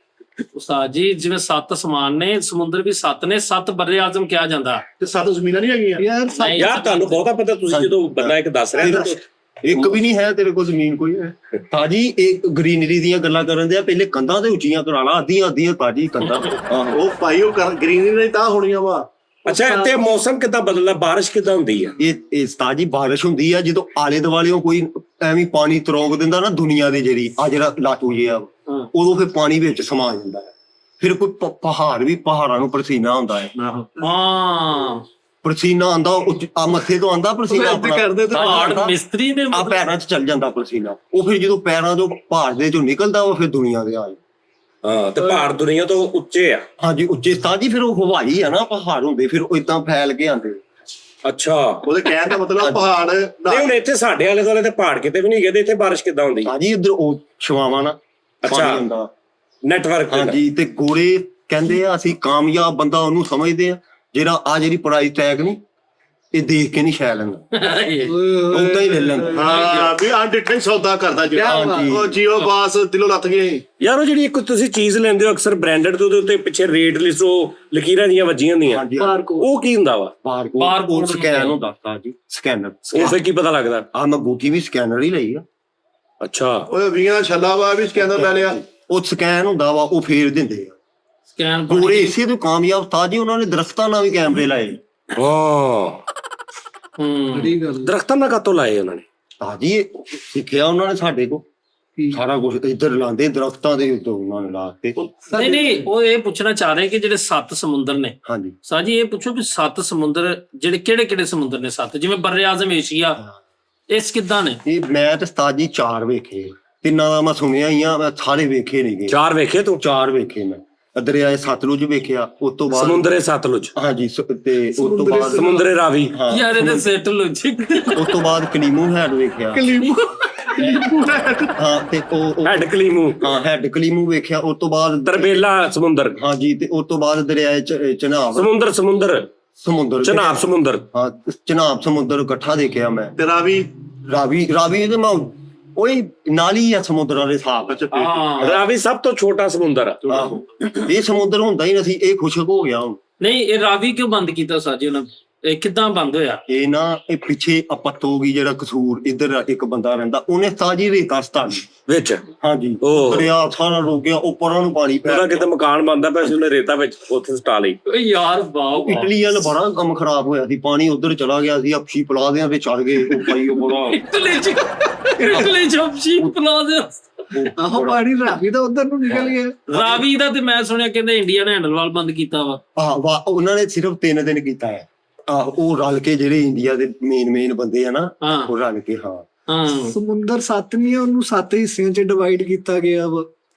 D: ਉਸਤਾਦ ਜੀ, ਜਿਵੇਂ 7 ਅਸਮਾਨ ਨੇ, ਸਮੁੰਦਰ ਵੀ 7 ਨੇ। 7 ਬਰੇ ਆਜ਼ਮ ਕਿਹਾ ਜਾਂਦਾ,
C: ਤੇ 7 ਜ਼ਮੀਨਾਂ ਨਹੀਂ ਹੈਗੀਆਂ
A: ਯਾਰ। ਤੁਹਾਨੂੰ ਬਹੁਤਾ ਪਤਾ, ਤੁਸੀਂ ਜਦੋਂ ਬੰਦਾ ਇੱਕ ਦੱਸ ਰਿਹਾ
B: ਇੱਕ ਵੀ ਨਹੀਂ ਹੈ ਤੇਰੇ ਕੋਲ ਜ਼ਮੀਨ ਕੋਈ ਹੈ ਤਾਜੀ। ਇਹ ਗ੍ਰੀਨਰੀ ਦੀਆਂ ਗੱਲਾਂ ਕਰਨ ਦੇ ਆ, ਪਹਿਲੇ ਕੰਧਾਂ ਤੇ ਉੱਚੀਆਂ ਕਰਾਣਾ, ਅੱਧੀਆਂ ਤਾਜੀ ਕੰਧਾਂ।
C: ਉਹ ਭਾਈ ਉਹ ਗ੍ਰੀਨਰੀ ਨਹੀਂ ਤਾਂ ਹੋਣੀਆਂ ਵਾ।
A: ਅੱਛਾ, ਇੱਥੇ ਮੌਸਮ ਕਿੱਦਾਂ ਬਦਲਦਾ, ਬਾਰਿਸ਼ ਕਿੱਦਾਂ ਹੁੰਦੀ ਆ?
B: ਇਹ ਤਾਜੀ ਬਾਰਿਸ਼ ਹੁੰਦੀ ਆ ਜਦੋਂ ਆਲੇ ਦੁਆਲਿਓਂ ਕੋਈ ਐਵੇਂ ਪਾਣੀ ਤਰੋਂਕ ਦਿੰਦਾ ਨਾ, ਦੁਨੀਆ ਦੇ ਜਿਹੜੀ ਆ ਜਿਹੜਾ ਲਾਟੂ ਜਿਹਾ, ਉਦੋਂ ਫਿਰ ਪਾਣੀ ਵਿੱਚ ਸਮਾ ਜਾਂਦਾ ਹੈ। ਫਿਰ ਕੋਈ ਪਹਾੜ ਵੀ, ਪਹਾੜਾਂ ਨੂੰ ਪਸੀਨਾ ਹੁੰਦਾ ਹੈ।
D: ਹਾਂ,
B: ਪਸੀਨਾ ਆਂਦਾ ਆ ਮੱਥੇ ਤੋਂ ਆਂਦਾ ਪਸੀਨਾ
E: ਉਹ ਇੱਥੇ ਕਰਦੇ ਤੇ
D: ਪਹਾੜ ਮਿਸਤਰੀ ਨੇ
B: ਆ ਪੈਰਾਂ 'ਚ ਚੱਲ ਜਾਂਦਾ ਪਸੀਨਾ, ਉਹ ਫਿਰ ਜਦੋਂ ਪੈਰਾਂ ਤੋਂ ਪਹਾੜ ਦੇ ਚੋਂ ਨਿਕਲਦਾ ਉਹ ਫਿਰ ਦੁਨੀਆ ਦੇ ਆ ਜਾਂਦਾ।
A: ਹਾਂ ਤੇ ਪਹਾੜ ਦੁਨੀਆ ਤੋਂ ਉੱਚੇ ਆ।
B: ਹਾਂਜੀ ਉੱਚੇ ਸਥਾਨ ਜੀ, ਫਿਰ ਉਹ ਹਵਾਈ ਆ ਨਾ, ਪਹਾੜ ਹੁੰਦੇ ਫਿਰ ਉਹ ਇਦਾਂ ਫੈਲ ਕੇ ਆਂਦੇ।
A: ਅੱਛਾ
C: ਉਹਦੇ ਕਹਿਣ ਦਾ ਮਤਲਬ ਪਹਾੜ
A: ਨਹੀਂ ਹੁਣ ਇੱਥੇ ਸਾਡੇ ਆਲੇ ਦੁਆਲੇ ਤੇ ਪਹਾੜ ਕਿਤੇ ਵੀ ਨਹੀਂ ਗਏ ਤੇ ਇੱਥੇ ਬਾਰਿਸ਼ ਕਿੱਦਾਂ ਹੁੰਦੀ?
B: ਹਾਂਜੀ ਇੱਧਰ ਉਹ ਛਵਾਵਾਂ ਨਾ ਪਾਣੀ ਹੁੰਦਾ।
A: ਨੈਟਵਰਕ
B: ਹਾਂਜੀ ਤੇ ਗੋਰੇ ਕਹਿੰਦੇ ਆ ਅਸੀਂ ਕਾਮਯਾਬ ਬੰਦਾ ਉਹਨੂੰ ਸਮਝਦੇ ਆ ਜਿਹੜਾ ਆ ਜਿਹੜੀ ਪ੍ਰਾਈਸ ਟੈਗ ਨਹੀਂ ਇਹ ਦੇਖ ਕੇ ਨਹੀਂ ਸ਼ੈ ਲੈਂਦਾ, ਉਦਾਂ ਹੀ ਲੈ ਲੈਂਦਾ।
C: ਹਾਂ ਵੀ ਅਣਡਿੱਠਾ ਹੀ ਸੌਦਾ ਕਰਦਾ ਜਿਹੜਾ।
B: ਹਾਂਜੀ।
C: ਉਹ ਜੀਓ ਬਾਸ ਦਿਲੋਂ ਲੱਥ ਗਏ।
A: ਯਾਰ ਉਹ ਜਿਹੜੀ ਇੱਕ ਤੁਸੀਂ ਚੀਜ਼ ਲੈਂਦੇ ਹੋ ਅਕਸਰ ਬ੍ਰਾਂਡਡ ਦੇ ਉਹਦੇ ਉੱਤੇ ਪਿੱਛੇ ਰੇਟ ਲਿਸਟ ਉਹ ਲਕੀਰਾਂ ਜੀਆਂ ਵੱਜੀਆਂ ਹੁੰਦੀਆਂ,
B: ਹਾਂਜੀ
A: ਉਹ ਕੀ ਹੁੰਦਾ ਵਾ?
B: ਬਾਰਕੋਡ ਸਕੈਨ ਹੁੰਦਾ ਜੀ, ਸਕੈਨਰ।
A: ਉਹ ਫਿਰ ਕੀ ਪਤਾ ਲੱਗਦਾ?
B: ਆ ਮੈਂ ਗੂਠੀ ਵੀ ਸਕੈਨਰ ਹੀ ਲਈ ਆ।
A: ਅੱਛਾ
C: ਉਹ 20 ਛੱਲਾ ਵਾ ਵੀ ਸਕੈਨਰ ਲੈ ਲਿਆ।
B: ਉਹ ਸਕੈਨ ਹੁੰਦਾ ਵਾ, ਉਹ ਫੇਰ ਦਿੰਦੇ ਆ।
D: ਸਕੈਨ
B: ਗੋਰੇ ਇਸੇ ਤੋਂ ਕਾਮਯਾਬ ਉਸਤਾਦ ਜੀ, ਉਹਨਾਂ ਨੇ ਦਰਖਤਾਂ ਨਾਲ ਵੀ ਕੈਮਰੇ ਲਾਏ।
A: ਹਾਂ
E: ਬੜੀ ਗੱਲ
A: ਦਰਖਤਾਂ ਨਾਲ ਕਾਤੋਂ ਲਾਏ ਉਹਨਾਂ ਨੇ?
B: ਜੀ ਇਹ ਸਿੱਖਿਆ ਉਹਨਾਂ ਨੇ ਸਾਡੇ ਕੋਲ ਸਾਰਾ ਕੁਝ। ਇੱਧਰ ਲਾਉਂਦੇ ਦਰਖਤਾਂ ਦੇ ਉੱਤੇ ਉਹਨਾਂ ਨੇ ਲਾ ਕੇ।
D: ਨਹੀਂ ਉਹ ਇਹ ਪੁੱਛਣਾ ਚਾਹ ਰਹੇ ਕਿ ਜਿਹੜੇ 7 ਸਮੁੰਦਰ ਨੇ,
B: ਹਾਂਜੀ
D: ਸਾਜੀ ਇਹ ਪੁੱਛੋ ਵੀ 7 ਸਮੁੰਦਰ ਜਿਹੜੇ ਕਿਹੜੇ ਸਮੁੰਦਰ ਨੇ 7? ਜਿਵੇਂ ਬਰ ਆਜ਼ਮ ਏਸ਼ੀਆ, ਇਸ ਕਿੱਦਾਂ ਨੇ?
B: ਇਹ ਮੈਂ ਤੇ ਉਸਤਾਦ ਜੀ 4 ਵੇਖੇ, 3 ਦਾ ਮੈਂ ਸੁਣਿਆ ਹੀ ਆ, ਮੈਂ ਸਾਰੇ ਵੇਖੇ ਨਹੀਂ ਗਏ।
A: 4 ਵੇਖੇ ਤੂੰ?
B: 4 ਵੇਖੇ ਮੈਂ। ਦਰਿਆਏ ਸਤਲੁਜ ਵੇਖਿਆ, ਉਸ ਤੋਂ ਬਾਅਦ
A: ਸਮੁੰਦਰੇ ਸਤਲੁਜ,
B: ਹਾਂਜੀ ਤੇ ਉਸ ਤੋਂ ਬਾਅਦ
A: ਸਮੁੰਦਰੇ ਰਾਵੀ,
B: ਹਾਂ,
D: ਯਾਰ ਇਹਦੇ ਸੈਟ ਲੌਜਿਕ।
B: ਉਸ ਤੋਂ ਬਾਅਦ ਕਲੀਮੂ ਹੈਡ ਵੇਖਿਆ। ਹਾਂ ਤੇ ਉਹ
A: ਹੈਡ ਕਲੀਮੂ,
B: ਹਾਂ ਹੈਡ ਕਲੀਮੂ ਵੇਖਿਆ। ਉਸ ਤੋਂ ਬਾਅਦ
A: ਤਰਬੇਲਾ ਸਮੁੰਦਰ,
B: ਹਾਂਜੀ ਤੇ ਉਸ ਤੋਂ ਬਾਅਦ ਦਰਿਆਏ ਚਨਾਬ
A: ਸਮੁੰਦਰ
B: ਸਮੁੰਦਰ
A: ਚਨਾਬ ਸਮੁੰਦਰ,
B: ਹਾਂ ਚਨਾਬ ਸਮੁੰਦਰ ਇਕੱਠਾ ਦੇਖਿਆ ਮੈਂ।
C: ਤੇ ਰਾਵੀ
B: ਰਾਵੀ ਤੇ ਮੈਂ ਉਹੀ ਨਾਲੀ ਆ ਸਮੁੰਦਰਾਂ ਦੇ ਸਾਥ।
D: ਹਾਂ
A: ਰਾਵੀ ਸਭ ਤੋਂ ਛੋਟਾ ਸਮੁੰਦਰ ਆ।
B: ਆਹੋ ਇਹ ਸਮੁੰਦਰ ਹੁੰਦਾ ਹੀ ਨਹੀਂ, ਇਹ ਖੁਸ਼ਕ ਹੋ ਗਿਆ ਹੁਣ।
D: ਨਹੀਂ ਇਹ ਰਾਵੀ ਕਿਉਂ ਬੰਦ ਕੀਤਾ ਸਾਜੀ ਉਹਨਾਂ? ਇਹ ਕਿੱਦਾਂ ਬੰਦ ਹੋਇਆ?
B: ਇਹ ਨਾ ਇਹ ਪਿੱਛੇ ਆਪਤ ਹੋ ਗਈ, ਜਿਹੜਾ ਕਸੂਰ ਇੱਧਰ ਇੱਕ ਬੰਦਾ ਰਹਿੰਦਾ, ਉਹਨੇ ਸਾਜੀ ਰੇਤਾ ਸਤਾਲੀ
A: ਵਿੱਚ।
B: ਹਾਂਜੀ
A: ਉਹ
B: ਦਰਿਆ ਸਾਰਾ ਰੁਕ ਗਿਆ, ਉੱਪਰਾਂ ਨੂੰ ਪਾਣੀ ਪੈ
A: ਉਹਦਾ ਕਿਤੇ ਮਕਾਨ ਬਣਦਾ ਪਿਆ ਸੀ, ਉਹਨੇ ਰੇਤਾ ਵਿੱਚ ਉੱਥੇ ਸਟਾ ਲਈ।
D: ਓਏ ਯਾਰ ਵਾਓ
B: ਇਟਲੀ ਵਾਲ ਬੜਾ ਕੰਮ ਖਰਾਬ ਹੋਇਆ ਸੀ, ਪਾਣੀ ਉਧਰ ਚਲਾ ਗਿਆ ਸੀ, ਅਪਸ਼ੀ ਪਲਾਦਿਆਂ ਤੇ ਚੜ ਗਏ ਉਹ ਭਾਈ, ਉਹ ਬੜਾ
D: ਇਟਲੀ ਜੰਪਸ਼ੀ ਪਲਾ ਦੇ।
E: ਆਹੋ ਪਾਣੀ ਰਾਵੀ ਦਾ ਉਧਰ ਨੂੰ ਨਿਕਲ ਗਿਆ।
D: ਰਾਵੀ ਦਾ ਤੇ ਮੈਂ ਸੁਣਿਆ ਕਹਿੰਦੇ ਇੰਡੀਆ ਨੇ ਹੈਂਡਲਵਾਲ ਬੰਦ ਕੀਤਾ ਵਾ।
B: ਵਾਹ ਉਹਨਾਂ ਨੇ ਸਿਰਫ 3 ਦਿਨ ਕੀਤਾ ਹੈ। ਉਹ ਰਲ ਕੇ ਜਿਹੜੇ ਇੰਡੀਆ ਦੇ ਮੇਨ ਬੰਦੇ ਆ ਨਾ,
D: ਹਾਂ
B: ਉਹ ਰਲ ਕੇ। ਹਾਂ
D: ਹਾਂ
E: ਸਮੁੰਦਰ 7 ਨਹੀਂ ਹੈ, ਉਹਨੂੰ 7 ਹਿੱਸਿਆਂ 'ਚ ਡਿਵਾਈਡ ਕੀਤਾ ਗਿਆ ਵਾ।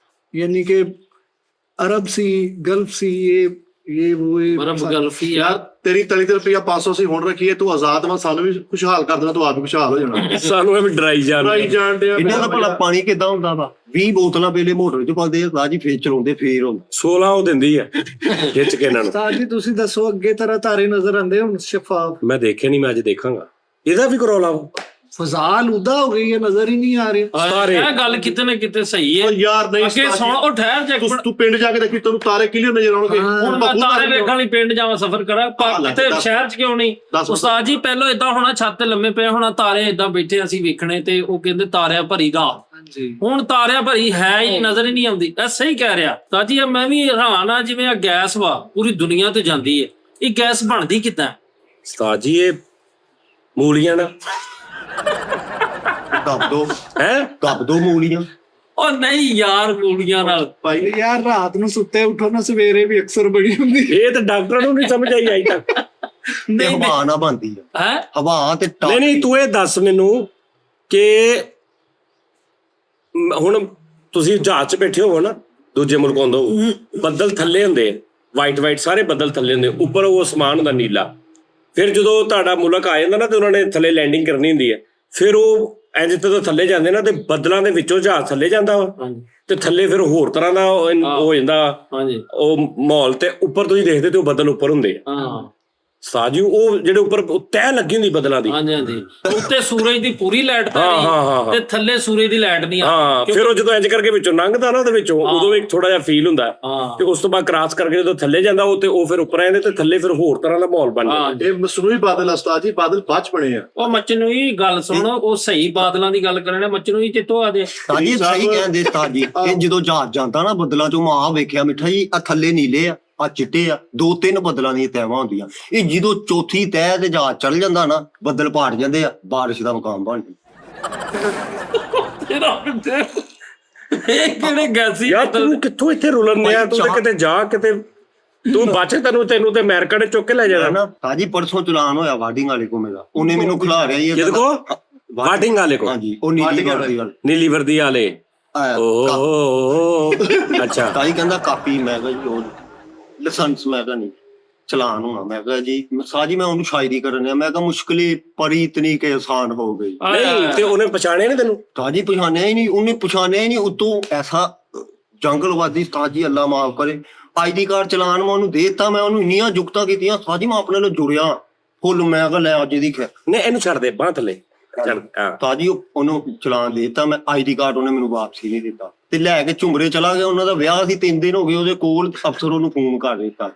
E: ਯਾਨੀ ਕਿ ਅਰਬ ਸੀ, ਗਲਫ ਸੀ, ਇਹ ਉਹ
D: ਅਰਬ ਗਲਫੀ
C: ਯਾਰ
D: ਯਾਰ।
C: ਤੇਰੀ ਤਲੀ ਤੇ ਰੁਪਈਆ 500 ਸੀ ਹੁਣ ਰੱਖੀਏ, ਤੂੰ ਆਜ਼ਾਦ ਵਾ, ਸਾਨੂੰ ਵੀ ਖੁਸ਼ਹਾਲ ਕਰ ਦੇਣਾ, ਤੂੰ ਆਪ ਵੀ ਖੁਸ਼ਹਾਲ ਹੋ ਜਾਣਾ।
A: ਸਾਨੂੰ ਇਹ ਵੀ ਡਰਾਈ
C: ਰਾਈ ਜਾਣ ਡਿਆ
B: ਇਹਨਾਂ ਦਾ ਭਲਾ ਪਾਣੀ ਕਿੱਦਾਂ ਹੁੰਦਾ ਵਾ? 20 ਬੋਤਲਾਂ ਵੇਲੇ ਮੋਟਰ 'ਚ ਪਾਉਂਦੇ ਆ ਰਾਜੀ, ਫੇਰ ਚਲਾਉਂਦੇ ਫੇਰ ਹੁੰਦਾ।
A: 16 ਉਹ ਦਿੰਦੀ ਹੈ ਖਿੱਚ ਕੇ ਇਹਨਾਂ ਨੂੰ।
E: ਸਾਜੀ ਤੁਸੀਂ ਦੱਸੋ, ਅੱਗੇ ਤਰ੍ਹਾਂ ਤਾਰੇ ਨਜ਼ਰ ਆਉਂਦੇ ਹੁਣ ਸ਼ਫਾਫ?
A: ਮੈਂ ਦੇਖੇ ਨਹੀਂ, ਮੈਂ ਅੱਜ ਦੇਖਾਂਗਾ। ਇਹਦਾ ਵੀ ਕਰੋ ਲਾਓ।
E: ਫਜ਼ਾ ਆਲੂਦਾ ਹੋ ਗਈ ਹੈ, ਨਜ਼ਰ ਹੀ ਨਹੀਂ ਆ ਰਿਹਾ।
A: ਸਾਰੇ
D: ਇਹ ਗੱਲ ਕਿਤੇ ਨਾ ਕਿਤੇ ਸਹੀ ਹੈ
C: ਉਹ ਯਾਰ ਨਹੀਂ
D: ਅੱਗੇ ਸੁਣ, ਉਹ ਠਹਿਰ ਜਾ ਇੱਕ ਮਿੰਟ।
C: ਤੂੰ ਪਿੰਡ ਜਾ ਕੇ ਦੇਖੀ, ਤੈਨੂੰ ਤਾਰੇ ਕਿਲੀਅਰ ਨਜ਼ਰ ਆਉਣਗੇ।
D: ਹੁਣ ਮੈਂ ਤਾਰੇ ਵੇਖਣ ਲਈ ਪਿੰਡ ਜਾਵਾਂ, ਸਫ਼ਰ ਕਰਾਂ, ਪਰ ਤੇ ਸ਼ਹਿਰ 'ਚ ਕਿਉਂ ਨਹੀਂ?
C: ਦੱਸ।
D: ਉਸਤਾਦ ਜੀ ਪਹਿਲਾਂ ਇਦਾਂ ਹੋਣਾ, ਛੱਤ ਤੇ ਲੰਮੇ ਪਏ ਹੋਣਾ, ਤਾਰੇ ਇਦਾਂ ਬੈਠੇ ਅਸੀਂ ਵੇਖਣੇ, ਤੇ ਉਹ ਕਹਿੰਦੇ ਤਾਰਿਆਂ ਭਰੀ ਰਾਤ।
E: ਹਾਂਜੀ
D: ਹੁਣ ਤਾਰਿਆਂ ਭਰੀ ਹੈ ਹੀ ਨਜ਼ਰ ਹੀ ਨਹੀਂ ਆਉਂਦੀ। ਇਹ ਸਹੀ ਕਹਿ ਰਿਹਾ ਉਸਤਾਦ ਜੀ। ਮੈਂ ਵੀ ਹੈਰਾਨ ਆ, ਜਿਵੇਂ ਆ ਗੈਸ ਵਾ ਪੂਰੀ ਦੁਨੀਆ ਤੇ ਜਾਂਦੀ ਹੈ, ਇਹ ਗੈਸ ਬਣਦੀ ਕਿੱਦਾਂ?
A: ਉਸਤਾਦ ਜੀ ਇਹ ਮੂਲੀਆਂ ਨਾ
B: ਕੱਪ ਦੋ ਮੂਲੀਆਂ।
D: ਉਹ ਨਹੀਂ ਯਾਰ, ਮੂਲੀਆਂ ਨਾਲ
C: ਭਾਈ
E: ਯਾਰ ਰਾਤ ਨੂੰ ਸੁੱਤੇ ਉੱਠੋ ਨਾ, ਸਵੇਰੇ ਵੀ ਅਕਸਰ ਬੜੀ ਹੁੰਦੀ।
A: ਇਹ ਤਾਂ ਡਾਕਟਰਾਂ ਨੂੰ ਨਹੀਂ ਸਮਝ ਆਈ ਤੱਕ।
B: ਤੇ ਹਵਾ ਨਾ ਬਣਦੀ ਆ,
D: ਹੈ।
B: ਹਵਾ ਤੇ
A: ਨਹੀਂ ਤੂੰ ਇਹ ਦੱਸ ਮੈਨੂੰ ਕਿ ਹੁਣ ਤੁਸੀਂ ਜਹਾਜ਼ 'ਚ ਬੈਠੇ ਹੋ ਨਾ, ਦੂਜੇ ਮੁਲਕਾਂ ਤੋਂ, ਬੱਦਲ ਥੱਲੇ ਹੁੰਦੇ, ਵਾਈਟ ਸਾਰੇ ਬੱਦਲ ਥੱਲੇ ਹੁੰਦੇ, ਉੱਪਰ ਉਹ ਅਸਮਾਨ ਹੁੰਦਾ ਨੀਲਾ। ਫਿਰ ਜਦੋਂ ਤੁਹਾਡਾ ਮੁਲਕ ਆ ਜਾਂਦਾ ਨਾ ਤੇ ਉਹਨਾਂ ਨੇ ਥੱਲੇ ਲੈਂਡਿੰਗ ਕਰਨੀ ਹੁੰਦੀ ਹੈ, ਫਿਰ ਉਹ ਐਂ ਜਿੱਥੇ ਤੋਂ ਥੱਲੇ ਜਾਂਦੇ ਨਾ ਤੇ ਬੱਦਲਾਂ ਦੇ ਵਿੱਚੋਂ ਜਹਾਜ਼ ਥੱਲੇ ਜਾਂਦਾ ਵਾ, ਤੇ ਥੱਲੇ ਫਿਰ ਹੋਰ ਤਰ੍ਹਾਂ ਦਾ ਹੋ ਜਾਂਦਾ ਉਹ ਮਾਹੌਲ, ਤੇ ਉੱਪਰ ਤੁਸੀਂ ਦੇਖਦੇ ਤੇ ਉਹ ਬੱਦਲ ਉੱਪਰ ਹੁੰਦੇ ਆ। ਸਾਜੀ ਉਹ ਜਿਹੜੇ ਉੱਪਰ ਤੈਅ ਲੱਗੀ ਹੁੰਦੀ ਬੱਦਲਾਂ ਦੀ,
D: ਹਾਂਜੀ ਹਾਂਜੀ, ਉੱਤੇ ਸੂਰਜ ਦੀ ਪੂਰੀ ਲਾਈਟ ਪੈ ਰਹੀ ਤੇ ਥੱਲੇ ਸੂਰਜ ਦੀ ਲਾਈਟ ਨਹੀਂ।
A: ਹਾਂ ਫਿਰ ਉਹ ਜਦੋਂ ਇੰਜ ਕਰਕੇ ਵਿੱਚੋਂ ਲੰਘਦਾ ਨਾ ਉਹਦੇ ਵਿੱਚੋਂ, ਉਦੋਂ ਇੱਕ ਥੋੜਾ ਜਿਹਾ ਫੀਲ ਹੁੰਦਾ, ਤੇ ਉਸ ਤੋਂ ਬਾਅਦ ਕ੍ਰਾਸ ਕਰਕੇ ਜਦੋਂ ਥੱਲੇ ਜਾਂਦਾ ਉਹ, ਤੇ ਉਹ ਫਿਰ ਉੱਪਰ ਆਉਂਦੇ ਤੇ ਥੱਲੇ ਫਿਰ ਹੋਰ ਤਰ੍ਹਾਂ ਦਾ ਮਾਹੌਲ ਬਣ ਜਾਂਦਾ।
C: ਇਹ ਮਸਨੂਈ ਬਾਦਲ ਉਸਤਾਦ ਜੀ, ਬਾਦਲ ਬਾਅਦ ਚ ਬਣੇ ਆ।
D: ਉਹ ਮਚਨੂਈ ਗੱਲ ਸੁਣੋ, ਉਹ ਸਹੀ ਬਾਦਲਾਂ ਦੀ ਗੱਲ ਕਰਨੇ, ਮਚਨੂਈ ਚਿੱਤੋਂ ਆ ਜੇ।
B: ਸਾਜੀ ਸਹੀ ਕਹਿੰਦੇ ਉਸਤਾਦ ਜੀ। ਇਹ ਜਦੋਂ ਜਹਾਜ਼ ਜਾਂਦਾ ਨਾ ਬੱਦਲਾਂ ਚੋਂ, ਮਾਂ ਵੇਖਿਆ ਮਿੱਠਾ ਜੀ, ਆ ਥੱਲੇ ਨੀਲੇ ਆ ਚਿੱਟੇ ਆ, 2-3 ਬੱਦਲਾਂ ਦੀਆਂ ਤੈਵਾਂ ਹੁੰਦੀਆਂ। ਇਹ ਜਦੋਂ ਚੌਥੀ ਤੈਅ ਤੇ ਜਹਾਜ਼ ਚੜ ਜਾਂਦਾ ਨਾ, ਬੱਦਲ ਪਾਟ ਜਾਂਦੇ ਆ, ਬਾਰਿਸ਼ ਦਾ ਮਕਾਮ ਬਣ ਜਾਂਦਾ।
D: ਇਹ ਕਿਹੜੇ ਗੈਸੀ
A: ਯਾਰ ਤੂੰ ਕਿੱਥੋਂ ਇੱਥੇ ਰੁਲਣ ਡਿਆ? ਤੂੰ ਤਾਂ ਕਿਤੇ ਜਾ, ਕਿਤੇ ਤੂੰ ਬਚ, ਤੈਨੂੰ ਤੇ ਅਮਰੀਕਾ ਨੇ ਚੁੱਕ ਕੇ ਲੈ ਜਾਣਾ।
B: ਨਾ ਤਾਜੀ ਪਰਸੋਂ ਚਲਾਨ ਹੋਇਆ ਵਾਰਡਿੰਗ ਵਾਲੇ ਕੋ ਮੇਰਾ, ਉਹਨੇ ਮੈਨੂੰ ਖਿਲਾ ਰਿਹਾ ਜੀ
A: ਕਿਹਦੇ ਕੋ? ਵਾਰਡਿੰਗ ਵਾਲੇ ਕੋ?
B: ਹਾਂਜੀ, ਉਹ ਨੀਲੀ ਵਰਦੀ ਵਾਲੇ।
A: ਨੀਲੀ ਵਰਦੀ ਵਾਲੇ? ਓ ਅੱਛਾ।
B: ਤਾਈ ਕਹਿੰਦਾ ਕਾਪੀ, ਮੈਂ ਕਿਹਾ ਜੀ ਉਹ ਲਾਇਸੈਂਸ, ਮੈਂ ਕਿਹਾ ਨਹੀਂ ਚਲਾਨ ਹੋਣਾ। ਮੈਂ ਕਿਹਾ ਜੀ ਸਾਜੀ ਮੈਂ ਉਹਨੂੰ ਸ਼ਾਇਰੀ ਕਰਨ ਆ, ਮੈਂ ਕਿਹਾ ਮੁਸ਼ਕਿਲ ਪਰੀ ਇਤਨੀ ਕਿ ਆਸਾਨ ਹੋ ਗਈ।
A: ਨਹੀਂ ਤੇ ਉਹਨੇ ਪਛਾਣਿਆ ਨਹੀਂ ਤੈਨੂੰ?
B: ਤਾਜੀ ਪਛਾਣਿਆ ਹੀ ਨਹੀਂ, ਉਹਨੇ ਪਛਾਣਿਆ ਹੀ ਨਹੀਂ। ਉਤੋਂ ਐਸਾ ਜੰਗਲਵਾਦੀ ਤਾਜੀ, ਅੱਲਾ ਮਾਫ ਕਰੇ, ID ਕਾਰਡ ਚਲਾਨ ਮੈਂ ਉਹਨੂੰ ਦੇਤਾ। ਮੈਂ ਉਹਨੂੰ ਇੰਨੀਆਂ ਜੁਗਤਾਂ ਕੀਤੀਆਂ, ਸਾਜੀ ਮੈਂ ਆਪਣੇ ਨਾਲ ਜੁੜਿਆ ਫੁੱਲ। ਮੈਂ ਕਿਹਾ ਲੈ ਅੱਜ ਦੀ
A: ਨਹੀਂ ਇਹਨੂੰ ਛੱਡ ਦੇ, ਬਾਂਹ ਥੱਲੇ ਚੱਲ।
B: ਤਾਜੀ ਉਹਨੂੰ ਚਲਾਨ ਦੇਤਾ ਮੈਂ, ID ਕਾਰਡ ਉਹਨੇ ਮੈਨੂੰ ਵਾਪਸੀ ਨਹੀਂ ਦਿੱਤਾ ਤੇ ਲੈ ਕੇ ਝੁੰਬਰੇ ਚਲਾ ਗਿਆ। ਉਹਨਾਂ ਦਾ ਵਿਆਹ ਸੀ, 3 ਦਿਨ ਹੋ ਗਏ ਉਹਦੇ ਕੋਲ। ਅਫਸਰ ਉਹਨੂੰ ਫੋਨ ਕਰ ਦਿੱਤਾ,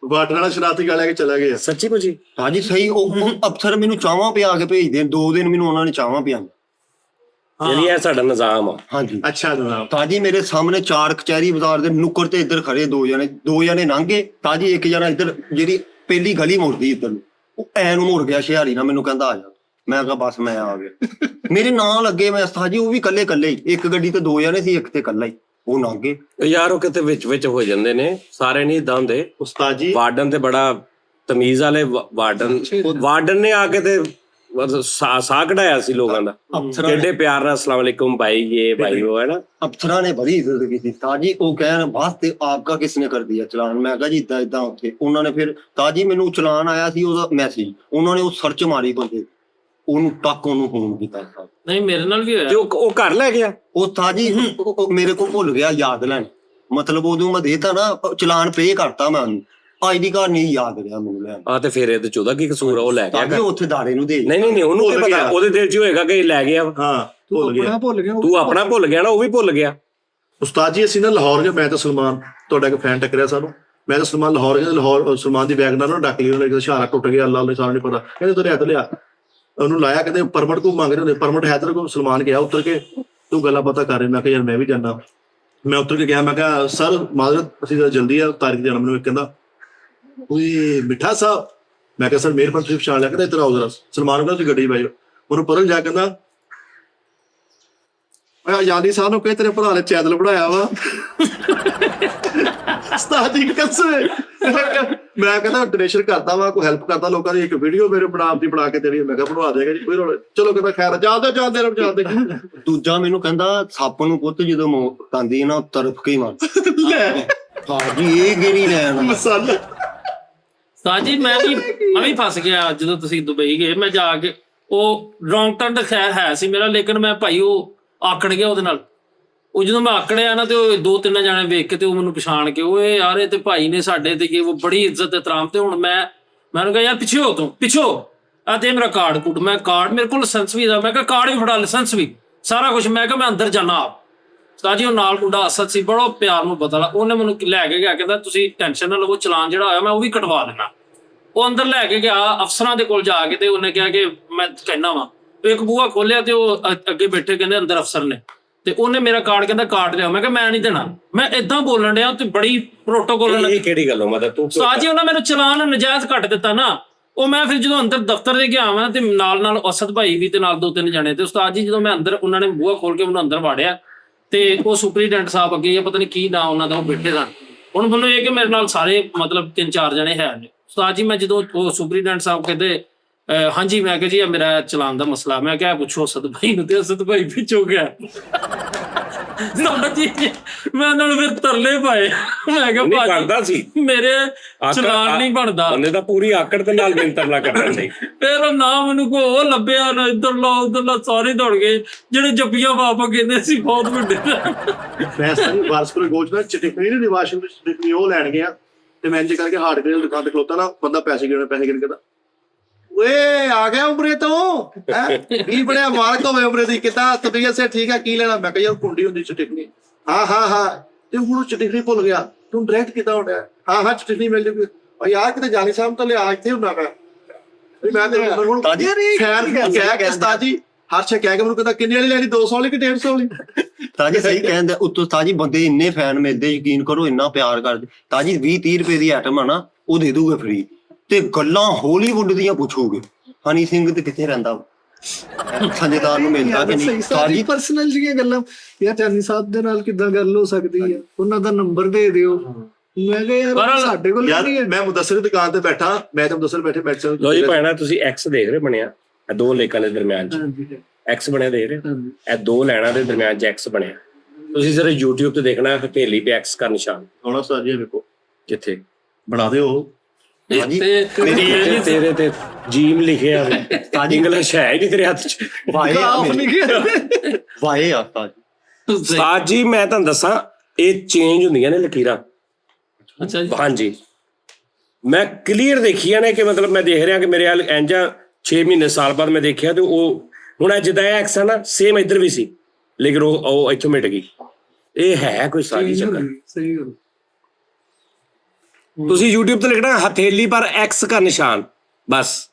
C: ਬਾਰਡਰ ਵਾਲਾ ਸ਼ਰਾਰਤੀ ਗਾ ਲੈ ਕੇ ਚਲਾ ਗਿਆ।
A: ਸੱਚੀ ਕੁਝ?
B: ਤਾਜੀ ਸਹੀ। ਉਹ ਅਫਸਰ ਮੈਨੂੰ ਚਾਵਾਂ ਪਿਆ ਕੇ ਭੇਜਦੇ, 2 ਦਿਨ ਮੈਨੂੰ ਉਹਨਾਂ ਨੇ ਚਾਵਾਂ ਪਿਆ।
A: ਜਿਹੜੀ ਇਹ ਸਾਡਾ ਨਿਜ਼ਾਮ ਆ।
B: ਹਾਂਜੀ
C: ਅੱਛਾ ਜਨਾਬ।
B: ਤਾਜੀ ਮੇਰੇ ਸਾਹਮਣੇ 4 ਕਚਹਿਰੀ ਬਾਜ਼ਾਰ ਦੇ ਨੁੱਕਰ ਤੇ ਇੱਧਰ ਖੜੇ 2 ਜਣੇ ਲੰਘੇ। ਤਾਜੀ ਇੱਕ ਜਣਾ ਇੱਧਰ ਜਿਹੜੀ ਪਹਿਲੀ ਗਲੀ ਮੁੜਦੀ ਇੱਧਰ ਨੂੰ, ਉਹ ਐ ਨੂੰ ਮੁੜ ਗਿਆ ਸ਼ਿਆਰੀ ਨਾਲ, ਮੈਨੂੰ ਕਹਿੰਦਾ ਆ ਜਾ। ਮੈਂ ਕਿਹਾ ਬਸ ਮੈਂ ਆ ਗਿਆ। ਮੇਰੇ ਨਾਲ ਲੱਗੇ ਮੈਂ ਤਾਜੀ, ਉਹ ਵੀ ਕੱਲੇ ਹੀ, ਇੱਕ ਗੱਡੀ ਤੇ 2 ਜਣੇ ਸੀ, ਇੱਕ ਤੇ ਇਕੱਲਾ ਹੀ। ਉਹ ਲੰਘੇ
A: ਯਾਰ ਉਹ ਕਿਤੇ ਵਿੱਚ ਹੋ ਜਾਂਦੇ ਨੇ, ਸਾਰੇ ਨਹੀਂ ਏਦਾਂ ਹੁੰਦੇ।
C: ਉਸਤਾਦ ਜੀ
A: ਵਾਰਡਨ ਤੇ ਬੜਾ ਤਮੀਜ਼ ਵਾਲੇ ਵਾਰਡਨ ਨੇ ਆ ਕੇ ਤੇ ਸਾਹ ਕਢਾਇਆ ਸੀ ਲੋਕਾਂ ਦਾ, ਕਿੱਡੇ ਪਿਆਰ ਨਾਲ ਅਸਲਾਮ ਵਾਲੇਕੁਮ ਭਾਈ, ਇਹ ਭਾਈ ਉਹ ਹੈ ਨਾ।
B: ਅਫਸਰਾਂ ਨੇ ਬੜੀ ਇੱਜ਼ਤ ਕੀਤੀ ਤਾਜੀ। ਉਹ ਕਹਿਣ ਬਸ ਤੇ ਆਪਕਾ ਕਿਸਨੇ ਕਰ ਦਿਆ ਚਲਾਨ? ਮੈਂ ਕਿਹਾ ਜੀ ਇਦਾਂ ਇਦਾਂ। ਉੱਥੇ ਉਹਨਾਂ ਨੇ ਫਿਰ ਤਾਜੀ ਮੈਨੂੰ ਚਲਾਨ ਆਇਆ ਸੀ ਉਹਦਾ ਮੈਸੇਜ, ਉਹਨਾਂ ਨੇ ਉਹ ਸਰਚ ਮਾਰੀ ਬੰਦੇ, ਉਹਨੂੰ ਟੱਕ ਉਹਨੂੰ ਫੋਨ ਕੀਤਾ।
D: ਨਹੀਂ ਮੇਰੇ ਨਾਲ ਵੀ ਹੋਇਆ।
A: ਤੇ ਉਹ ਘਰ ਲੈ ਗਿਆ?
B: ਉਹ ਤਾਜੀ ਮੇਰੇ ਕੋਲ ਭੁੱਲ ਗਿਆ ਯਾਦ ਲੈਣ, ਮਤਲਬ ਉਦੋਂ ਮੈਂ ਦੇਤਾ ਨਾ ਚਲਾਨ ਪੇ ਕਰਤਾ ਮੈਂ ਉਹਨੂੰ, ID ਕਾਰਡ ਨਹੀਂ ਯਾਦ ਰਿਹਾ ਮੈਨੂੰ ਲੈਣ।
A: ਆ ਤੇ ਫਿਰ ਇਹਦੇ 14 ਕੀ ਕਸੂਰ ਆ? ਉਹ ਲੈ ਗਿਆ
B: ਤਾਜੀ ਉੱਥੇ ਦਾੜੇ ਨੂੰ ਦੇ।
A: ਨਹੀਂ ਉਹਨੂੰ ਕੀ ਪਤਾ, ਉਹਦੇ ਦਿਲ 'ਚ ਹੋਏਗਾ ਕਿ ਲੈ ਗਿਆ।
C: ਹਾਂ ਭੁੱਲ ਗਿਆ।
A: ਤੂੰ ਆਪਣਾ ਭੁੱਲ ਗਿਆ ਨਾ, ਉਹ ਵੀ ਭੁੱਲ ਗਿਆ।
C: ਉਸਤਾਦ ਜੀ ਅਸੀਂ ਨਾ ਲਾਹੌਰ ਗਏ, ਮੈਂ ਤਾਂ ਸਲਮਾਨ, ਤੁਹਾਡਾ ਇੱਕ ਫੈਨ ਟੱਕਰਿਆ ਸਾਨੂੰ, ਮੈਂ ਤਾਂ ਸਲਮਾਨ ਲਾਹੌਰ ਗਿਆ। ਲਾਹੌਰ ਸਲਮਾਨ ਦੀ ਬੈਗ ਨਾਲ ਡੱਕ ਲਈ ਉਹਨੇ, ਇਸ਼ਾਰਾ ਟੁੱਟ ਗਿਆ, ਅੱਲਾ ਨੇ ਸਾਰਿਆਂ ਨੂੰ ਪਤਾ। ਕਹਿੰਦੇ ਤੂੰ ਰਿਆਤ ਲਿਆ, ਉਹਨੂੰ ਲਾਇਆ, ਕਹਿੰਦੇ ਪਰਮਿਟ ਕੋ ਮੰਗ ਰਹੇ ਹੁੰਦੇ, ਪਰਮਿਟ ਹੈ ਤੇਰੇ ਕੋਲ? ਸਲਮਾਨ ਗਿਆ ਉੱਤਰ ਕੇ, ਤੂੰ ਗੱਲਾਂ ਪਤਾ ਕਰ ਰਿਹਾ। ਮੈਂ ਕਿਹਾ ਯਾਰ ਮੈਂ ਵੀ ਜਾਣਾ। ਮੈਂ ਉੱਤਰ ਕੇ ਗਿਆ, ਮੈਂ ਕਿਹਾ ਸਰ ਮਾਜ਼ਰਤ ਅਸੀਂ ਜਲਦੀ ਆ, ਤਾਰੀਖ ਜਾਣਾ। ਮੈਨੂੰ ਕਹਿੰਦਾ ਓਏ ਮਿੱਠਾ ਸਾਹਿਬ। ਮੈਂ ਕਿਹਾ ਸਰ ਮਿਹਰਬਾਨੀ ਤੁਸੀਂ ਪਛਾਣ ਲਿਆ। ਕਹਿੰਦਾ ਇੱਧਰ ਆਓ ਜ਼ਰਾ। ਸਲਮਾਨ ਕਹਿੰਦਾ ਤੁਸੀਂ ਗੱਡੀ ਬਾਈ। ਉਹਨੂੰ ਪਰਲ ਜਾ ਕਹਿੰਦਾ ਆਜ਼ਾਦੀ ਸਾਹਿਬ ਨੂੰ ਕਹੇ ਤੇਰੇ ਭਰਾ ਨੇ ਚੈਨਲ ਬਣਾਇਆ ਵਾ। ਉਸਤਾਦ ਜੀ ਕਸਮ, ਮੈਂ ਕਹਿੰਦਾ ਡੋਨੇਸ਼ਨ ਕਰਦਾ ਵਾ, ਕੋਈ ਹੈਲਪ ਕਰਦਾ ਲੋਕਾਂ ਦੀ, ਇੱਕ ਵੀਡੀਓ ਮੇਰੇ ਬਣਾ ਕੇ ਦੇਣੀ। ਮੈਂ ਕਿਹਾ ਬਣਵਾ ਦੇਗਾ ਜੀ, ਕੋਈ ਰੋਲ। ਚਲੋ ਕਹਿੰਦਾ ਖੈਰ ਜਾਂਦੇ।
B: ਦੂਜਾ ਮੈਨੂੰ ਕਹਿੰਦਾ ਸੱਪ ਨੂੰ ਪੁੱਤ ਜਦੋਂ ਮੌਤ ਆਉਂਦੀ ਨਾ ਤਰਫ ਕੇ ਹੀ ਮਾਰ। ਹਾਜੀ ਇਹ ਗੇਰੀ ਲੈਣ
C: ਮਸਾਲਾ।
D: ਸਾਜੀ ਮੈਂ ਵੀ ਫਸ ਗਿਆ ਜਦੋਂ ਤੁਸੀਂ ਦੁਬਈ ਗਏ। ਮੈਂ ਜਾ ਕੇ ਉਹ ਰੌਂਗ ਟਰਨ ਤਾਂ ਖੈਰ ਹੈ ਸੀ ਮੇਰਾ, ਲੇਕਿਨ ਮੈਂ ਭਾਈ ਉਹ ਆਕੜ ਗਿਆ ਉਹਦੇ ਨਾਲ। ਉਹ ਜਦੋਂ ਮੈਂ ਆਕੜਿਆ ਨਾ ਤੇ ਉਹ 2-3 ਜਾਣੇ ਵੇਖ ਕੇ ਤੇ ਉਹ ਮੈਨੂੰ ਪਛਾਣ ਕੇ, ਓਏ ਯਾਰ ਇਹ ਤੇ ਭਾਈ ਨੇ ਸਾਡੇ ਤੇ ਉਹ ਬੜੀ ਇੱਜ਼ਤ ਇਤਰਾਮ। ਤੇ ਹੁਣ ਮੈਨੂੰ ਕਿਹਾ ਯਾਰ ਪਿੱਛੇ ਹੋ, ਤੂੰ ਪਿੱਛੋ ਆ ਤੇ ਮੇਰਾ ਕਾਰਡ ਕੁੱਟ। ਮੈਂ ਕਾਰਡ, ਮੇਰੇ ਕੋਲ ਲਾਇਸੈਂਸ ਵੀ ਦਾ, ਮੈਂ ਕਿਹਾ ਕਾਰਡ ਵੀ ਫੜਾ, ਲਾਇਸੈਂਸ ਵੀ, ਸਾਰਾ ਕੁਛ। ਮੈਂ ਕਿਹਾ ਮੈਂ ਅੰਦਰ ਜਾਣਾ ਆਪ। ਸਾਜੀ ਉਹ ਨਾਲ ਮੁੰਡਾ ਅਸਦ ਸੀ, ਬੜਾ ਪਿਆਰ ਨੂੰ ਪਤਾ ਲਾ, ਉਹਨੇ ਮੈਨੂੰ ਲੈ ਕੇ ਗਿਆ, ਕਹਿੰਦਾ ਤੁਸੀਂ ਟੈਨਸ਼ਨ ਨਾ ਲਵੋ, ਚਲਾਨ ਜਿਹੜਾ ਹੋਇਆ ਮੈਂ ਉਹ ਵੀ ਕਟਵਾ ਲੈਣਾ। ਉਹ ਅੰਦਰ ਲੈ ਕੇ ਗਿਆ ਅਫਸਰਾਂ ਦੇ ਕੋਲ ਜਾ ਕੇ, ਤੇ ਉਹਨੇ ਕਿਹਾ ਕਿ ਮੈਂ ਕਹਿਣਾ ਵਾ। ਇੱਕ ਬੂਹਾ ਖੋਲਿਆ ਤੇ ਉਹ ਅੱਗੇ ਬੈਠੇ ਕਹਿੰਦੇ ਅੰਦਰ ਅਫਸਰ ਨੇ, ਤੇ ਉਹਨੇ ਮੇਰਾ ਕਾਰਡ ਕਹਿੰਦਾ ਕਾਰਡ ਲਿਆ। ਮੈਂ ਕਿਹਾ ਮੈਂ ਨਹੀਂ ਦੇਣਾ। ਮੈਂ ਏਦਾਂ ਬੋਲਣ ਡਿਆ ਤੇ ਬੜੀ ਪ੍ਰੋਟੋਕੋਲ।
A: ਇਹ ਕਿਹੜੀ ਗੱਲੋਂ? ਮਤਲਬ ਤੂੰ
D: ਸਾਜੀ ਉਹਨਾਂ ਮੈਨੂੰ ਚਲਾਨ ਨਜਾਇਜ਼ ਕੱਟ ਦਿੱਤਾ ਨਾ। ਉਹ ਮੈਂ ਫਿਰ ਜਦੋਂ ਅੰਦਰ ਦਫ਼ਤਰ ਦੇ ਗਿਆ ਵਾਂ ਤੇ ਨਾਲ ਅਸਦ ਭਾਈ ਵੀ ਤੇ ਨਾਲ 2-3 ਜਣੇ। ਤੇ ਉਸਤਾਦ ਜੀ ਜਦੋਂ ਮੈਂ ਅੰਦਰ, ਉਹਨਾਂ ਨੇ ਬੂਹਾ ਖੋਲ ਕੇ ਮੈਨੂੰ ਅੰਦਰ ਵਾੜਿਆ ਤੇ ਉਹ ਸੁਪਰੀਡੈਂਟ ਸਾਹਿਬ ਅੱਗੇ ਜਾਂ ਪਤਾ ਨਹੀਂ ਕੀ ਨਾਂ ਉਹਨਾਂ ਦਾ, ਉਹ ਬੈਠੇ ਸਨ। ਹੁਣ ਮੈਨੂੰ ਇਹ ਕਿ ਮੇਰੇ ਨਾਲ ਸਾਰੇ ਮਤਲਬ 3-4 ਜਣੇ ਹੈ ਨੇ। ਉਸਤਾਦ ਜੀ ਮੈਂ ਜਦੋਂ ਉਹ ਸੁਪਰੀਡੈਂਟ ਸਾਹਿਬ ਕਹਿੰਦੇ ਹਾਂਜੀ, ਮੈਂ ਕਿਹਾ ਜੀ ਮੇਰਾ ਚਲਾਨ ਦਾ ਮਸਲਾ। ਮੈਂ ਕਿਹਾ ਪੁੱਛੋ ਅਸਦ ਭਾਈ ਨੂੰ, ਤੇ ਅਸਦ ਭਾਈ ਪਿੱਛੋਂ ਗਿਆ। ਮੈਂ ਉਹਨਾਂ ਨੂੰ ਫਿਰ ਤਰਲੇ ਪਾਏ। ਮੈਂ ਕਿਹਾ
A: ਬਣਦਾ ਸੀ
D: ਮੇਰੇ ਚਲਾਨ ਨਹੀਂ ਬਣਦਾ।
A: ਉਹਨੇ ਤਾਂ ਪੂਰੀ ਆਕੜ ਦੇ ਨਾਲ ਤਰਲਾ ਕਰਨਾ ਸੀ।
D: ਫਿਰ ਉਹ ਨਾ ਮੈਨੂੰ ਕੋ ਉਹ ਲੱਭਿਆ ਨਾ, ਇੱਧਰਲਾ ਉੱਧਰਲਾ ਸਾਰੇ ਦੌੜ ਗਏ ਜਿਹੜੇ ਜੱਪੀਆਂ ਪਾਪਾ ਕਹਿੰਦੇ ਸੀ ਬਹੁਤ ਵੱਡੇ।
C: ਮੈਂ ਸਾਰੀ ਵਾਰਸਪੁਰ ਗੋਚ ਨਾਲ ਚਟਕਣੀ ਨਹੀਂ, ਵਾਸ਼ਿੰਗ ਚਟਕਣੀ ਉਹ ਲੈਣ ਗਿਆ ਤੇ ਮੈਂ ਇੰਜ ਕਰਕੇ ਹਾਰਡਵੇਅਰ ਦੀ ਦੁਕਾਨ ਤੇ ਖਲੋਤਾ ਨਾ, ਬੰਦਾ ਪੈਸੇ ਗਿਣ ਕਹਿੰਦਾ ਓਏ ਆ ਗਿਆ ਉਮਰੇ ਤੋਂ ਕੀ ਬਣਿਆ, ਮਾਲਕ ਹੋਵੇ ਉਮਰੇ ਦੀ, ਕਿਤਾ ਤਬੀਅਤ ਸੇ ਠੀਕ ਹੈ, ਕੀ ਲੈਣਾ? ਮੈਂ ਕਿਹਾ ਯਾਰ ਕੁੰਡੀ ਹੁੰਦੀ ਚਟਕਣੀ। ਹਾਂ ਤੇ ਹੁਣ ਚਟਕਣੀ ਭੁੱਲ ਗਿਆ, ਤੂੰ ਡਾਇਰੈਕਟ ਕਿੱਦਾਂ ਹੋ ਗਿਆ? ਹਾਂ ਚਟਕਣੀ ਮਿਲ ਜੂਗੀ। ਓ ਯਾਰ ਕਿਤੇ ਜਾਨੀ ਸਾਹਿਬ ਤੋਂ ਲਿਆ, ਇੱਥੇ ਹੁੰਦਾ ਮੈਂ ਤੇ ਹੁਣ ਕਹਿ ਕੇ ਉਸਤਾਦ ਜੀ ਹਰਸ਼ ਕਹਿ ਕੇ ਮੈਨੂੰ ਕਹਿੰਦਾ ਕਿੰਨੇ ਵਾਲੀ ਲੈਣੀ, 200 ਵਾਲੀ ਕਿ 150 ਵਾਲੀ?
B: ਤਾਜੀ ਸਹੀ ਕਹਿੰਦਾ। ਉੱਤੋਂ ਤਾਜੀ ਬੰਦੇ ਇੰਨੇ ਫੈਨ ਮਿਲਦੇ, ਯਕੀਨ ਕਰੋ ਇੰਨਾ ਪਿਆਰ ਕਰਦੇ। ਤਾਜੀ 20-30 ਰੁਪਏ ਦੀ ਆਈਟਮ ਆ ਨਾ, ਉਹ ਦੇ ਦੂਗੇ ਫ੍ਰੀ। ਤੇ ਗੱਲਾਂ ਹਾਲੀਵੁੱਡ ਦੀਆਂ ਪੁੱਛੋਗੇ, ਹਨੀ ਸਿੰਘ ਤੇ ਕਿੱਥੇ ਰਹਿੰਦਾ, ਸੰਜੇਦਾਰ ਨੂੰ ਮਿਲਦਾ ਕਿ ਨਹੀਂ?
E: ਸਾਰੀ ਪਰਸਨਲ ਜੀਆਂ ਗੱਲਾਂ ਯਾਰ, ਚਾਨੀ ਸਾਹਿਬ ਦੇ ਨਾਲ ਕਿੱਦਾਂ ਗੱਲ ਹੋ ਸਕਦੀ ਹੈ? ਉਹਨਾਂ ਦਾ ਨੰਬਰ ਦੇ ਦਿਓ ਮੈਂ ਕਿਹਾ ਯਾਰ
D: ਪਰ-
E: ਸਾਡੇ ਕੋਲ
C: ਯਾਰ
E: ਨਹੀਂ ਹੈ।
C: ਮੈਂ ਮੁਦੱਸਰ ਦੀ ਦੁਕਾਨ ਤੇ ਬੈਠਾ, ਮੈਂ ਤਾਂ ਮੁਦੱਸਰ ਬੈਠੇ ਮੈਡੀਸਨ
A: ਲੋ ਜੀ ਭੈਣਾ, ਤੁਸੀਂ ਐਕਸ ਦੇਖ ਰਹੇ ਬਣਿਆ ਇਹ ਦੋ ਲੇਕਾਂ ਦੇ ਦਰਮਿਆਨ ਚ
E: ਹਾਂਜੀ
A: ਐਕਸ ਬਣਿਆ ਦੇਖ ਰਹੇ ਹੋ?
E: ਹਾਂਜੀ
A: ਇਹ ਦੋ ਲੈਣਾ ਦੇ ਦਰਮਿਆਨ ਚ ਐਕਸ ਬਣਿਆ। ਤੁਸੀਂ ਸਿਰ YouTube ਤੇ ਦੇਖਣਾ ਹਥੇਲੀ ਤੇ ਐਕਸ ਦਾ ਨਿਸ਼ਾਨ
C: ਆਉਣਾ ਸਰ ਜੀ ਵੇਖੋ
A: ਕਿੱਥੇ
C: ਬਣਾ ਦਿਓ।
B: ਹਾਂਜੀ।
A: ਤੇਰੇ ਤੇ ਜੀਮ ਲਿਖਿਆ ਹੋਇਆ ਇੰਗਲਿਸ਼ ਹੈ ਹੀ ਨਹੀਂ ਤੇਰੇ ਹੱਥ ਚ।
B: ਵਾਏ ਆ
E: ਕਾਫ
B: ਮੇਰੇ,
E: ਲਿਖਿਆ
B: ਵਾਏ ਆ ਉਸਤਾਦ ਜੀ।
A: ਉਸਤਾਦ ਜੀ ਮੈਂ ਤੁਹਾਨੂੰ ਦੱਸਾਂ, ਇਹ ਚੇਂਜ ਹੁੰਦੀਆਂ ਨੇ ਲਕੀਰਾਂ।
D: ਅੱਛਾ ਜੀ।
A: ਹਾਂਜੀ, ਮੈਂ ਕਲੀਅਰ ਦੇਖੀਆਂ ਨੇ ਕਿ ਮਤਲਬ ਮੈਂ ਦੇਖ ਰਿਹਾ ਕਿ ਮੇਰੇ ਹਾਲ ਇੰਜਾਂ 6 ਮਹੀਨੇ ਸਾਲ ਬਾਅਦ ਮੈਂ ਦੇਖਿਆ ਤੇ ਉਹ ਹੁਣ ਇਹ ਜਿੱਦਾਂ ਇਹ ਐਕਸ ਆ ਨਾ ਸੇਮ ਇੱਧਰ ਵੀ ਸੀ, ਲੇਕਿਨ ਉਹ ਇੱਥੋਂ ਮਿਟ ਗਈ। ਇਹ ਹੈ ਕੋਈ ਸਾਡੀ ਚੱਕਰ।
E: ਸਹੀ ਗੱਲ।
A: ਤੁਸੀਂ YouTube ਤੇ ਲਿਖਣਾ ਹਥੇਲੀ ਪਰ ਐਕਸ ਦਾ ਨਿਸ਼ਾਨ, ਬਸ।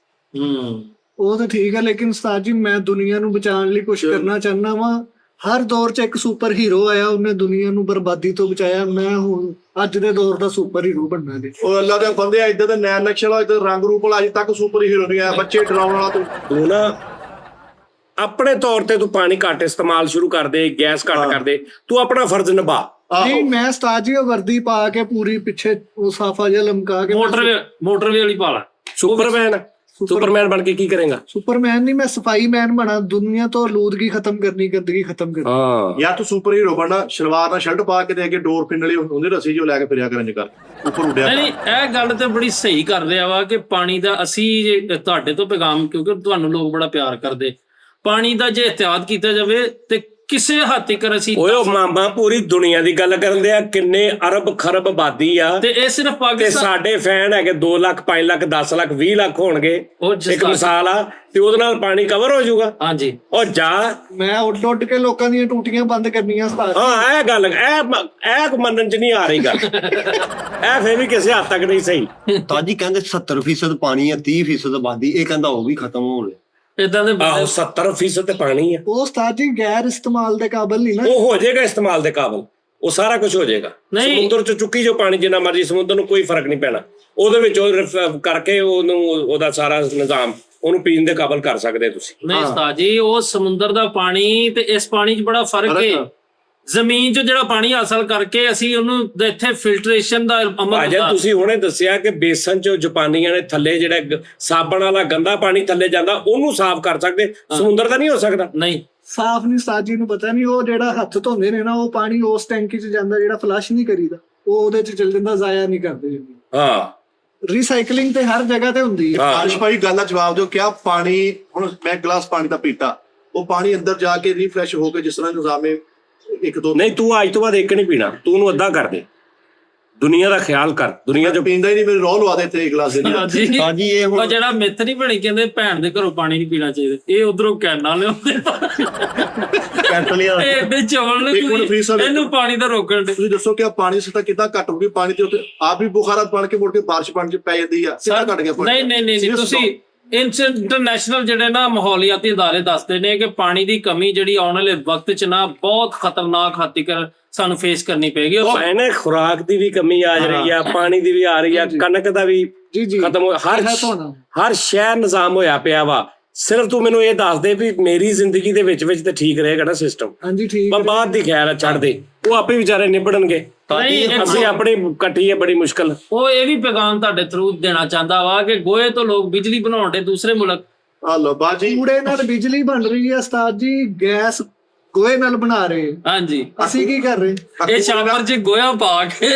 E: ਉਹ ਤਾਂ ਠੀਕ ਹੈ, ਲੇਕਿਨ ਉਸਤਾਦ ਜੀ ਮੈਂ ਦੁਨੀਆ ਨੂੰ ਬਚਾਉਣ ਲਈ ਕੁਝ ਕਰਨਾ ਚਾਹੁੰਦਾ ਵਾਂ। ਹਰ ਦੌਰ 'ਚ ਇੱਕ ਸੁਪਰ ਹੀਰੋ ਆਇਆ, ਉਹਨੇ ਦੁਨੀਆ ਨੂੰ ਬਰਬਾਦੀ ਤੋਂ ਬਚਾਇਆ। ਮੈਂ ਹੁਣ ਅੱਜ ਦੇ ਦੌਰ ਦਾ ਸੁਪਰ ਹੀਰੋ ਬਣਨਾ ਜੀ।
C: ਉਹ ਅੱਲਾ ਦੇ ਬੰਦੇ ਆ, ਇੱਧਰ ਤੇ ਨੈਣ ਨਕਸ਼ੇ ਵਾਲਾ, ਇੱਧਰ ਰੰਗ ਰੂਪ ਵਾਲਾ, ਅਜੇ ਤੱਕ ਸੁਪਰ ਹੀਰੋ ਨਹੀਂ ਆਇਆ। ਬੱਚੇ ਡਰਾਉਣ ਵਾਲਾ
A: ਤੂੰ ਨਾ ਆਪਣੇ ਤੌਰ ਤੇ ਤੂੰ ਪਾਣੀ ਘੱਟ ਇਸਤੇਮਾਲ ਸ਼ੁਰੂ ਕਰ ਦੇ, ਗੈਸ ਘੱਟ ਕਰ ਦੇ, ਤੂੰ ਆਪਣਾ ਫਰਜ਼ ਨਿਭਾ।
E: ਨਹੀਂ, ਮੈਂ ਉਸਤਾਦ ਜੀ ਉਹ ਵਰਦੀ ਪਾ ਕੇ ਪੂਰੀ ਪਿੱਛੇ ਉਹ ਸਾਫਾ ਜਿਹਾ ਲਮਕਾ ਕੇ
D: ਮੋਟਰਵੇ ਵਾਲੀ ਪਾ ਲਾ।
A: ਸੁਪਰਮੈਨ ਬਣ ਕੇ ਕੀ ਕਰੇਗਾ?
E: ਸੁਪਰਮੈਨ ਨਹੀਂ, ਮੈਂ ਸਫਾਈ ਮੈਨ ਬਣਾ, ਦੁਨੀਆ ਤੋਂ ਆਲੂਦਗੀ ਖਤਮ ਕਰਨੀ, ਗੰਦਗੀ ਖਤਮ ਕਰਨੀ।
A: ਹਾਂ
C: ਯਾਰ ਤੂੰ ਸੁਪਰ ਹੀਰੋ ਬਣਨਾ, ਸ਼ਲਵਾਰ ਨਾਲ ਸ਼ਰਟ ਪਾ ਕੇ ਤੇ ਅੱਗੇ ਡੋਰ ਪਿੰਨ ਵਾਲੀ ਹੁੰਦੀ ਰੱਸੀ ਜੋ ਲੈ ਕੇ ਫਿਰਿਆ ਕਰਨ ਕਰ ਉੱਪਰ ਉੱਡਿਆ।
D: ਨਹੀਂ ਇਹ ਗੱਲ ਤੇ ਬੜੀ ਸਹੀ ਕਰ ਰਿਹਾ ਵਾ ਕਿ ਪਾਣੀ ਦਾ ਅਸੀਂ ਤੁਹਾਡੇ ਤੋਂ ਪੈਗਾਮ, ਕਿਉਂਕਿ ਤੁਹਾਨੂੰ ਲੋਕ ਬੜਾ ਪਿਆਰ ਕਰਦੇ, ਪਾਣੀ ਦਾ ਜੇ ਇhtiyat ਕੀਤਾ ਜਾਵੇ ਤੇ ਕਿਸੇ ਹੱਦ ਤੱਕ ਅਸੀਂ
A: ਓਏ ਉਹ ਮਾਮਾ ਪੂਰੀ ਦੁਨੀਆ ਦੀ ਗੱਲ ਕਰਨ ਦੇ ਆ, ਕਿੰਨੇ ਅਰਬ ਖਰਬ ਆਬਾਦੀ ਆ
D: ਤੇ ਇਹ ਸਿਰਫ
A: ਤੇ
D: ਪਾਕਿਸਤਾਨ
A: ਸਾਡੇ ਫੈਨ ਹੈਗੇ 2 ਲੱਖ 5 ਲੱਖ 10 ਲੱਖ 20 ਲੱਖ ਹੋਣਗੇ।
D: ਉਹ
A: ਇੱਕ ਮਿਸਾਲ ਆ ਤੇ ਉਹਦੇ ਨਾਲ ਪਾਣੀ ਕਵਰ ਹੋ ਜਾਊਗਾ।
D: ਹਾਂਜੀ
A: ਉਹ ਜਾ
E: ਮੈਂ ਉੱਡ ਉੱਡ ਕੇ ਲੋਕਾਂ ਦੀਆਂ ਟੂਟੀਆਂ ਬੰਦ ਕਰਨੀਆਂ ਉਸਤਾਦ।
A: ਹਾਂ, ਇਹ ਗੱਲ ਇਹ ਮੰਨਣ ਚ ਨਹੀਂ ਆ ਰਹੀ ਗੱਲ। ਇਹ ਫੇਰ ਵੀ ਕਿਸੇ ਹੱਦ ਤੱਕ ਨਹੀਂ ਸਹੀ।
B: ਉਸਤਾਦ ਜੀ ਕਹਿੰਦੇ 70% ਪਾਣੀ ਆ, 30% ਆਬਾਦੀ, ਇਹ ਕਹਿੰਦਾ ਉਹ ਵੀ ਖਤਮ ਹੋ ਰਿਹਾ।
D: ਇਦਾਂ ਦੇ
A: ਆਹੋ 70% ਤੇ ਪਾਣੀ ਆ,
E: ਉਹ ਉਸਤਾਦ ਜੀ ਗੈਰ ਇਸਤੇਮਾਲ ਦੇ ਕਾਬਿਲ ਨਹੀਂ ਨਾ।
A: ਉਹ ਹੋ ਜਾਏਗਾ ਇਸਤੇਮਾਲ ਦੇ ਕਾਬਲ, ਉਹ ਸਾਰਾ ਕੁਝ ਹੋ ਜਾਏਗਾ।
D: ਨਹੀਂ।
A: ਸਮੁੰਦਰ ਚ ਚੁੱਕੀ ਜੋ ਪਾਣੀ ਜਿੰਨਾ ਮਰਜੀ, ਸਮੁੰਦਰ ਨੂੰ ਕੋਈ ਫਰਕ ਨਹੀਂ ਪੈਣਾ। ਉਹਦੇ ਵਿੱਚ ਉਹ ਕਰਕੇ ਉਹਨੂੰ ਉਹਦਾ ਸਾਰਾ ਨਿਜ਼ਾਮ ਉਹਨੂੰ ਪੀਣ ਦੇ ਕਾਬਲ ਕਰ ਸਕਦੇ ਤੁਸੀਂ।
D: ਨਹੀਂ ਉਸਤਾਦ ਜੀ, ਉਹ ਸਮੁੰਦਰ ਦਾ ਪਾਣੀ ਤੇ ਇਸ ਪਾਣੀ 'ਚ ਬੜਾ ਫਰਕ ਹੈ। ਜ਼ਮੀਨ 'ਚ ਜਿਹੜਾ ਪਾਣੀ ਹਾਸਲ ਕਰਕੇ ਅਸੀਂ ਉਹਨੂੰ ਇੱਥੇ ਫਿਲਟਰੇਸ਼ਨ ਦਾ ਅਮਲ
A: ਭਾਜੀ
D: ਹੁੰਦਾ।
A: ਤੁਸੀਂ ਹੁਣੇ ਦੱਸਿਆ ਕਿ ਬੇਸਨ ਚ ਜਾਪਾਨੀਆਂ ਨੇ ਥੱਲੇ ਜਿਹੜਾ ਸਾਬਣ ਵਾਲਾ ਗੰਦਾ ਪਾਣੀ ਥੱਲੇ ਜਾਂਦਾ ਉਹਨੂੰ ਸਾਫ਼ ਕਰ ਸਕਦੇ, ਸਮੁੰਦਰ ਦਾ ਨਹੀਂ ਹੋ ਸਕਦਾ।
D: ਨਹੀਂ
E: ਸਾਫ਼ ਨਹੀਂ ਉਸਤਾਦ ਜੀ ਨੂੰ ਪਤਾ ਨਹੀਂ, ਉਹ ਜਿਹੜਾ ਹੱਥ ਧੋਂਦੇ ਨੇ ਨਾ, ਉਹ ਪਾਣੀ ਉਸ ਟੈਂਕੀ 'ਚ ਜਾਂਦਾ ਜਿਹੜਾ ਫਲਸ਼ ਨਹੀਂ ਕਰੀਦਾ, ਉਹ ਉਹਦੇ 'ਚ ਚਲ ਜਾਂਦਾ, ਜ਼ਾਇਆ ਨਹੀਂ ਕਰਦੇ।
A: ਹਾਂ
E: ਰੀਸਾਈਕਲਿੰਗ ਤੇ ਹਰ ਜਗ੍ਹਾ ਤੇ ਹੁੰਦੀ ਹੈ।
C: ਆਸ਼ ਭਾਈ ਗੱਲ ਦਾ ਜਵਾਬ ਦਿਓ, ਕਿਆ ਪਾਣੀ ਹੁਣ ਮੈਂ ਗਲਾਸ ਪਾਣੀ ਦਾ ਪੀਤਾ, ਉਹ ਪਾਣੀ ਅੰਦਰ ਜਾ ਕੇ ਰੀਫਰੈਸ਼ ਹੋ ਕੇ ਜਿਸ ਤਰ੍ਹਾਂ ਨਿਜ਼ਾਮੇ ਇੱਕ ਦੋ
A: ਨਹੀਂ, ਤੂੰ ਅੱਜ ਤੋਂ ਬਾਅਦ ਇੱਕ ਨਹੀਂ ਪੀਣਾ, ਤੂੰ ਉਹਨੂੰ ਅੱਧਾ ਕਰ ਦੇ। ਦੁਨੀਆ ਦਾ ਖਿਆਲ ਕਰ, ਦੁਨੀਆ ਚ
C: ਪੀਂਦਾ ਹੀ ਨਹੀਂ, ਮੇਰੇ ਰੋਹ ਲਵਾ ਦੇ ਤੇ ਗਲਾਸ ਦੇ ਨਾਲ।
D: ਹਾਂਜੀ
B: ਉਸਤਾਦ ਜੀ ਇਹ
D: ਉਹ
B: ਹੁਣ
D: ਜਿਹੜਾ ਮਿੱਥ ਨਹੀਂ ਬਣੀ, ਕਹਿੰਦੇ ਭੈਣ ਦੇ ਘਰੋਂ ਪਾਣੀ ਨਹੀਂ ਪੀਣਾ ਚਾਹੀਦਾ, ਇਹ ਉਧਰੋਂ ਕੈਨਾਂ ਲਿਆਉਂਦੇ
B: ਕੈਂਟਲੀਆਂ
D: ਇਹ ਇਹਦੇ ਚਵਲ ਨੇ,
C: ਇੱਕ ਮਿੰਟ ਫੀਸ ਵਾਲੇ-
D: ਇਹਨੂੰ ਪਾਣੀ ਦਾ ਰੋਕਣ ਦੇ।
C: ਤੁਸੀਂ ਦੱਸੋ ਕਿ ਪਾਣੀ ਸਤਾ ਕਿੱਦਾਂ ਘੱਟ ਹੋ ਗਈ? ਪਾਣੀ ਤੇ ਉੱਤੇ ਆਪ ਵੀ ਬੁਖਾਰਤ ਬਣ ਕੇ ਮੁੜ ਕੇ ਬਾਰਿਸ਼ ਬਣ ਕੇ ਪੈ ਜਾਂਦੀ ਆ, ਕਿੱਦਾਂ ਘੱਟ ਗਿਆ ਪਾਣੀ?
D: ਨਹੀਂ ਤੁਸੀਂ ਇੰਟਰਨੈਸ਼ਨਲ ਜਿਹੜੇ ਨਾ ਮਾਹੌਲੀਆਤੀ ਅਦਾਰੇ ਦੱਸਦੇ ਨੇ ਕਿ ਪਾਣੀ ਦੀ ਕਮੀ ਜਿਹੜੀ ਆਉਣ ਵਾਲੇ ਵਕਤ 'ਚ ਨਾ ਬਹੁਤ ਖਤਰਨਾਕ ਹੱਦ ਤੱਕ ਸਾਨੂੰ ਫੇਸ ਕਰਨੀ ਪਏਗੀ।
A: ਇਹਨੇ ਖੁਰਾਕ ਦੀ ਵੀ ਕਮੀ ਆ ਰਹੀ ਆ, ਪਾਣੀ ਦੀ ਵੀ ਆ ਰਹੀ ਆ, ਕਣਕ ਦਾ ਵੀ
E: ਜੀ
A: ਖਤਮ ਹੋ, ਹਰ ਸ਼ਹਿਰ ਨਿਜ਼ਾਮ ਹੋਇਆ ਪਿਆ ਵਾ। ਸਿਰਫ ਤੂੰ ਮੈਨੂੰ ਇਹ ਦੱਸ ਦੇ ਵੀ ਮੇਰੀ ਜ਼ਿੰਦਗੀ ਦੇ ਵਿੱਚ ਤੇ ਠੀਕ ਰਹੇਗਾ ਨਾ ਸਿਸਟਮ।
E: ਹਾਂਜੀ ਠੀਕ
A: ਪਰ ਬਾਅਦ ਦੀ ਖੈਰ ਆ, ਛੱਡ ਦੇ, ਉਹ ਆਪੇ ਵਿਚਾਰੇ ਨਿਬੜਨਗੇ। ਅਸੀਂ ਆਪਣੀ ਕੱਟੀ ਹੈ ਬੜੀ ਮੁਸ਼ਕਲ।
D: ਉਹ ਇਹ ਵੀ ਪੈਗਾਮ ਤੁਹਾਡੇ ਥਰੂ ਦੇਣਾ ਚਾਹੁੰਦਾ ਵਾ ਕਿ ਗੋਹੇ ਤੋਂ ਲੋਕ ਬਿਜਲੀ ਬਣਾਉਣ ਦੇ ਦੂਸਰੇ ਮੁਲਕ।
C: ਆ ਲੋ ਬਾਜੀ,
E: ਕੂੜੇ ਨਾਲ ਬਿਜਲੀ ਬਣ ਰਹੀ ਹੈ ਉਸਤਾਦ ਜੀ, ਗੈਸ ਗੋਹੇ ਨਾਲ ਬਣਾ ਰਹੇ।
D: ਹਾਂਜੀ
E: ਅਸੀਂ ਕੀ ਕਰ ਰਹੇ?
D: ਇਹ ਸ਼ਾਮਰ 'ਚ ਗੋਹਾ ਪਾ ਕੇ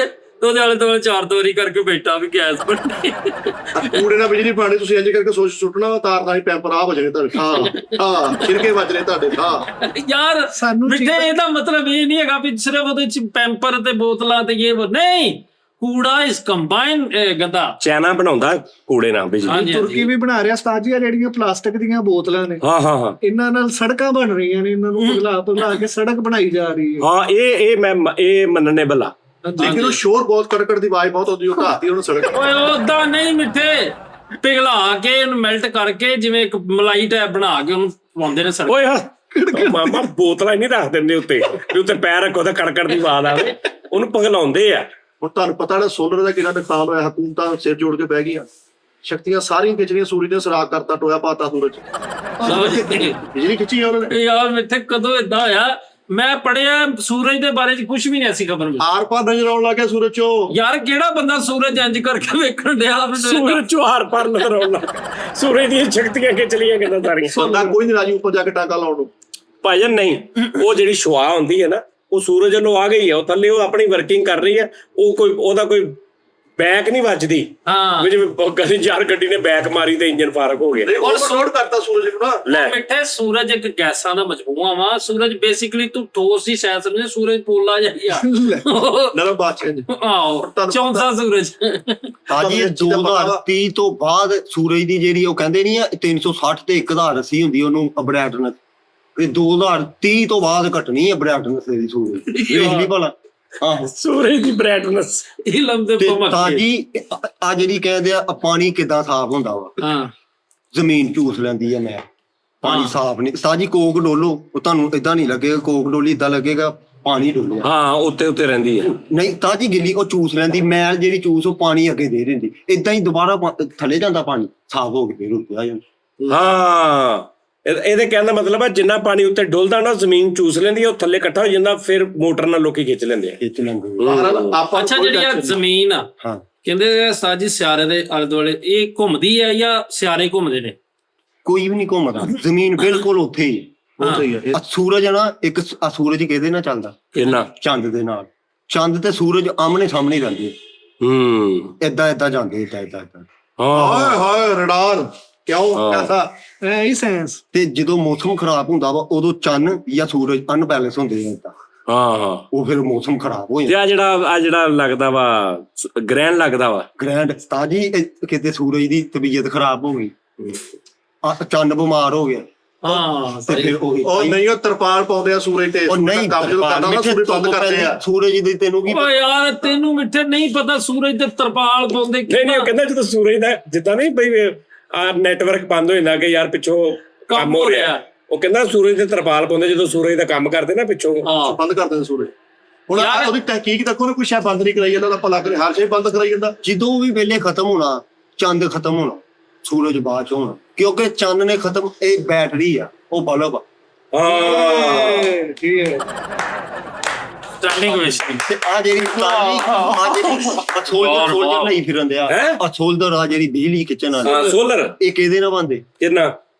D: ਉਹਦੇ ਵਾਲੇ ਦੁਆਲੇ 4 ਦਵਾਰੀ ਕਰਕੇ ਬੈਠਾ ਵੀ ਗੈਸ ਬਣਨੀ।
C: ਕੂੜੇ ਨਾਲ ਬਿਜਲੀ ਪਾਣੀ ਤੁਸੀਂ ਇੰਜ ਕਰਕੇ ਸੋਚ ਸੁੱਟਣਾ, ਤਾਰ ਨਾਲ ਹੀ ਪੈਂਪਰ ਆ ਹੋ ਜਾਣੇ ਤੁਹਾਡੇ। ਹਾਂ ਛਿੜਕੇ ਵੱਜ ਰਹੇ ਤੁਹਾਡੇ। ਹਾਂ
D: ਯਾਰ
E: ਸਾਨੂੰ
D: ਮਿੱਠੇ, ਇਹਦਾ ਮਤਲਬ ਇਹ ਨਹੀਂ ਹੈਗਾ ਵੀ ਸਿਰਫ ਉਹਦੇ 'ਚ ਪੈਂਪਰ ਤੇ ਬੋਤਲਾਂ ਤੇ ਇਹ ਨਹੀਂ, ਕੂੜਾ ਇਸ ਕੰਬਾਈਨ ਗੰਦਾ।
A: ਚਾਈਨਾ ਬਣਾਉਂਦਾ ਕੂੜੇ ਨਾਲ ਬਿਜਲੀ।
D: ਹਾਂਜੀ
E: ਤੁਰਕੀ ਵੀ ਬਣਾ ਰਿਹਾ ਉਸਤਾਦ ਜੀ, ਜਿਹੜੀਆਂ ਪਲਾਸਟਿਕ ਦੀਆਂ ਬੋਤਲਾਂ ਨੇ,
A: ਹਾਂ
E: ਇਹਨਾਂ ਨਾਲ ਸੜਕਾਂ ਬਣ ਰਹੀਆਂ ਨੇ, ਇਹਨਾਂ ਨੂੰ ਪਿਘਲਾ ਕੇ ਸੜਕ ਬਣਾਈ ਜਾ ਰਹੀ ਹੈ।
A: ਹਾਂ, ਇਹ ਮੰਨਣੇ ਬਲਾ।
C: ਲੇਕਿਨ ਉਹ ਸ਼ੋਰ ਬਹੁਤ ਕੜਕੜ ਦੀ ਆਵਾਜ਼ ਬਹੁਤ ਆਉਂਦੀ, ਉਹ ਢਾਤੀ ਉਹਨੂੰ ਸੜਕ।
D: ਓਏ ਉਦਾਂ ਨਹੀਂ ਮਿੱਠੇ, ਪਿਘਲਾ ਕੇ ਇਹਨੂੰ ਮੈਲਟ ਕਰਕੇ ਜਿਵੇਂ ਇੱਕ ਮਲਾਈ ਟੈਪ ਬਣਾ ਕੇ ਉਹਨੂੰ ਪਾਉਂਦੇ ਨੇ ਸੜਕ।
A: ਓਏ ਮਾਮਾ ਬੋਤਲਾਂ ਨਹੀਂ ਰੱਖ ਦਿੰਦੇ ਉੱਤੇ, ਵੀ ਉੱਤੇ ਪੈਰ ਰੱਖੋ ਤਾਂ ਕੜਕੜ ਦੀ ਆਵਾਜ਼ ਆਵੇ, ਉਹਨੂੰ ਪਿਘਲਾਉਂਦੇ ਆ।
C: ਹੁਣ ਤੁਹਾਨੂੰ ਪਤਾ ਨਾ ਸੋਲਰ ਦਾ ਕਿੰਨਾ ਨੁਕਸਾਨ ਹੋਇਆ, ਹਕੂਮਤਾਂ ਸਿਰ ਜੋੜ ਕੇ ਬਹਿ ਗਈਆਂ, ਸ਼ਕਤੀਆਂ ਸਾਰੀਆਂ ਖਿੱਚਣੀਆਂ, ਸੂਰਜ ਨੇ ਸਰਾਗ ਕਰਤਾ, ਟੋਇਆ ਪਾਤਾ ਸੂਰਜ। ਬਿਜਲੀ ਖਿੱਚੀ ਉਹਨਾਂ ਨੇ।
D: ਯਾਰ ਮਿੱਠੇ ਕਦੋਂ ਏਦਾਂ ਹੋਇਆ ਮੈਂ ਪੜਿਆ ਸੂਰਜ ਦੇ ਬਾਰੇ ਚ ਕੁਝ ਵੀ ਨਹੀਂ ਸੀ ਖਬਰ ਵਿੱਚ।
C: ਆਰ ਪਾਰ ਨਜ਼ਰ ਆਉਣ ਲੱਗ ਗਿਆ ਸੂਰਜ ਚੋਂ।
D: ਯਾਰ ਕਿਹੜਾ ਬੰਦਾ ਸੂਰਜ ਇੰਜ ਕਰਕੇ ਵੇਖਣ ਡਿਆ ਮੈਨੂੰ
A: ਸੂਰਜ ਚੋਂ ਆਰ ਪਾਰ ਨਜ਼ਰ ਆਉਣਾ, ਸੂਰਜ ਦੀਆਂ ਸ਼ਕਤੀਆਂ ਕਿ ਚਲੀਆਂ ਕਿੱਦਾਂ ਸਾਰੀਆਂ।
C: ਬੰਦਾ ਕੋਈ ਨਹੀਂ ਰਾਜੀ ਉੱਪਰ ਜਾ ਕੇ ਟਾਂਕਾ ਲਾਉਣ ਨੂੰ।
A: ਭਾਜਨ ਨਹੀਂ, ਉਹ ਜਿਹੜੀ ਸ਼ੁਆ ਹੁੰਦੀ ਹੈ ਨਾ, ਉਹ ਸੂਰਜ ਨੂੰ ਆ ਗਈ ਹੈ, ਉਹ ਥੱਲੇ ਉਹ ਆਪਣੀ ਵਰਕਿੰਗ ਕਰ ਰਹੀ ਹੈ, ਉਹ ਕੋਈ ਉਹਦਾ ਕੋਈ ਬੈਕ ਨਹੀਂ ਵੱਜਦੀ।
D: ਹਾਂ
A: ਵੀ ਜਿਵੇਂ ਕਦੀ ਯਾਰ ਗੱਡੀ ਨੇ ਬੈਕ ਮਾਰੀ ਤੇ ਇੰਜਨ ਫਾਰਕ ਹੋ ਗਿਆ।
C: ਨਹੀਂ ਓਵਰਲੋਡ ਕਰਤਾ ਸੂਰਜ ਨੂੰ ਨਾ।
A: ਲੈ
D: ਮਿੱਠੇ ਸੂਰਜ ਇੱਕ ਗੈਸਾਂ ਦਾ ਮਜਮੂਆ ਵਾ। ਸੂਰਜ ਬੇਸਿਕਲੀ ਤੂੰ ਠੋਸ ਹੀ ਸ਼ਾਇਦ ਸਮਝੇ, ਸੂਰਜ ਪੋਲਾ ਜਿਹਾ
C: ਨਰਮ ਬਾਦਸ਼ਾਹ
D: ਆਹੋ ਚੌਂਦਾ ਸੂਰਜ।
B: ਤਾਜੀ 2030 ਤੋਂ ਬਾਅਦ ਸੂਰਜ ਦੀ ਜਿਹੜੀ ਉਹ ਕਹਿੰਦੇ ਨਹੀਂ ਆ 360 ਤੇ 1080 ਹੁੰਦੀ ਉਹਨੂੰ ਬ੍ਰਾਈਟਨੈਸ, ਇਹ 2030 ਤੋਂ ਬਾਅਦ ਘਟਣੀ ਹੈ ਬ੍ਰਾਈਟਨੈਸ ਦੀ ਸੂਰਜ। ਵੇਖ ਲਈ ਭਲਾ। ਆਹੋ
A: ਸੂਰਜ ਦੀ ਬ੍ਰਾਈਟਨੈਸ
D: ਇਹ ਲੰਦੇ
B: ਤੇ
D: ਭਮਕ
B: ਤਾਜੀ ਆ ਜਿਹੜੀ ਕਹਿੰਦੇ ਆ ਪਾਣੀ ਕਿੱਦਾਂ ਸਾਫ਼ ਹੁੰਦਾ ਵਾ,
D: ਹਾਂ
B: ਜ਼ਮੀਨ ਚੂਸ ਲੈਂਦੀ ਹੈ। ਮੈਂ ਪਾਣੀ ਸਾਫ਼ ਨਹੀਂ ਤਾਜੀ ਕੋਕ ਡੋਲੋ, ਉਹ ਤੁਹਾਨੂੰ ਏਦਾਂ ਨਹੀਂ ਲੱਗੇਗਾ ਕੋਕ ਡੋਲੀ, ਏਦਾਂ ਲੱਗੇਗਾ ਪਾਣੀ ਡੋਲਿਆ।
A: ਹਾਂ ਉੱਤੇ ਉੱਤੇ ਰਹਿੰਦੀ ਹੈ।
B: ਨਹੀਂ ਤਾਜੀ ਗਿੱਲੀ ਉਹ ਚੂਸ ਲੈਂਦੀ, ਮੈਲ ਜਿਹੜੀ ਚੂਸ ਉਹ ਪਾਣੀ ਅੱਗੇ ਦੇ ਦਿੰਦੀ, ਏਦਾਂ ਹੀ ਦੁਬਾਰਾ ਥੱਲੇ ਜਾਂਦਾ ਪਾਣੀ ਸਾਫ਼ ਹੋ ਕੇ ਫਿਰ ਉੱਤੇ ਆ ਜਾਂਦਾ।
A: ਹਾਂ ਇਹਦੇ ਕਹਿਣ ਦਾ ਮਤਲਬ ਹੈ ਜਿੰਨਾ ਪਾਣੀ ਉੱਤੇ ਡੁੱਲਦਾ ਨਾ ਜ਼ਮੀਨ ਚੂਸ ਲੈਂਦੀ ਹੈ, ਉਹ ਥੱਲੇ ਇਕੱਠਾ ਹੋ ਜਾਂਦਾ, ਫਿਰ ਮੋਟਰ ਨਾਲ ਲੋਕੀ ਖਿੱਚ ਲੈਂਦੇ ਆ।
B: ਖਿੱਚ ਲੈਂਦੇ
C: ਆਪਾਂ
D: ਅੱਛਾ ਜਿਹੜੀ ਆ ਜ਼ਮੀਨ ਆ
B: ਹਾਂ।
D: ਕਹਿੰਦੇ ਸਾਜੀ ਸਿਆਰੇ ਦੇ ਆਲੇ ਦੁਆਲੇ ਇਹ ਘੁੰਮਦੀ ਹੈ ਜਾਂ ਸਿਆਰੇ ਘੁੰਮਦੇ ਨੇ?
B: ਕੋਈ ਵੀ ਨਹੀਂ ਘੁੰਮਦਾ, ਜ਼ਮੀਨ ਬਿਲਕੁਲ ਉੱਥੇ ਹੀ
C: ਉਹ ਸਹੀ ਹੈ।
B: ਆ ਸੂਰਜ ਹੈ ਨਾ, ਇੱਕ ਆ ਸੂਰਜ ਕਿਹਦੇ ਨਾਲ ਚੱਲਦਾ?
A: ਕਿੰਨਾ
B: ਚੰਦ ਦੇ ਨਾਲ। ਚੰਦ ਤੇ ਸੂਰਜ ਆਮਣੇ ਸਾਹਮਣੇ ਹੀ ਰਹਿੰਦੇ, ਏਦਾਂ ਏਦਾਂ ਜਾਂਦੇ, ਏਦਾਂ ਏਦਾਂ ਏਦਾਂ।
C: ਹਾਏ ਹਾਏ ਰਡਾਰ ਕਿਉਂ ਐਸਾ?
E: ਐ ਹੀ ਸਾਇੰਸ।
B: ਤੇ ਜਦੋਂ ਮੌਸਮ ਖਰਾਬ ਹੁੰਦਾ ਵਾ ਉਦੋਂ ਚੰਨ ਜਾਂ ਸੂਰਜ ਅਨਬੈਲੈਂਸ ਹੁੰਦੇ ਆ ਏਦਾਂ,
A: ਹਾਂ
B: ਉਹ ਫਿਰ ਮੌਸਮ ਖਰਾਬ ਹੋ
A: ਤੇ
B: ਜਾਂਦਾ।
A: ਆ ਜਿਹੜਾ ਲੱਗਦਾ ਵਾ ਗ੍ਰਹਿਣ ਲੱਗਦਾ ਵਾ,
B: ਗ੍ਰੈਂਡ ਤਾਜੀ ਕਿਤੇ ਸੂਰਜ ਦੀ ਤਬੀਅਤ ਖਰਾਬ ਹੋ ਗਈ, ਚੰਨ ਬਿਮਾਰ ਹੋ ਗਿਆ,
D: ਹਾਂ
B: ਤੇ ਫਿਰ
C: ਉਹ ਨਹੀਂ ਉਹ ਤਰਪਾਲ ਪਾਉਂਦੇ ਆ ਸੂਰਜ ਤੇ।
B: ਉਹ ਨਹੀਂ
C: ਕੰਮ ਜਦੋਂ ਕਰਦਾ ਨਾ ਸੂਰਜ ਬੰਦ ਕਰਦੇ ਆ।
B: ਸੂਰਜ ਦੀ ਤੈਨੂੰ ਕੀ
D: ਓ ਯਾਰ ਤੈਨੂੰ ਮਿੱਠੇ ਨਹੀਂ ਪਤਾ ਸੂਰਜ ਤੇ ਤਰਪਾਲ ਪਾਉਂਦੇ
A: ਨਹੀਂ ਨਹੀਂ ਉਹ ਕਹਿੰਦਾ ਜਦੋਂ ਸੂਰਜ ਦਾ ਜਿੱਦਾਂ ਨਹੀਂ ਬਈ ਆ ਨੈਟਵਰਕ ਬੰਦ ਹੋ ਜਾਂਦਾ ਕਿ ਯਾਰ ਪਿੱਛੋਂ ਕੰਮ ਹੋ ਰਿਹਾ, ਉਹ ਕਹਿੰਦਾ ਸੂਰਜ ਤੇ ਤਰਪਾਲ ਪਾਉਂਦੇ ਜਦੋਂ ਸੂਰਜ ਦਾ ਕੰਮ ਕਰਦੇ ਨਾ ਪਿੱਛੋਂ।
D: ਹਾਂ
C: ਬੰਦ ਕਰ ਦਿੰਦੇ ਸੂਰਜ। ਹੁਣ ਉਹਦੀ ਤਹਿਕੀਕ ਤੱਕ ਉਹਨੇ ਕੋਈ ਸ਼ਾਇਦ ਬੰਦ ਨਹੀਂ ਕਰਾਈ ਜਾਂਦਾ, ਉਹਦਾ ਭਲਾ ਕਰੇ ਹਰ ਸ਼ੇ ਬੰਦ ਕਰਾਈ ਜਾਂਦਾ।
B: ਜਦੋਂ ਵੀ ਵੇਲੇ ਖਤਮ ਹੋਣਾ, ਚੰਦ ਖਤਮ ਹੋਣਾ, ਸੂਰਜ ਬਾਅਦ ਚ ਹੋਣਾ, ਕਿਉਂਕਿ ਚੰਨ ਨੇ ਖਤਮ, ਇਹ ਬੈਟਰੀ ਆ, ਉਹ ਬਲਬ ਆ।
A: ਹਾਂ
E: ਠੀਕ ਹੈ।
D: Standing ovation.
B: ਤੇ ਆ ਜਿਹੜੀ ਸੋਲਜਰ ਨਹੀਂ ਫਿਰਨ ਦਿਆ, ਆ ਸੋਲਦਰ ਆ ਜਿਹੜੀ ਬਿਜਲੀ ਖਿੱਚਣ ਵਾਲੀ,
A: ਹਾਂ ਸੋਲਰ
B: ਇਹ ਕਿਹਦੇ ਨਾਲ ਬੰਦੇ?
A: ਕਿੰਨਾ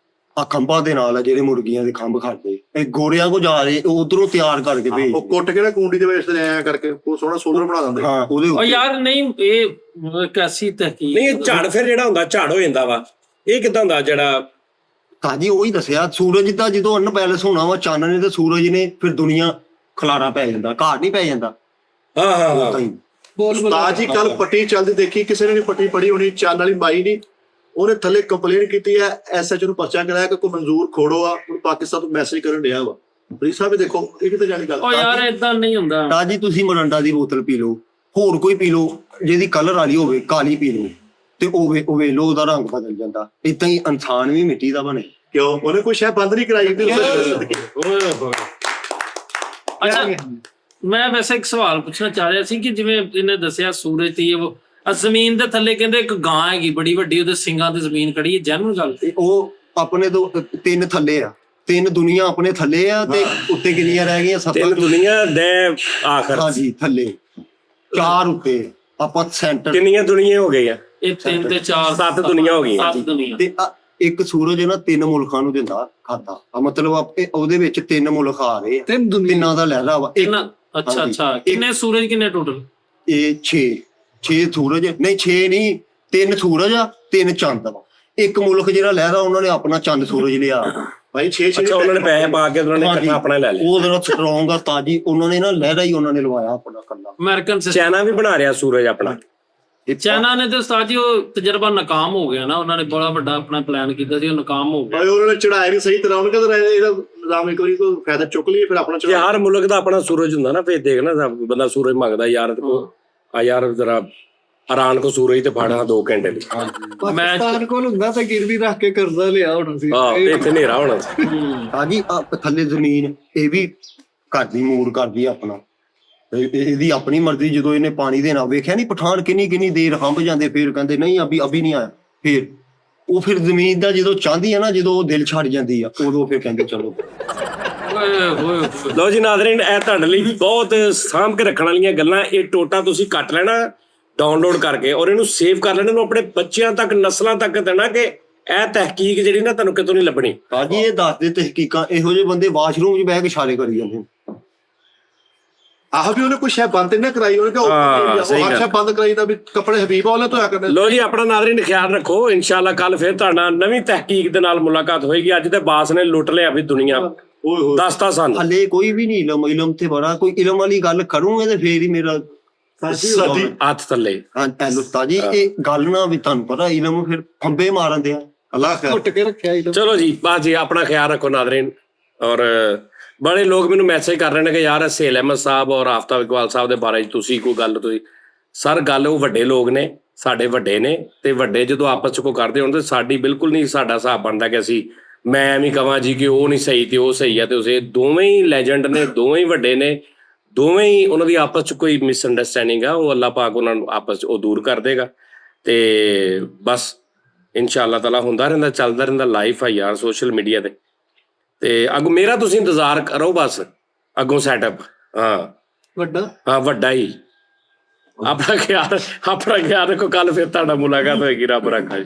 B: ਆ ਖੰਭਾਂ ਦੇ ਨਾਲ ਆ, ਜਿਹੜੇ ਮੁਰਗੀਆਂ ਦੇ ਖੰਭ ਖੜਦੇ, ਇਹ ਗੋਰਿਆਂ ਕੋ ਜਾ ਰਹੇ, ਉਧਰੋਂ ਤਿਆਰ ਕਰਕੇ ਭੇਜ।
C: ਉਹ ਕੁੱਟ ਕੇ ਨਾ ਕੁੰਡੀ ਦੇ ਵਿੱਚ ਐ ਕਰਕੇ ਉਹ ਸੋਹਣਾ ਸੋਲਰ ਬਣਾ ਦਿੰਦੇ।
B: ਹਾਂ ਉਹਦੇ
D: ਓ
B: ਉੱਤੇ
D: ਯਾਰ ਨਹੀਂ ਇਹ ਕਾਸੀ ਤਹਿਕੀਕ
A: ਨਹੀਂ ਇਹ ਝਾੜ ਫਿਰ ਜਿਹੜਾ ਹੁੰਦਾ ਝਾੜ ਹੋ ਜਾਂਦਾ ਵਾ, ਇਹ ਕਿੱਦਾਂ ਹੁੰਦਾ ਜਿਹੜਾ?
B: ਕਾਜੀ ਉਹੀ ਦੱਸਿਆ, ਸੂਰਜ ਦਾ ਜਦੋਂ ਅਨਬੈਲੈਂਸ ਹੋਣਾ ਵਾ, ਚੰਨ ਨੇ ਤੇ ਸੂਰਜ ਨੇ, ਫਿਰ ਦੁਨੀਆ ਖਲਾਰਾ ਪੈ ਜਾਂਦਾ, ਘਾਟ ਨਹੀਂ ਪੈ ਜਾਂਦਾ।
A: ਹਾਂ ਹਾਂ ਹਾਂ
B: ਓਦਾਂ ਹੀ।
C: ਉਸਤਾਦ ਜੀ ਕੱਲ ਪੱਟੀ ਚੱਲਦੀ ਦੇਖੀ, ਕਿਸੇ ਨੇ ਨਹੀਂ ਪੱਟੀ ਪੜੀ ਹੋਣੀ, ਚੰਨ ਵਾਲੀ ਮਾਈ ਨਹੀਂ, ਉਹਨੇ ਥੱਲੇ ਕੰਪਲੇਂਟ ਕੀਤੀ ਹੈ, ਐਸਐਚਓ ਨੂੰ ਪਰਚਾ ਕਰਾਇਆ ਕਿ ਕੋਈ ਮਨਜ਼ੂਰ ਖੋੜੋ ਆ, ਹੁਣ ਪਾਕਿਸਤਾਨ ਤੋਂ ਮੈਸੇਜ ਕਰਨ ਡਿਆ ਵਾ। ਫਰੀਦ ਸਾਹਿਬ ਦੇਖੋ ਇਹ ਕਿਤੇ ਜਾਣੀ ਗੱਲ।
D: ਓ ਯਾਰ ਏਦਾਂ ਨਹੀਂ ਹੁੰਦਾ।
B: ਤਾਜੀ ਤੁਸੀਂ ਮਰੰਡਾ ਦੀ ਬੋਤਲ ਪੀ ਲਓ, ਹੋਰ ਕੋਈ ਪੀ ਲਓ ਜਿਹਦੀ ਕਲਰ ਵਾਲੀ ਹੋਵੇ, ਕਾਲੀ ਪੀ ਲਓ, ਤੇ ਉਹ ਵੇਖ ਲਓ ਉਹਦਾ ਰੰਗ ਬਦਲ ਜਾਂਦਾ। ਏਦਾਂ ਹੀ ਇਨਸਾਨ ਵੀ ਮਿੱਟੀ ਦਾ ਬਣੇ।
C: ਕਿਉਂ ਉਹਨੇ ਕੋਈ ਸ਼ਾਇਦ ਬੰਦ ਨਹੀਂ ਕਰਾਈ।
D: ਅੱਛਾ ਮੈਂ ਵੈਸੇ ਇੱਕ ਸਵਾਲ ਪੁੱਛਣਾ ਚਾਹ ਰਿਹਾ ਸੀ ਕਿ ਜਿਵੇਂ ਇਹਨੇ ਦੱਸਿਆ ਸੂਰਜ ਤੇ ਜ਼ਮੀਨ ਦੇ ਥੱਲੇ ਕਹਿੰਦੇ ਇੱਕ ਗਾਂ ਹੈਗੀ ਬੜੀ ਵੱਡੀ, ਉਹਦੇ ਸਿੰਗਾਂ ਤੇ ਜ਼ਮੀਨ ਖੜੀ ਹੈ, ਜੈਨੂਇਨ ਗੱਲ?
B: ਉਹ ਆਪਣੇ ਤੋਂ 3 ਥੱਲੇ ਆ, 3 ਦੁਨੀਆ ਆਪਣੇ ਥੱਲੇ ਆ, ਤੇ ਉੱਤੇ ਕਿੰਨੀਆਂ ਰਹਿ ਗਈਆਂ? 7
A: ਤਿੰਨ ਦੁਨੀਆ ਦੇ ਆਖਰ
B: ਹਾਂਜੀ ਥੱਲੇ 4 ਉੱਤੇ, ਆਪਾਂ ਸੈਂਟਰ।
A: ਕਿੰਨੀਆਂ ਦੁਨੀਆ ਹੋ ਗਈਆਂ?
D: ਇਹ 3 ਤੇ 4
A: 7 ਦੁਨੀਆ ਹੋ ਗਈਆਂ।
D: 7 ਦੁਨੀਆ।
B: ਤੇ ਇੱਕ ਸੂਰਜ ਨਾ 3 ਮੁਲਕਾਂ ਨੂੰ ਦਿੰਦਾ ਖਾਤਾ, ਮਤਲਬ ਉਹਦੇ ਵਿੱਚ 3 ਮੁਲਕ ਆ ਰਹੇ ਆ, ਤਿੰਨਾਂ ਦਾ ਲਹਿਰਾ ਵਾ।
D: ਅੱਛਾ ਅੱਛਾ ਕਿੰਨੇ ਸੂਰਜ ਕਿੰਨੇ ਟੋਟਲ?
B: ਇਹ 6 ਸੂਰਜ ਨਹੀਂ, 6 ਨਹੀਂ, 3 ਸੂਰਜ ਆ, 3 ਚੰਦ ਵਾ। ਇੱਕ ਮੁਲਕ ਜਿਹੜਾ ਲਹਿਰਾ ਉਹਨਾਂ ਨੇ ਆਪਣਾ ਚੰਦ ਸੂਰਜ ਲਿਆ
C: ਭਾਈ 6
A: ਅੱਛਾ ਉਹਨਾਂ ਨੇ ਪੈਸੇ ਪਾ ਕੇ ਉਹਨਾਂ ਨੇ ਇਕੱਠਾ ਆਪਣਾ ਲੈ ਲਿਆ।
B: ਉਹ ਜਿਹੜਾ ਸਟਰੋਂਗ ਆ ਤਾਜੀ, ਉਹਨਾਂ ਨੇ ਨਾ ਲਹਿਰਾ ਹੀ ਉਹਨਾਂ ਨੇ ਲਵਾਇਆ ਆਪਣਾ ਕੱਲਾ।
D: ਅਮਰੀਕਨ
A: ਚਾਈਨਾ ਵੀ ਬਣਾ ਰਿਹਾ ਸੂਰਜ ਆਪਣਾ।
D: ਚਾਈਨਾ ਨੇ ਤੇ ਉਸਤਾਦ ਜੀ ਉਹ ਤਜਰਬਾ ਨਾਕਾਮ ਹੋ ਗਿਆ ਨਾ, ਉਹਨਾਂ ਨੇ ਬੜਾ ਵੱਡਾ ਆਪਣਾ ਪਲਾਨ ਕੀਤਾ ਸੀ, ਉਹ ਨਾਕਾਮ ਹੋ ਗਿਆ।
C: ਭਾਈ ਉਹਨਾਂ ਨੇ ਚੜਾਇਆ ਨਹੀਂ ਸਹੀ ਤਰ੍ਹਾਂ, ਉਹਨੇ ਕਹਿੰਦਾ ਇਹਦਾ ਨਿਜ਼ਾਮ ਇੱਕ ਵਾਰੀ ਕੋਈ ਫਾਇਦਾ ਚੁੱਕ ਲਈਏ ਫਿਰ ਆਪਣਾ ਚੜਾ।
A: ਹਰ ਮੁਲਕ ਦਾ ਆਪਣਾ ਸੂਰਜ ਹੁੰਦਾ ਨਾ, ਫੇਰ ਦੇਖ ਨਾ ਬੰਦਾ ਸੂਰਜ ਮੰਗਦਾ ਯਾਰ ਆ ਯਾਰ ਜਰਾ ਇਰਾਨ ਕੋ ਸੂਰਜ ਤੇ ਫਾੜਾ 2 ਘੰਟੇ ਲਈ।
E: ਪਾਕਿਸਤਾਨ ਕੋਲ ਹੁੰਦਾ ਤਾਂ ਗਿਰਵੀ ਰੱਖ ਕੇ ਕਰਜ਼ਾ ਲਿਆ ਹੋਣਾ ਸੀ।
A: ਹਾਂ ਇੱਥੇ ਹਨੇਰਾ ਹੋਣਾ ਸੀ।
B: ਤਾਜੀ ਥੱਲੇ ਜ਼ਮੀਨ ਇਹ ਵੀ ਕਰਦੀ ਮੂਰ ਕਰਦੀ ਆਪਣਾ, ਇਹਦੀ ਆਪਣੀ ਮਰਜ਼ੀ। ਜਦੋਂ ਇਹਨੇ ਪਾਣੀ ਦੇਣਾ, ਵੇਖਿਆ ਨਹੀਂ ਪਠਾਨ ਕਿੰਨੀ ਦੇਰ ਹੰਭ ਜਾਂਦੇ, ਫਿਰ ਕਹਿੰਦੇ ਨਹੀਂ ਅਭੀ ਨਹੀਂ ਆਇਆ। ਫਿਰ ਉਹ ਜ਼ਮੀਨ ਦਾ ਜਦੋਂ ਚਾਹੁੰਦੀ ਆ ਨਾ, ਜਦੋਂ ਉਹ ਦਿਲ ਛੱਡ ਜਾਂਦੀ ਆ, ਉਦੋਂ ਫਿਰ ਕਹਿੰਦੇ ਚਲੋ।
A: ਲਓ ਜੀ ਨਾਜ਼ਰੀਨ, ਇਹ ਤੁਹਾਡੇ ਲਈ ਬਹੁਤ ਸਾਂਭ ਕੇ ਰੱਖਣ ਵਾਲੀਆਂ ਗੱਲਾਂ। ਇਹ ਟੋਟਾ ਤੁਸੀਂ ਕੱਟ ਲੈਣਾ ਡਾਊਨਲੋਡ ਕਰਕੇ, ਔਰ ਇਹਨੂੰ ਸੇਵ ਕਰ ਲੈਣਾ, ਇਹਨੂੰ ਆਪਣੇ ਬੱਚਿਆਂ ਤੱਕ, ਨਸਲਾਂ ਤੱਕ ਦੇਣਾ ਕਿ ਇਹ ਤਹਿਕੀਕ ਜਿਹੜੀ ਨਾ ਤੁਹਾਨੂੰ ਕਿਤੋਂ ਨਹੀਂ ਲੱਭਣੀ।
B: ਭਾਜੀ ਇਹ ਦੱਸਦੇ ਤਹਿਕੀਕਾਂ, ਇਹੋ ਜਿਹੇ ਬੰਦੇ ਵਾਸ਼ਰੂਮ 'ਚ ਬਹਿ ਕੇ ਇਸ਼ਾਰੇ ਕਰੀ ਜਾਂਦੇ ਨੇ।
C: ਆਹ ਵੀ ਉਹਨੇ ਕੋਈ ਸ਼ੈ ਬੰਦ ਨਾ ਕਰਾਈ, ਉਹਨੇ ਕਿਹਾ ਉਹ ਸ਼ੈ ਬੰਦ ਕਰਾਈ ਤਾਂ ਵੀ ਕੱਪੜੇ ਹਬੀਬ ਵਾਲੇ ਧੋਇਆ ਕਰਨੇ।
A: ਲੋ ਜੀ, ਆਪਣਾ ਨਾਜ਼ਰੀਨ ਖਿਆਲ ਰੱਖੋ। ਇਨਸ਼ਾਅੱਲਾ ਕੱਲ ਫਿਰ ਤੁਹਾਡਾ ਨਵੀਂ ਤਹਿਕੀਕ ਦੇ ਨਾਲ ਮੁਲਾਕਾਤ ਹੋਏਗੀ। ਅੱਜ ਤੇ ਬਾਸ ਨੇ ਲੁੱਟ ਲਿਆ ਵੀ ਦੁਨੀਆ,
C: ਓਏ ਹੋਏ
A: ਦੱਸਤਾ ਸਾਨੂੰ।
B: ਹਲੇ ਕੋਈ ਵੀ ਨਹੀਂ ਇਲਮ ਤੇ ਬੜਾ, ਕੋਈ ਇਲਮ ਵਾਲੀ ਗੱਲ ਕਰੂੰਗੇ ਤੇ ਫੇਰ ਹੀ ਮੇਰਾ
C: ਸਾਡੀ
A: ਹੱਥ ਥੱਲੇ।
B: ਹਾਂ ਉਸਤਾਦ ਜੀ, ਇਹ ਗੱਲ ਨਾ ਵੀ ਤੁਹਾਨੂੰ ਪਤਾ ਇਲਮ ਫਿਰ ਫੰਬੇ ਮਾਰਨ ਦਿਆ।
C: ਅੱਲਾਹ ਖੈਰ।
E: ਘੁੱਟ ਕੇ ਰੱਖਿਆ ਹੀ
A: ਚਲੋ ਜੀ, ਬਸ ਜੀ, ਆਪਣਾ ਖਿਆਲ ਰੱਖੋ ਨਾਜ਼ਰੀਨ। ਔਰ ਬੜੇ ਲੋਕ ਮੈਨੂੰ ਮੈਸੇਜ ਕਰ ਰਹੇ ਨੇ ਕਿ ਯਾਰ ਸਹੇਲ ਅਹਿਮਦ ਸਾਹਿਬ ਔਰ ਆਫਤਾਬ ਇਕਬਾਲ ਸਾਹਿਬ ਦੇ ਬਾਰੇ 'ਚ ਤੁਸੀਂ ਕੋਈ ਗੱਲ, ਤੁਸੀਂ ਸਰ ਗੱਲ, ਉਹ ਵੱਡੇ ਲੋਕ ਨੇ, ਸਾਡੇ ਵੱਡੇ ਨੇ, ਤੇ ਵੱਡੇ ਜਦੋਂ ਆਪਸ 'ਚ ਕੋਈ ਕਰਦੇ ਹੋਣ ਤੇ ਸਾਡੀ ਬਿਲਕੁਲ ਨਹੀਂ ਸਾਡਾ ਹਿਸਾਬ ਬਣਦਾ ਕਿ ਅਸੀਂ ਮੈਂ ਐਵੇਂ ਕਹਾਂ ਜੀ ਕਿ ਉਹ ਨਹੀਂ ਸਹੀ ਤੇ ਉਹ ਸਹੀ ਆ। ਤੇ ਉਸੇ ਦੋਵੇਂ ਹੀ ਲੈਜੈਂਡ ਨੇ, ਦੋਵੇਂ ਹੀ ਵੱਡੇ ਨੇ, ਦੋਵੇਂ ਹੀ ਉਹਨਾਂ ਦੀ ਆਪਸ 'ਚ ਕੋਈ ਮਿਸਅੰਡਰਸਟੈਂਡਿੰਗ ਆ, ਉਹ ਅੱਲਾਹ ਪਾਕ ਉਹਨਾਂ ਨੂੰ ਆਪਸ 'ਚ ਉਹ ਦੂਰ ਕਰ ਦੇਗਾ। ਤੇ ਬਸ ਇਨਸ਼ਾਅੱਲਾ ਤਾਲਾ ਹੁੰਦਾ ਰਹਿੰਦਾ, ਚੱਲਦਾ ਰਹਿੰਦਾ। ਲਾਈਫ ਆ ਯਾਰ ਸੋਸ਼ਲ ਮੀਡੀਆ ਤੇ ਅੱਗੋਂ ਮੇਰਾ ਤੁਸੀਂ ਇੰਤਜ਼ਾਰ ਕਰੋ ਬਸ, ਅੱਗੋਂ ਸੈਟਅਪ। ਹਾਂ ਵੱਡਾ ਹੀ। ਆਪਣਾ ਖਿਆਲ ਰੱਖੋ। ਕੱਲ ਫਿਰ ਤੁਹਾਡਾ ਮੁਲਾਕਾਤ ਹੋਏਗੀ। ਰੱਬ ਰੱਖਾ ਜੀ।